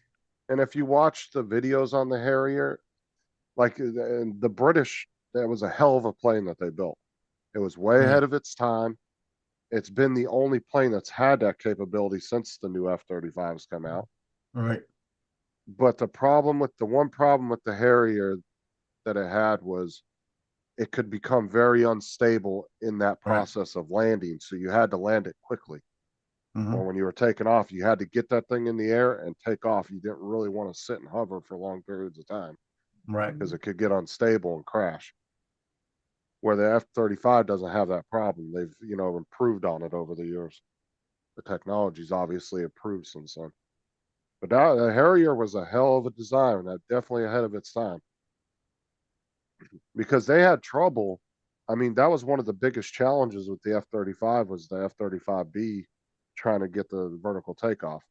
and if you watch the videos on the Harrier, like the British, that was a hell of a plane that they built. It was way Yeah, ahead of its time. It's been the only plane that's had that capability since the new F-35s come out. right. But the one problem with the Harrier that it had was it could become very unstable in that Right. process of landing. So you had to land it quickly. Hmm. Or when you were taking off, you had to get that thing in the air and take off. You didn't really want to sit and hover for long periods of time Right. because it could get unstable and crash. Where the F-35 doesn't have that problem. They've, improved on it over the years. The technology's obviously improved since then. But the Harrier was a hell of a design, and definitely ahead of its time. Because they had trouble. I mean, that was one of the biggest challenges with the F-35 was the F-35B trying to get the vertical takeoff.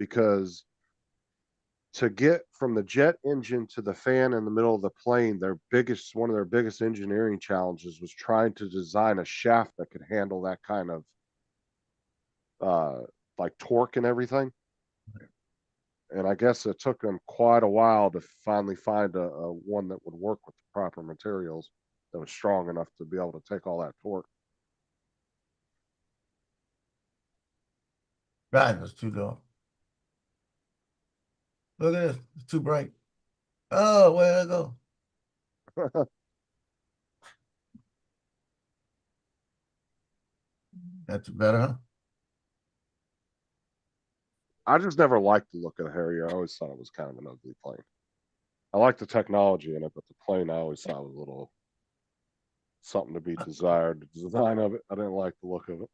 Because to get from the jet engine to the fan in the middle of the plane, one of their biggest engineering challenges was trying to design a shaft that could handle that kind of like torque and everything. And I guess it took them quite a while to finally find a one that would work with the proper materials that was strong enough to be able to take all that torque. God, that's too low. Look at this. It's too bright. Oh, where'd I go? That's better, huh? I just never liked the look of the Harrier. I always thought it was kind of an ugly plane. I like the technology in it, but the plane I always thought was a little something to be desired. The design of it, I didn't like the look of it.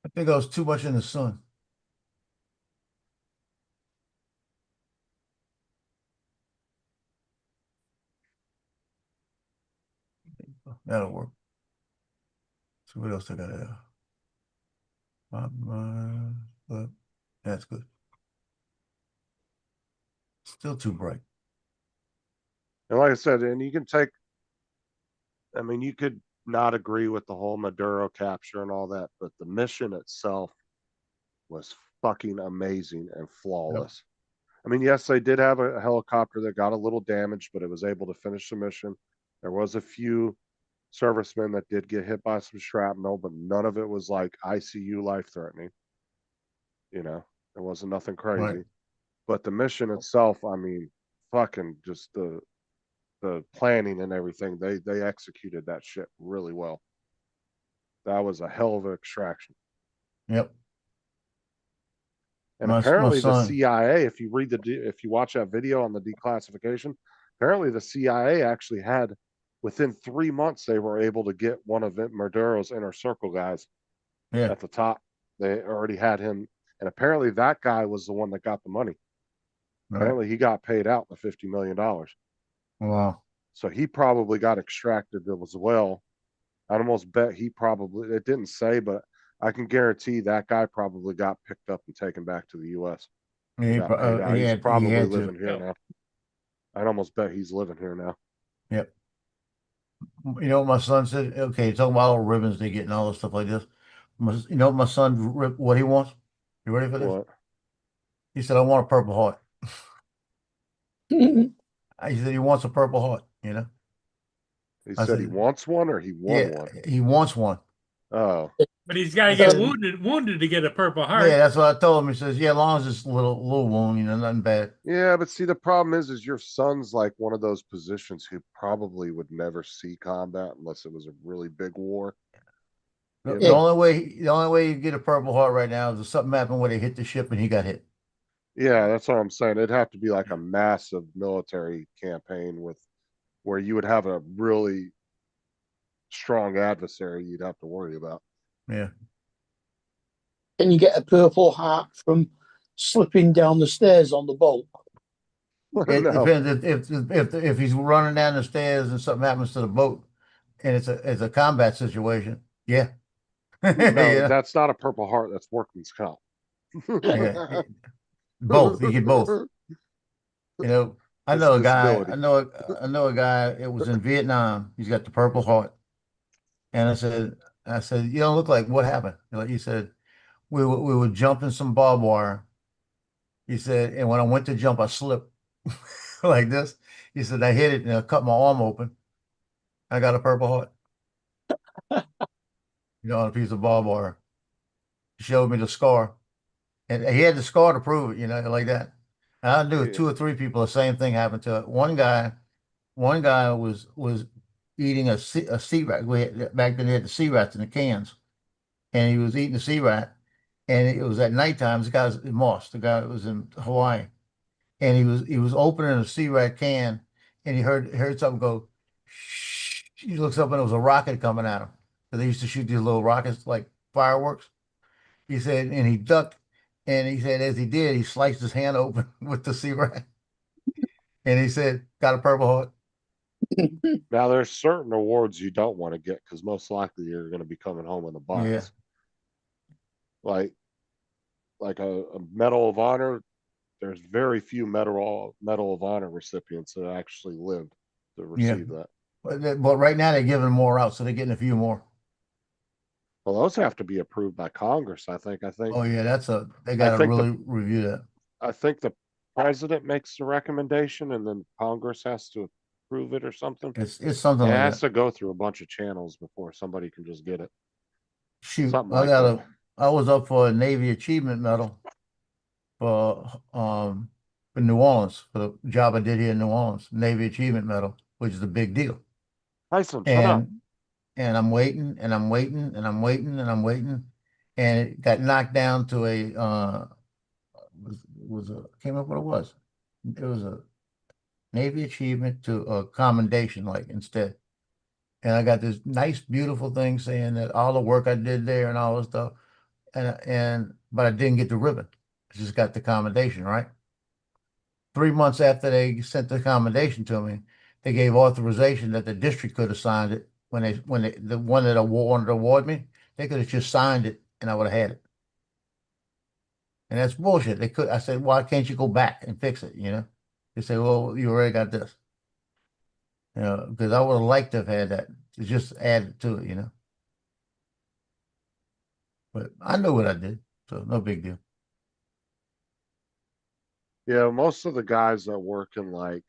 I think I was too much in the sun. So that'll work. So what else I got there? But that's good. Still too bright. And like I said, and you can take, I mean, you could not agree with the whole Maduro capture and all that, but the mission itself was fucking amazing and flawless. I mean, yes, they did have a helicopter that got a little damaged, but it was able to finish the mission. There was a few servicemen that did get hit by some shrapnel, but none of it was like ICU life threatening. You know, there wasn't nothing crazy. Right. But the mission itself, I mean, fucking just the planning and everything, they executed that shit really well. That was a hell of an extraction. Yep. And My apparently the son- CIA, if you watch that video on the declassification, apparently the CIA actually had, within 3 months, they were able to get one of Maduro's inner circle guys Yeah. at the top. They already had him. And apparently that guy was the one that got the money. Right. Apparently he got paid out the $50 million. Wow. So he probably got extracted as well. I'd almost bet he probably, it didn't say, but I can guarantee that guy probably got picked up and taken back to the U.S. He, Got paid out. he He's had, probably he had living to. here now. I'd almost bet he's living here now. Yep. You know what my son said? Okay, talking about all the ribbons they get and all this stuff like this. You know what my son, what he wants? You ready for this? What? He said, I want a Purple Heart. He said he wants a Purple Heart, you know? He I said he said- wants one or he won one? He wants one. Oh, But he's got to I get said- wounded to get a Purple Heart. Yeah, that's what I told him. He says, yeah, as long as it's a little wound, you know, nothing bad. yeah, but see, the problem is your son's like one of those positions who probably would never see combat unless it was a really big war. The, You the know? only way you get a Purple Heart right now is if something happened where they hit the ship and he got hit. Yeah, that's what I'm saying. It'd have to be like a massive military campaign with where you would have a really strong adversary you'd have to worry about. Yeah. Can you get a Purple Heart from slipping down the stairs on the boat? It No. depends if he's running down the stairs and something happens to the boat and it's a combat situation. Yeah. No, Yeah. that's not a Purple Heart. That's workman's comp. Yeah. Both. You get both. You know, I It's know a guy. disability. I know a guy. It was in Vietnam. He's got the Purple Heart, and I said, you don't look like what happened. He said, we were jumping some barbed wire. He said, and when I went to jump, I slipped like this. He said, I hit it and I cut my arm open. I got a Purple Heart. You know, on a piece of barbed wire. He showed me the scar, and he had the scar to prove it. You know, like that. And I knew Yeah. 2 or 3 people, the same thing happened to it. One guy was eating a sea rat. Back then they had the sea rats in the cans, and he was eating the sea rat, and it was at nighttime. This guy's in Moss, the guy that was in Hawaii, and he was opening a sea rat can, and he heard something go. Shh. He looks up and it was a rocket coming at him. So they used to shoot these little rockets like fireworks. He said, and he ducked. And he said, as he did, he sliced his hand open with the sea rat. And he said, got a Purple Heart. Now, there's certain awards you don't want to get because most likely you're going to be coming home in a box. Yeah. Like a Medal of Honor. There's very few Medal of Honor recipients that actually lived to receive that. But right now they're giving more out, so they're getting a few more. Well, those have to be approved by Congress, I think. Oh yeah, they got to think really review that. I think the president makes the recommendation and then Congress has to approve it or something. It's something It like has that. to go through a bunch of channels before somebody can just get it. Shoot, something like I was up for a Navy Achievement Medal for New Orleans for the job I did here in New Orleans. Navy Achievement Medal, which is a big deal. Tyson, shut up. And I'm waiting and I'm waiting and I'm waiting and I'm waiting, and it got knocked down to a came up what it was. It was a Navy Achievement to a commendation, like instead. And I got this nice, beautiful thing saying that all the work I did there and all this stuff, but I didn't get the ribbon. I just got the commendation, right? 3 months after they sent the commendation to me, they gave authorization that the district could have signed it the one that wanted to award me, they could have just signed it and I would have had it. And that's bullshit. They could. I said, why can't you go back and fix it? You know, they say, well, you already got this. You know, because I would have liked to have had that to just add it to it. You know, but I know what I did, so no big deal. Yeah, most of the guys that work in like,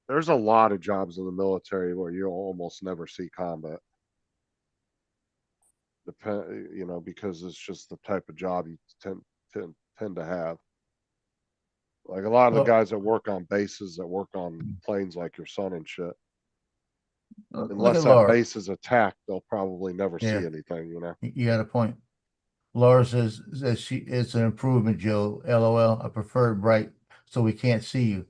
there's a lot of jobs in the military where you'll almost never see combat. You know, because it's just the type of job you tend to have. Like a lot of the Well, guys that work on bases, that work on planes like your son and shit. look Unless at that Laura. base is attacked, they'll probably never see Yeah. anything, you know. You got a point. Laura says it's an improvement, Joe. LOL. I prefer bright so we can't see you.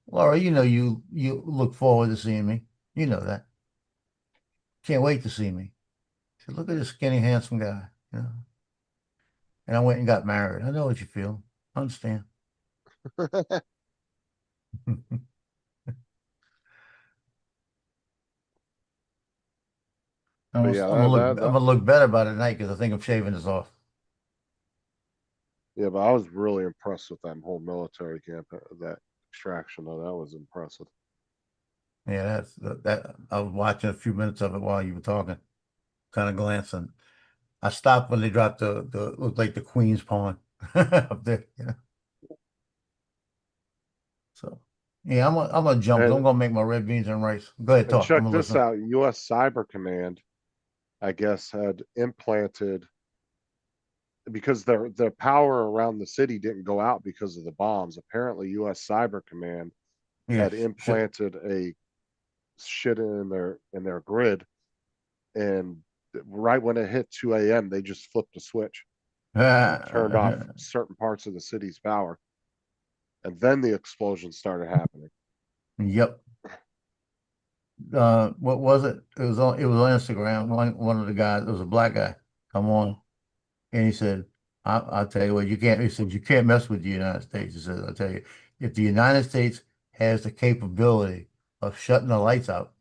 Laura, you know you look forward to seeing me. You know that. Can't wait to see me. She said, look at this skinny, handsome guy. You know. And I went and got married. I know what you feel. I understand. But yeah, I'm gonna look better by tonight because I think I'm shaving this off. yeah, but I was really impressed with that whole military camp, that extraction. Though that was impressive. Yeah, that I was watching a few minutes of it while you were talking, kind of glancing. I stopped when they dropped the looked like the Queen's pawn up there. Yeah. So yeah, I'm gonna jump. I'm And gonna make my red beans and rice. Go ahead, talk. I'm check gonna this listen. out: U.S. Cyber Command, I guess, had implanted, because their power around the city didn't go out because of the bombs. Apparently, U.S. Cyber Command Yeah, had implanted a shit in their grid, and right when it hit 2 a.m., they just flipped a switch and turned off certain parts of the city's power, and then the explosion started happening. Yep. What was it? It was on Instagram. One of the guys, it was a black guy, come on, and he said, I'll tell you what, you can't," he said, "you can't mess with the United States." He says, "I'll tell you, if the United States has the capability of shutting the lights out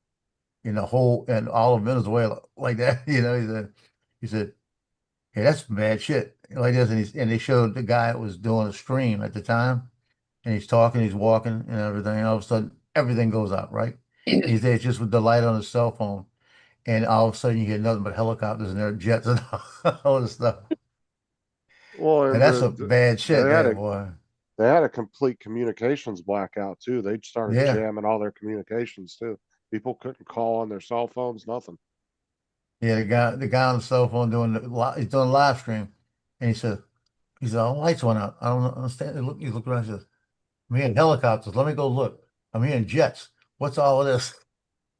in the whole and all of Venezuela like that," you know, he said, "Yeah, that's bad shit." Like this, and they showed the guy that was doing a stream at the time, and he's talking, he's walking and everything, and all of a sudden everything goes out, right? He's there just with the light on his cell phone, and all of a sudden you hear nothing but helicopters and their jets and all this stuff. Well, And and that's some bad shit there, boy. they had a complete communications blackout too. They started Yeah. jamming all their communications too. People couldn't call on their cell phones, nothing. Yeah, the guy on the cell phone he's doing a live stream, and he said, "All the lights went out. I don't understand." He looked around and says, "I'm hearing helicopters. Let me go look. I'm hearing jets. What's all of this?"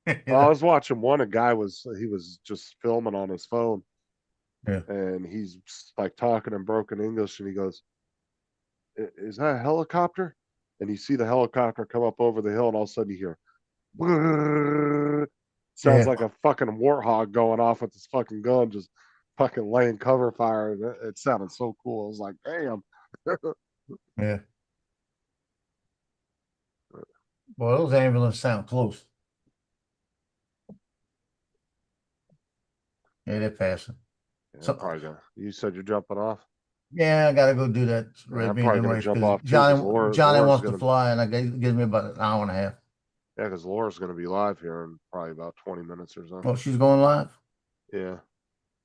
You I know? was watching one. A guy was just filming on his phone, Yeah. and he's like talking in broken English, and he goes, "Is that a helicopter?" And you see the helicopter come up over the hill, and all of a sudden you hear, "Brrr." Sounds Yeah. like a fucking warthog going off with his fucking gun, just fucking laying cover fire. It sounded so cool. I was like, damn. Yeah. Well, those ambulances sound close. Yeah, they're passing. I'm probably gonna. You said you're jumping off. Yeah, I gotta go do that red I'm beans probably and gonna rice jump because off too, because Johnny Laura's wants to gonna. fly, and gives me about an hour and a half. Yeah, because Laura's gonna be live here in probably about 20 minutes or so. Oh, she's going live? Yeah.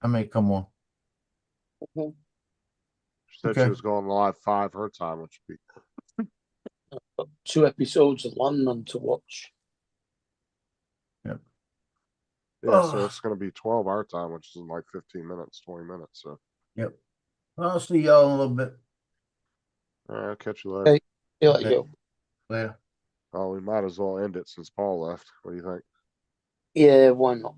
I may come on. She said Okay. she was going live 5 her time, which would be 2 episodes of Landman to watch. Yep. Yeah, so it's gonna be 12 our time, which is in like 15 minutes, 20 minutes. So Yep. I'll see y'all in a little bit. all right, I'll catch you later. Hey, here Okay. you go. Later. Oh, we might as well end it since Paul left. What do you think? Yeah, why not?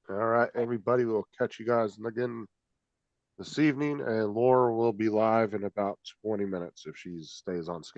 All right, everybody, we'll catch you guys again this evening, and Laura will be live in about 20 minutes if she stays on schedule.